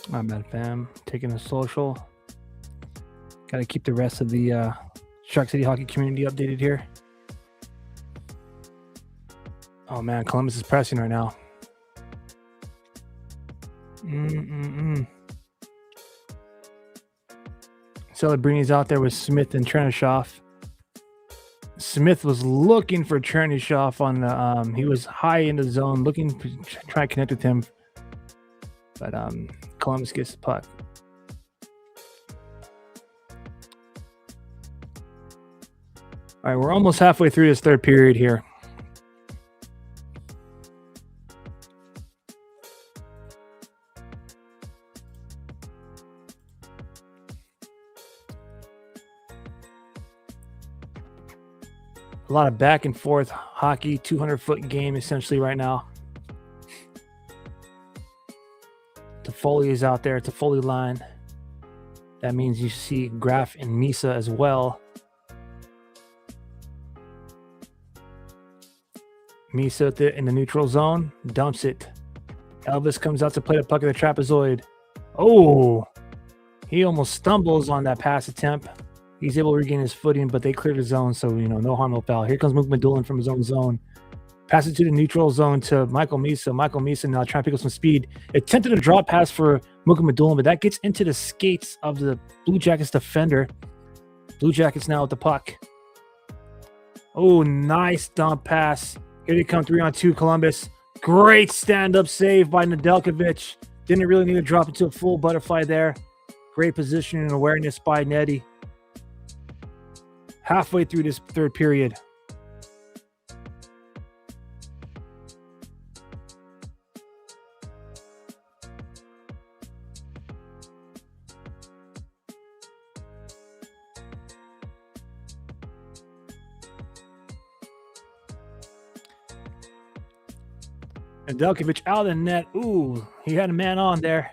My bad, fam. Taking a social. Got to keep the rest of the Shark City hockey community updated here. Oh, man. Columbus is pressing right now. Celebrini's out there with Smith and Chernishoff. Smith was looking for Chernishoff on the he was high in the zone, looking to try to connect with him. But Columbus gets the puck. All right, we're almost halfway through this third period here. A lot of back and forth hockey, 200-foot game essentially right now. Toffoli is out there. Toffoli line. That means you see Graf and Misa as well. Misa in the neutral zone. Dumps it. Elvis comes out to play the puck of the trapezoid. Oh! He almost stumbles on that pass attempt. He's able to regain his footing, but they cleared the zone, so, no harm, no foul. Here comes McMandoulin from his own zone. Passes to the neutral zone to Michael Misa. Michael Misa now trying to pick up some speed. Attempted a draw pass for McMandoulin, but that gets into the skates of the Blue Jackets defender. Blue Jackets now with the puck. Oh, nice dump pass. Here they come 3-on-2 Columbus. Great stand-up save by Nedeljkovic. Didn't really need to drop into a full butterfly there. Great positioning and awareness by Nettie. Halfway through this third period. Nedeljkovic out of the net. Ooh, he had a man on there.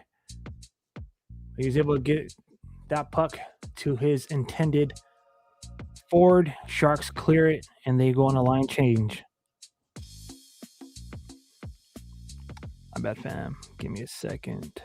He was able to get that puck to his intended forward. Sharks clear it, and they go on a line change. My bad, fam. Give me a second.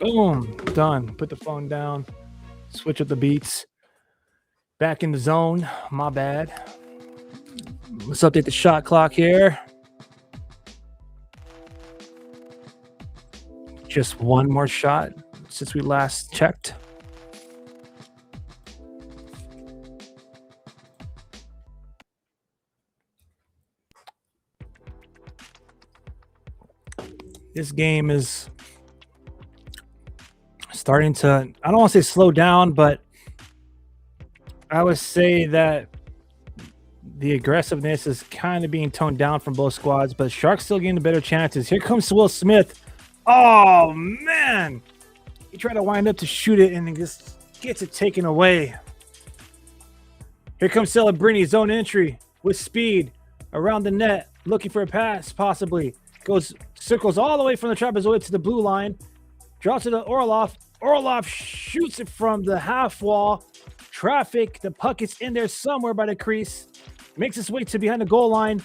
Boom. Done. Put the phone down. Switch up the beats. Back in the zone. My bad. Let's update the shot clock here. Just one more shot since we last checked. This game is starting to, I don't want to say slow down, but I would say that the aggressiveness is kind of being toned down from both squads, but Sharks still getting the better chances. Here comes Will Smith. Oh, man. He tried to wind up to shoot it and then just gets it taken away. Here comes Celebrini, zone entry with speed around the net, looking for a pass, possibly. Circles all the way from the trapezoid to the blue line. Drops it to Orlov. Orlov shoots it from the half wall. Traffic. The puck is in there somewhere by the crease. Makes its way to behind the goal line.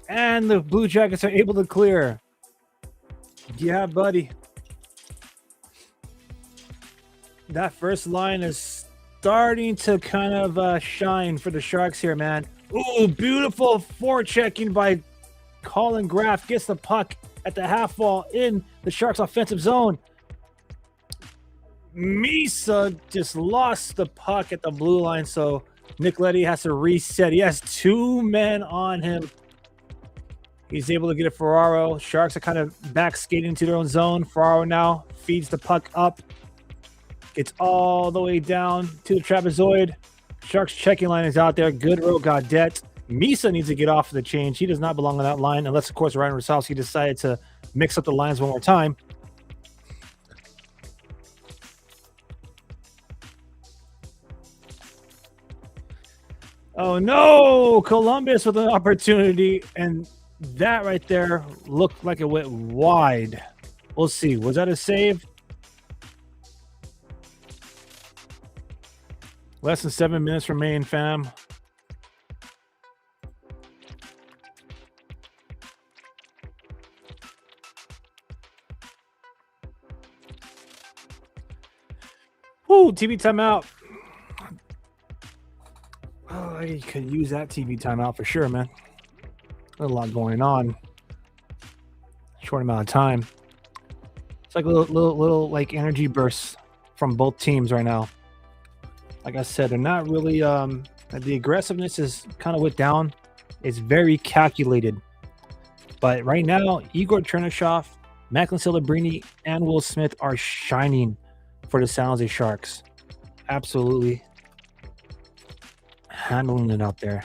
And the Blue Jackets are able to clear. Yeah, buddy. That first line is starting to kind of shine for the Sharks here, man. Ooh, beautiful forechecking by Colin Graff. Gets the puck at the half wall in the Sharks offensive zone. Misa just lost the puck at the blue line, so Nick Leddy has to reset. He has two men on him. He's able to get it Ferraro. Sharks are kind of back skating into their own zone. Ferraro now feeds the puck up. It's all the way down to the trapezoid. Sharks checking line is out there. Goodrow, Gaudette. Misa needs to get off of the change. He does not belong on that line unless, of course, Ryan Rosowski decided to mix up the lines one more time. Oh, no! Columbus with an opportunity, and that right there looked like it went wide. We'll see. Was that a save? Less than 7 minutes remain, fam. Woo, TV timeout. Oh, I could use that TV timeout for sure, man. A lot going on. Short amount of time. It's like a little like energy bursts from both teams right now. Like I said, they're not really the aggressiveness is kind of went down. It's very calculated. But right now, Igor Chernyshov, Macklin Celebrini, and Will Smith are shining for the San Jose Sharks. Absolutely handling it out there.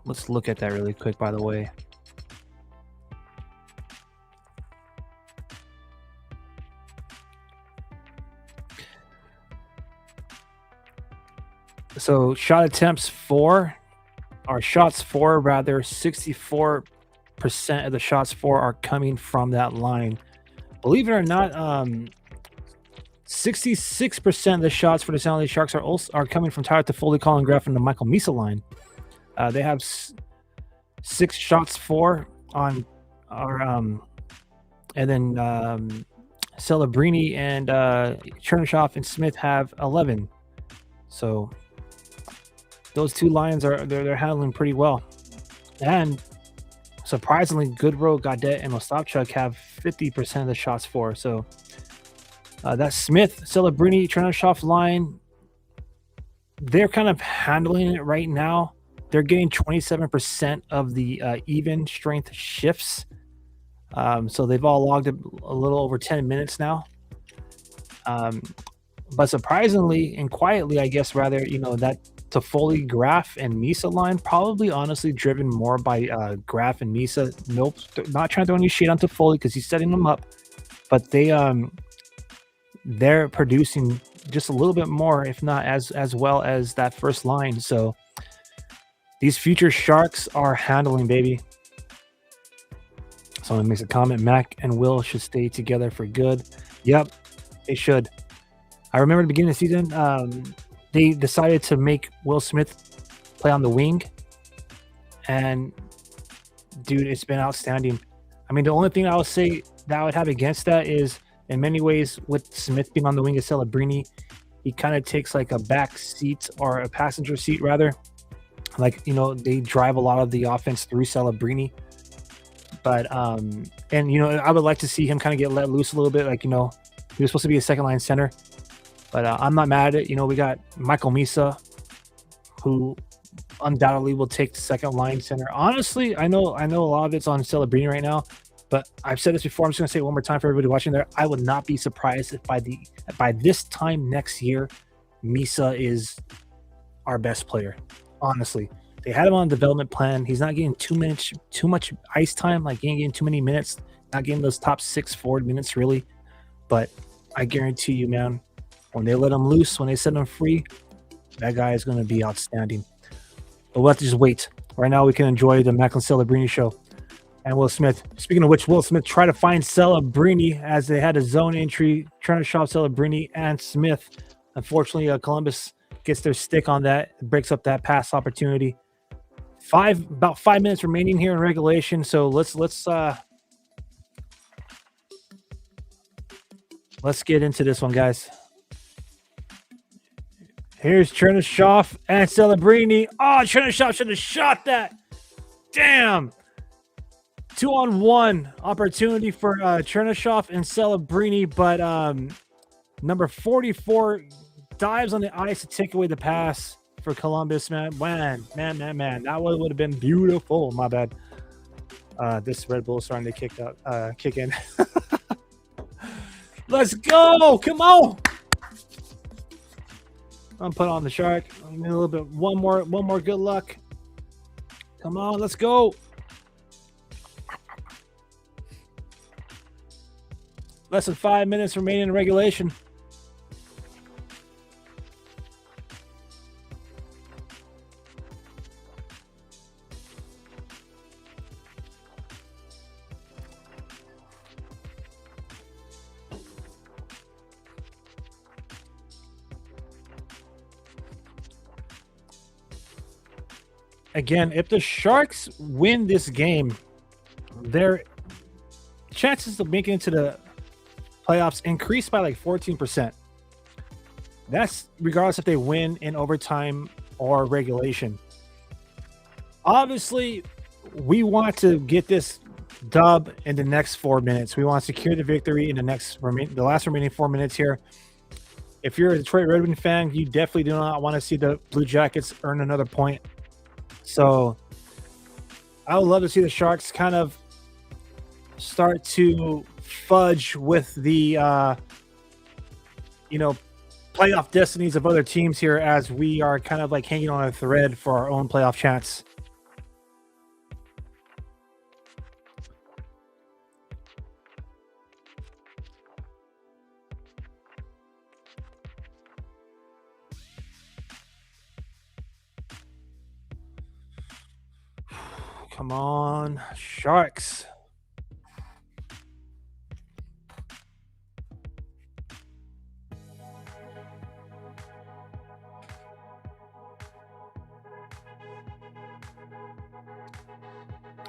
Let's look at that really quick, by the way. So shot attempts shots for, 64% of the shots for are coming from that line. Believe it or not, 66% of the shots for the San Jose Sharks are coming from Tyler Toffoli, Colin Graff, and the Michael Misa line. They have 6 shots for on our and then Celebrini and Chernyshov and Smith have 11. So those two lines they're handling pretty well. And surprisingly, Goodrow, Gaudette, and Ostapchuk have 50% of the shots for. So that Smith, Celebrini, Chernyshov line, they're kind of handling it right now. They're getting 27% of the even strength shifts. So they've all logged a little over 10 minutes now. But surprisingly and quietly, I guess, rather, that Toffoli, Graff, and Misa line probably honestly driven more by Graff and Misa. Nope, not trying to throw any shade on Toffoli because he's setting them up. But they're producing just a little bit more, if not as well as that first line. So these future Sharks are handling, baby. Someone makes a comment, Mac and Will should stay together for good. Yep, they should. I remember at the beginning of the season, they decided to make Will Smith play on the wing. And, dude, it's been outstanding. I mean, the only thing I would say that I would have against that is, in many ways, with Smith being on the wing of Celebrini, he kind of takes like a back seat or a passenger seat, rather. Like, they drive a lot of the offense through Celebrini. But, and, I would like to see him kind of get let loose a little bit. Like, he was supposed to be a second line center. But I'm not mad at it. We got Michael Misa, who undoubtedly will take the second line center. Honestly, I know a lot of it's on Celebrini right now, But I've said this before. I'm just going to say it one more time for everybody watching there. I would not be surprised if by this time next year, Misa is our best player. Honestly, they had him on a development plan. He's not getting too much ice time. Like he ain't getting too many minutes. Not getting those top 6 forward minutes really. But I guarantee you, man, when they let him loose, when they set him free, that guy is going to be outstanding. But we'll have to just wait. Right now, we can enjoy the Macklin Celebrini show. And Will Smith. Speaking of which, Will Smith tried to find Celebrini as they had a zone entry, trying to shop Celebrini and Smith. Unfortunately, Columbus gets their stick on that, breaks up that pass opportunity. About 5 minutes remaining here in regulation. So let's get into this one, guys. Here's Chernyshov and Celebrini. Oh, Chernyshov should have shot that. Damn. 2-on-1 opportunity for Chernyshov and Celebrini, but number 44 dives on the ice to take away the pass for Columbus, man. Man. That would have been beautiful. My bad. This Red Bull is starting to kick in. Let's go. Come on. I'm put on the Shark. I need a little bit. One more good luck. Come on, let's go. Less than 5 minutes remaining in regulation. Again, if the Sharks win this game, their chances of making it to the playoffs increase by like 14%. That's regardless if they win in overtime or regulation. Obviously, we want to get this dub in the next 4 minutes. We want to secure the victory in the last remaining 4 minutes here. If you're a Detroit Red Wing fan, you definitely do not want to see the Blue Jackets earn another point. So I would love to see the Sharks kind of start to fudge with the playoff destinies of other teams here, as we are kind of like hanging on a thread for our own playoff chance. Come on, Sharks.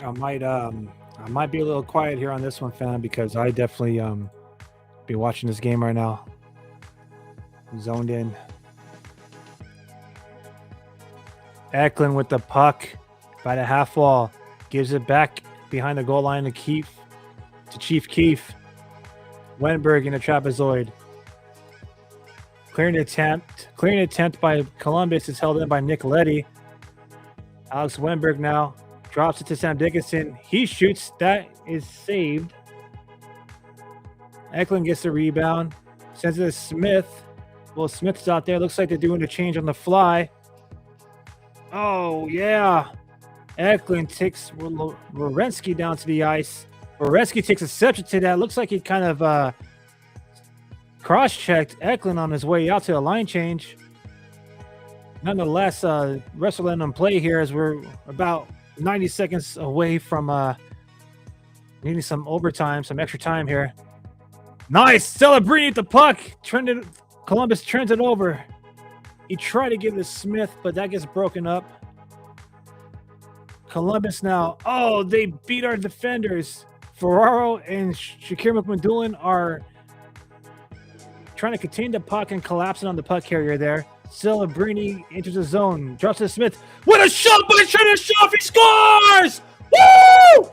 I might be a little quiet here on this one, fam, because I definitely be watching this game right now. I'm zoned in. Eklund with the puck by the half wall, gives it back behind the goal line to Chief Keefe. Wenberg in a trapezoid. Clearing attempt by Columbus is held in by Nick Leddy. Alex Wenberg now drops it to Sam Dickinson. He shoots. That is saved. Eklund gets the rebound. Sends it to Smith. Well, Smith's out there. Looks like they're doing a change on the fly. Oh, yeah. Eklund takes Werenski down to the ice. Werenski takes exception to that. Looks like he kind of cross-checked Eklund on his way out to a line change. Nonetheless, Russell letting him play here as we're about 90 seconds away from needing some overtime, some extra time here. Nice! Celebrini at the puck. Columbus turns it over. He tried to give it to Smith, but that gets broken up. Columbus now. Oh, they beat our defenders. Ferraro and Shakir McMandoulin are trying to contain the puck and collapsing on the puck carrier there. Celebrini enters the zone. Drops to Smith. What a shot by Chernyshov! He scores! Woo!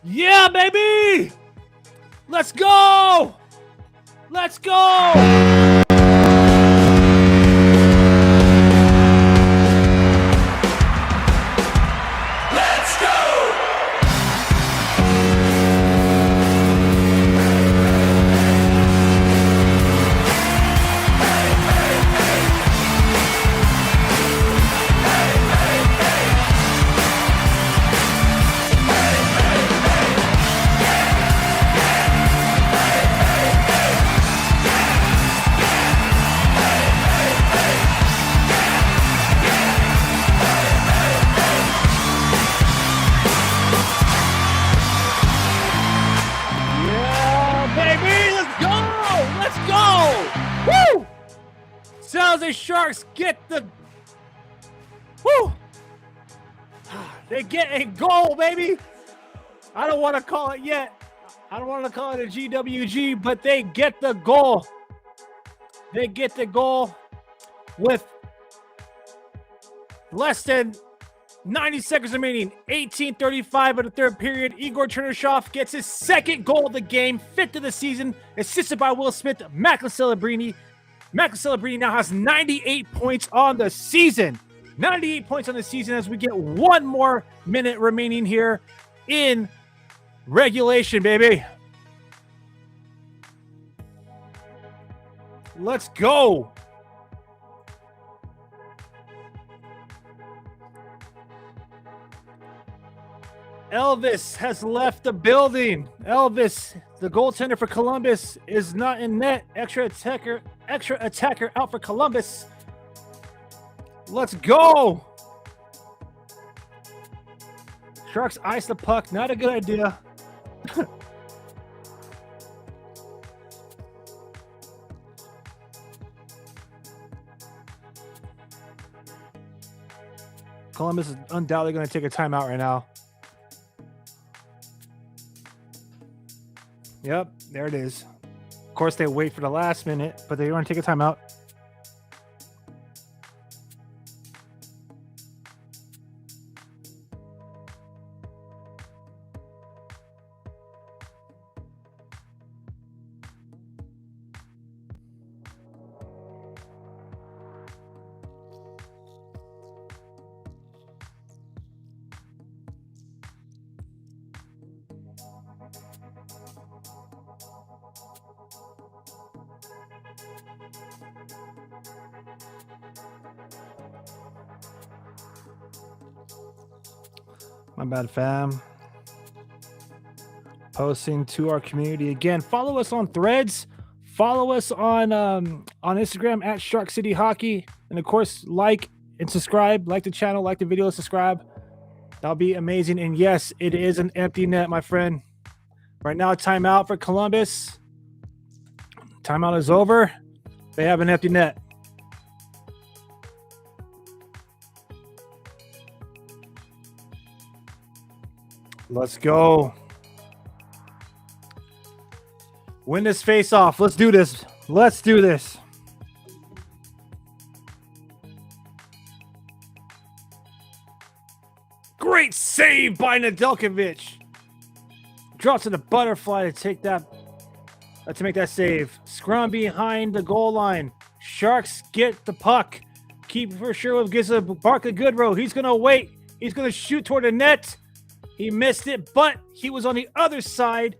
Yeah, baby! Let's go! Let's go! San Jose Sharks get the... Woo! They get a goal, baby. I don't want to call it yet. I don't want to call it a GWG, but they get the goal. They get the goal with less than 90 seconds remaining. 18:35 of the third period. Igor Chernyshov gets his second goal of the game, fifth of the season, assisted by Will Smith. Macklin Celebrini. Macklin Celebrini now has 98 points on the season. 98 points on the season as we get one more minute remaining here in regulation, baby. Let's go. Elvis has left the building. Elvis, the goaltender for Columbus, is not in net. Extra attacker out for Columbus. Let's go. Sharks ice the puck. Not a good idea. Columbus is undoubtedly going to take a timeout right now. Yep, there it is. Of course, they wait for the last minute, but they want to take a timeout. My bad, fam. Posting to our community again. Follow us on Threads. Follow us on Instagram at Shark City Hockey, and of course, like and subscribe. Like the channel, like the video, subscribe. That'll be amazing. And yes, it is an empty net, my friend. Right now, timeout for Columbus. Timeout is over. They have an empty net. Let's go. Win this face off. Let's do this. Let's do this. Great save by Nedeljkovic. Drops to the butterfly to take that to make that save. Scrum behind the goal line. Sharks get the puck. Keep for sure with gives a Barkley Goodrow. He's gonna wait. He's gonna shoot toward the net. He missed it, but he was on the other side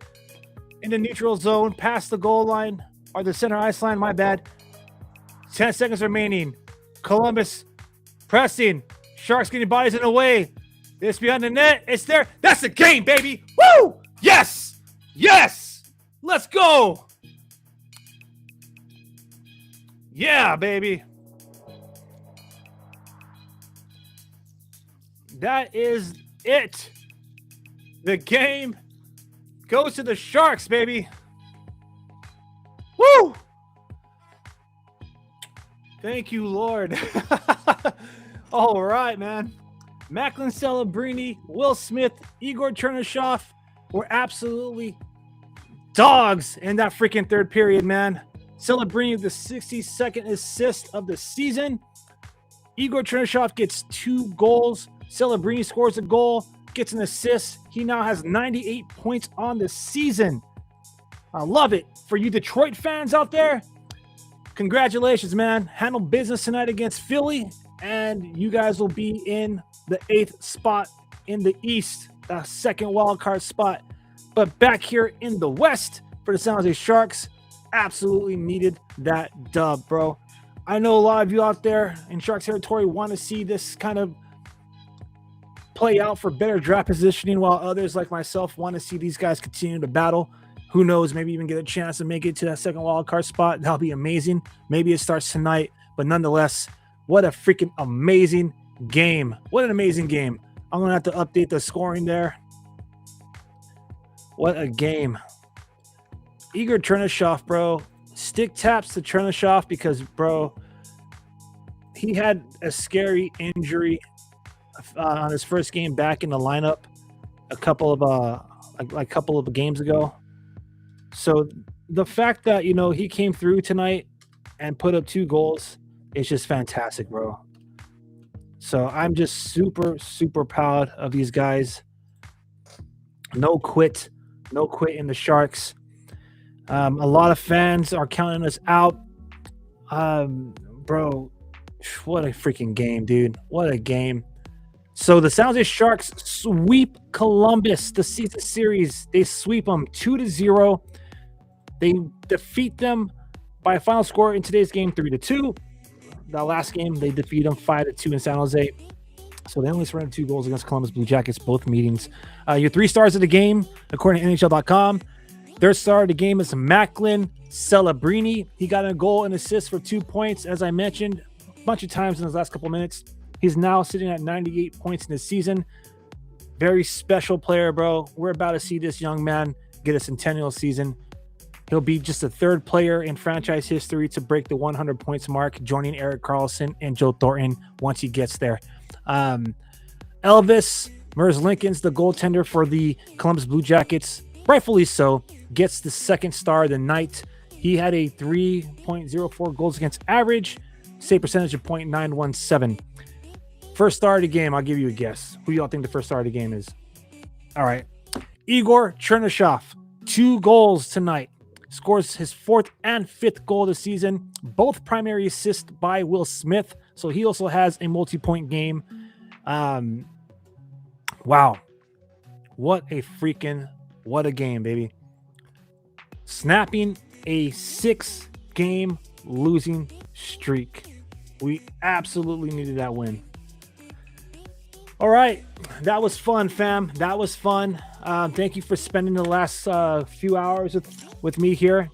in the neutral zone, past the goal line, or the center ice line, my bad. 10 seconds remaining. Columbus pressing. Sharks getting bodies in the way. It's behind the net. It's there. That's the game, baby. Woo! Yes! Yes! Let's go! Yeah, baby. That is it. The game goes to the Sharks, baby. Woo! Thank you, Lord. All right, man. Macklin Celebrini, Will Smith, Igor Chernyshov were absolutely dogs in that freaking third period, man. Celebrini, the 62nd assist of the season. Igor Chernyshov gets 2 goals. Celebrini scores a goal, gets an assist. He now has 98 points on the season. I love it. For you Detroit fans out there, congratulations, man. Handle business tonight against Philly, and you guys will be in the 8th spot in the East, the second wild card spot. But back here in the West for the San Jose Sharks, absolutely needed that dub, bro. I know a lot of you out there in Sharks territory want to see this kind of play out for better draft positioning, while others like myself want to see these guys continue to battle. Who knows, maybe even get a chance to make it to that second wild card spot. That'll be amazing. Maybe it starts tonight, but nonetheless, what a freaking amazing game. What an amazing game. I'm going to have to update the scoring there. What a game. Igor Chernyshov, bro. Stick taps to Chernyshov because, bro, he had a scary injury on his first game back in the lineup a couple of games ago. So the fact that he came through tonight and put up 2 goals is just fantastic, bro. So I'm just super, super proud of these guys. No quit in the Sharks. A lot of fans are counting us out. Bro, what a freaking game, dude. What a game. So the San Jose Sharks sweep Columbus, the season series. They sweep them 2-0. They defeat them by a final score in today's game 3-2. The last game, they defeat them 5-2 in San Jose. So they only surrendered 2 goals against Columbus Blue Jackets, both meetings. Your 3 stars of the game, according to NHL.com. Third star of the game is Macklin Celebrini. He got a goal and assist for 2 points, as I mentioned a bunch of times in his last couple minutes. He's now sitting at 98 points in the season. Very special player, bro. We're about to see this young man get a centennial season. He'll be just the 3rd player in franchise history to break the 100 points mark, joining Erik Karlsson and Joe Thornton once he gets there. Elvis Merzlikins, the goaltender for the Columbus Blue Jackets, rightfully so, gets the 2nd star of the night. He had a 3.04 goals against average, save percentage of .917. First star of the game, I'll give you a guess. Who do y'all think the first star of the game is? All right. Igor Chernyshov, 2 goals tonight. Scores his 4th and 5th goal of the season. Both primary assists by Will Smith. So he also has a multi-point game. Wow. What a game, baby. Snapping a 6-game losing streak. We absolutely needed that win. All right. That was fun, fam. That was fun. Thank you for spending the last few hours with me here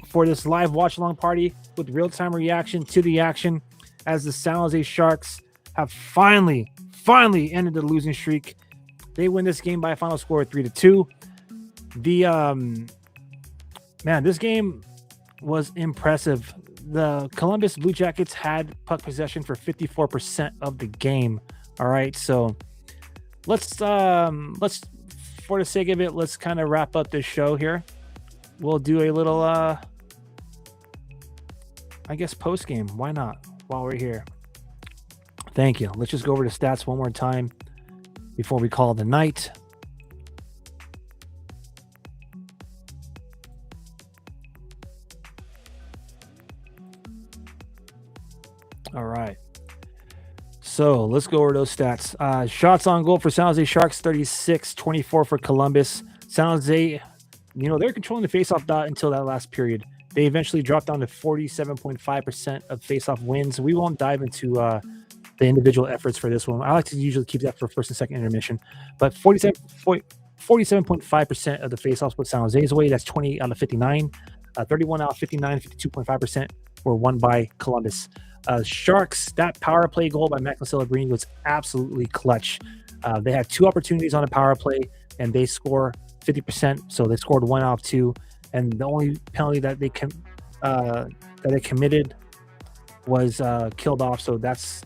for this live watch-along party with real-time reaction to the action as the San Jose Sharks have finally ended the losing streak. They win this game by a final score of 3-2. This game was impressive. The Columbus Blue Jackets had puck possession for 54% of the game. All right, so let's for the sake of it, let's kind of wrap up this show here. We'll do a little post game. Why not? While we're here. Thank you. Let's just go over the stats one more time before we call it a night. All right. So let's go over those stats. Shots on goal for San Jose Sharks, 36-24 for Columbus. San Jose, they're controlling the faceoff dot until that last period. They eventually dropped down to 47.5% of faceoff wins. We won't dive into the individual efforts for this one. I like to usually keep that for first and second intermission. But 47.5% of the faceoffs put San Jose's away. That's 20 out of 59. 31 out of 59, 52.5% were won by Columbus. Sharks, that power play goal by Macklin Celebrini was absolutely clutch. They had 2 opportunities on a power play, and they score 50%. So they scored 1 out of 2. And the only penalty that they committed was killed off. So that's,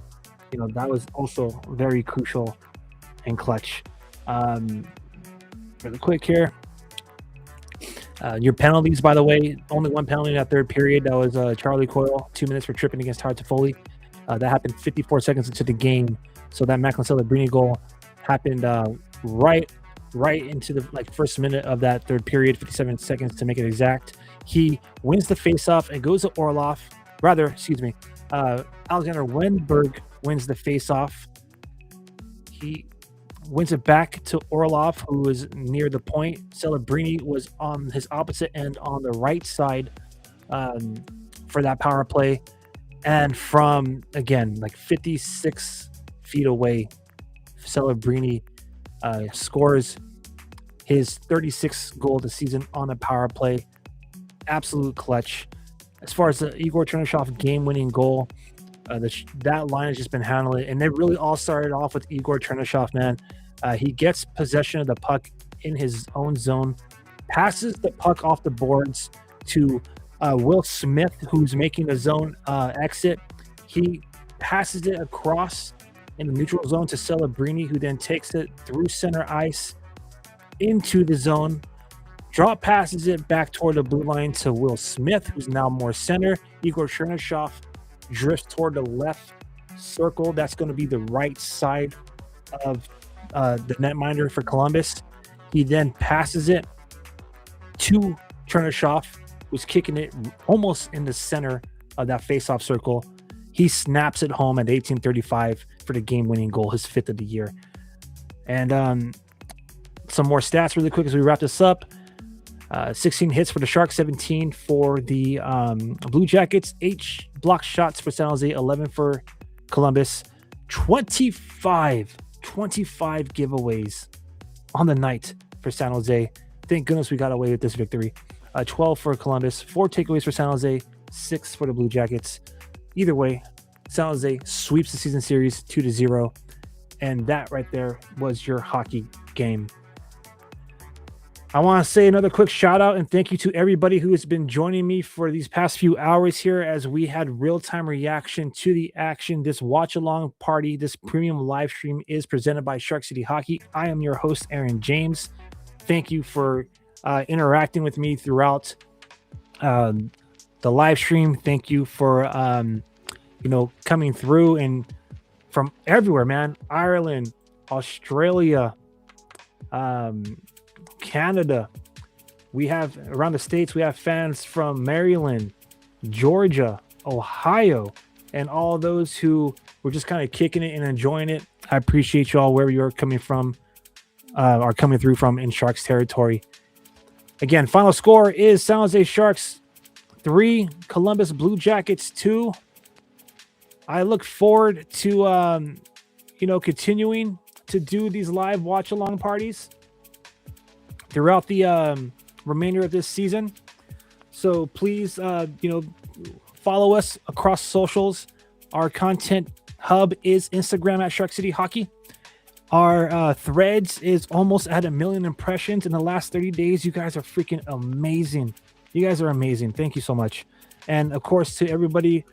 that was also very crucial and clutch. Really quick here. Your penalties, by the way, only 1 penalty in that 3rd period. That was Charlie Coyle, 2 minutes for tripping against Hart Toffoli. That happened 54 seconds into the game. So that Macklin Celebrini goal happened right into the first minute of that 3rd period, 57 seconds to make it exact. He wins the faceoff and goes to Orlov. Alexander Wenberg wins the faceoff. He wins it back to Orlov, who was near the point. Celebrini was on his opposite end on the right side for that power play. And from, again, 56 feet away, Celebrini scores his 36th goal of the season on a power play. Absolute clutch. As far as the Igor Chernyshov game-winning goal, that line has just been handling it. And they really all started off with Igor Chernyshov, man. He gets possession of the puck in his own zone, passes the puck off the boards to Will Smith, who's making a zone exit. He passes it across in the neutral zone to Celebrini, who then takes it through center ice into the zone. Drop passes it back toward the blue line to Will Smith, who's now more center. Igor Chernyshov drifts toward the left circle. That's going to be the right side of the netminder for Columbus. He then passes it to Chernyshov, who's kicking it almost in the center of that faceoff circle. He snaps it home at 18:35 for the game-winning goal, his 5th of the year. And some more stats really quick as we wrap this up. 16 hits for the Sharks, 17 for the Blue Jackets, 8 block shots for San Jose, 11 for Columbus, 25 giveaways on the night for San Jose. Thank goodness we got away with this victory. 12 for Columbus, 4 takeaways for San Jose, 6 for the Blue Jackets. Either way, San Jose sweeps the season series 2-0. And that right there was your hockey game. I want to say another quick shout out and thank you to everybody who has been joining me for these past few hours here as we had real-time reaction to the action. This watch-along party, this premium live stream is presented by Shark City Hockey. I am your host, Aaron James. Thank you for interacting with me throughout the live stream. Thank you for coming through and from everywhere, man. Ireland, Australia, Canada. We have around the states, we have fans from Maryland, Georgia, Ohio, and all those who were just kind of kicking it and enjoying it. I appreciate you all wherever you're coming from, are coming through from in Sharks territory. Again, final score is San Jose Sharks 3, Columbus Blue Jackets 2. I look forward to continuing to do these live watch along parties throughout the remainder of this season. So please, follow us across socials. Our content hub is Instagram at Shark City Hockey. Our threads is almost at 1 million impressions in the last 30 days. You guys are freaking amazing. You guys are amazing. Thank you so much. And of course, to everybody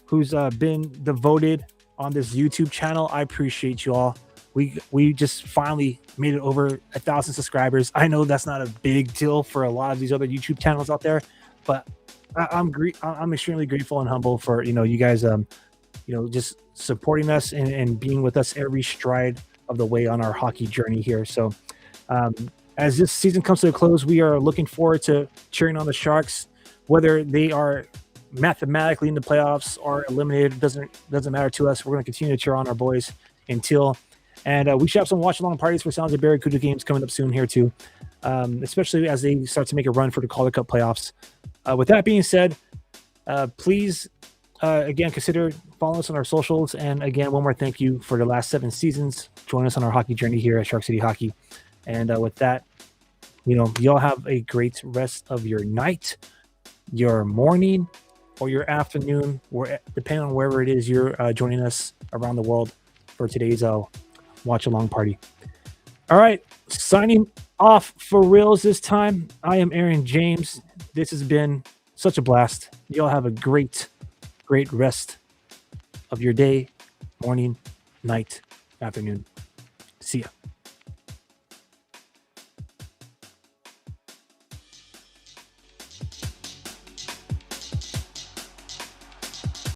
who's been devoted on this YouTube channel, I appreciate you all. We just finally made it over 1,000 subscribers. I know that's not a big deal for a lot of these other YouTube channels out there, but I'm extremely grateful and humble for you guys just supporting us and being with us every stride of the way on our hockey journey here. So as this season comes to a close, we are looking forward to cheering on the Sharks, whether they are mathematically in the playoffs or eliminated. Doesn't matter to us. We're going to continue to cheer on our boys until. And we should have some watch-along parties for San Jose Barracuda games coming up soon here too, especially as they start to make a run for the Calder Cup playoffs. With that being said, please, again, consider following us on our socials. And again, one more thank you for the last 7 seasons. Join us on our hockey journey here at Shark City Hockey. And with that, y'all have a great rest of your night, your morning, or your afternoon, or depending on wherever it is you're joining us around the world for today's watch along party. All right, signing off for reals this time. I am Aaron James. This has been such a blast. Y'all have a great rest of your day, morning, night, afternoon. See ya.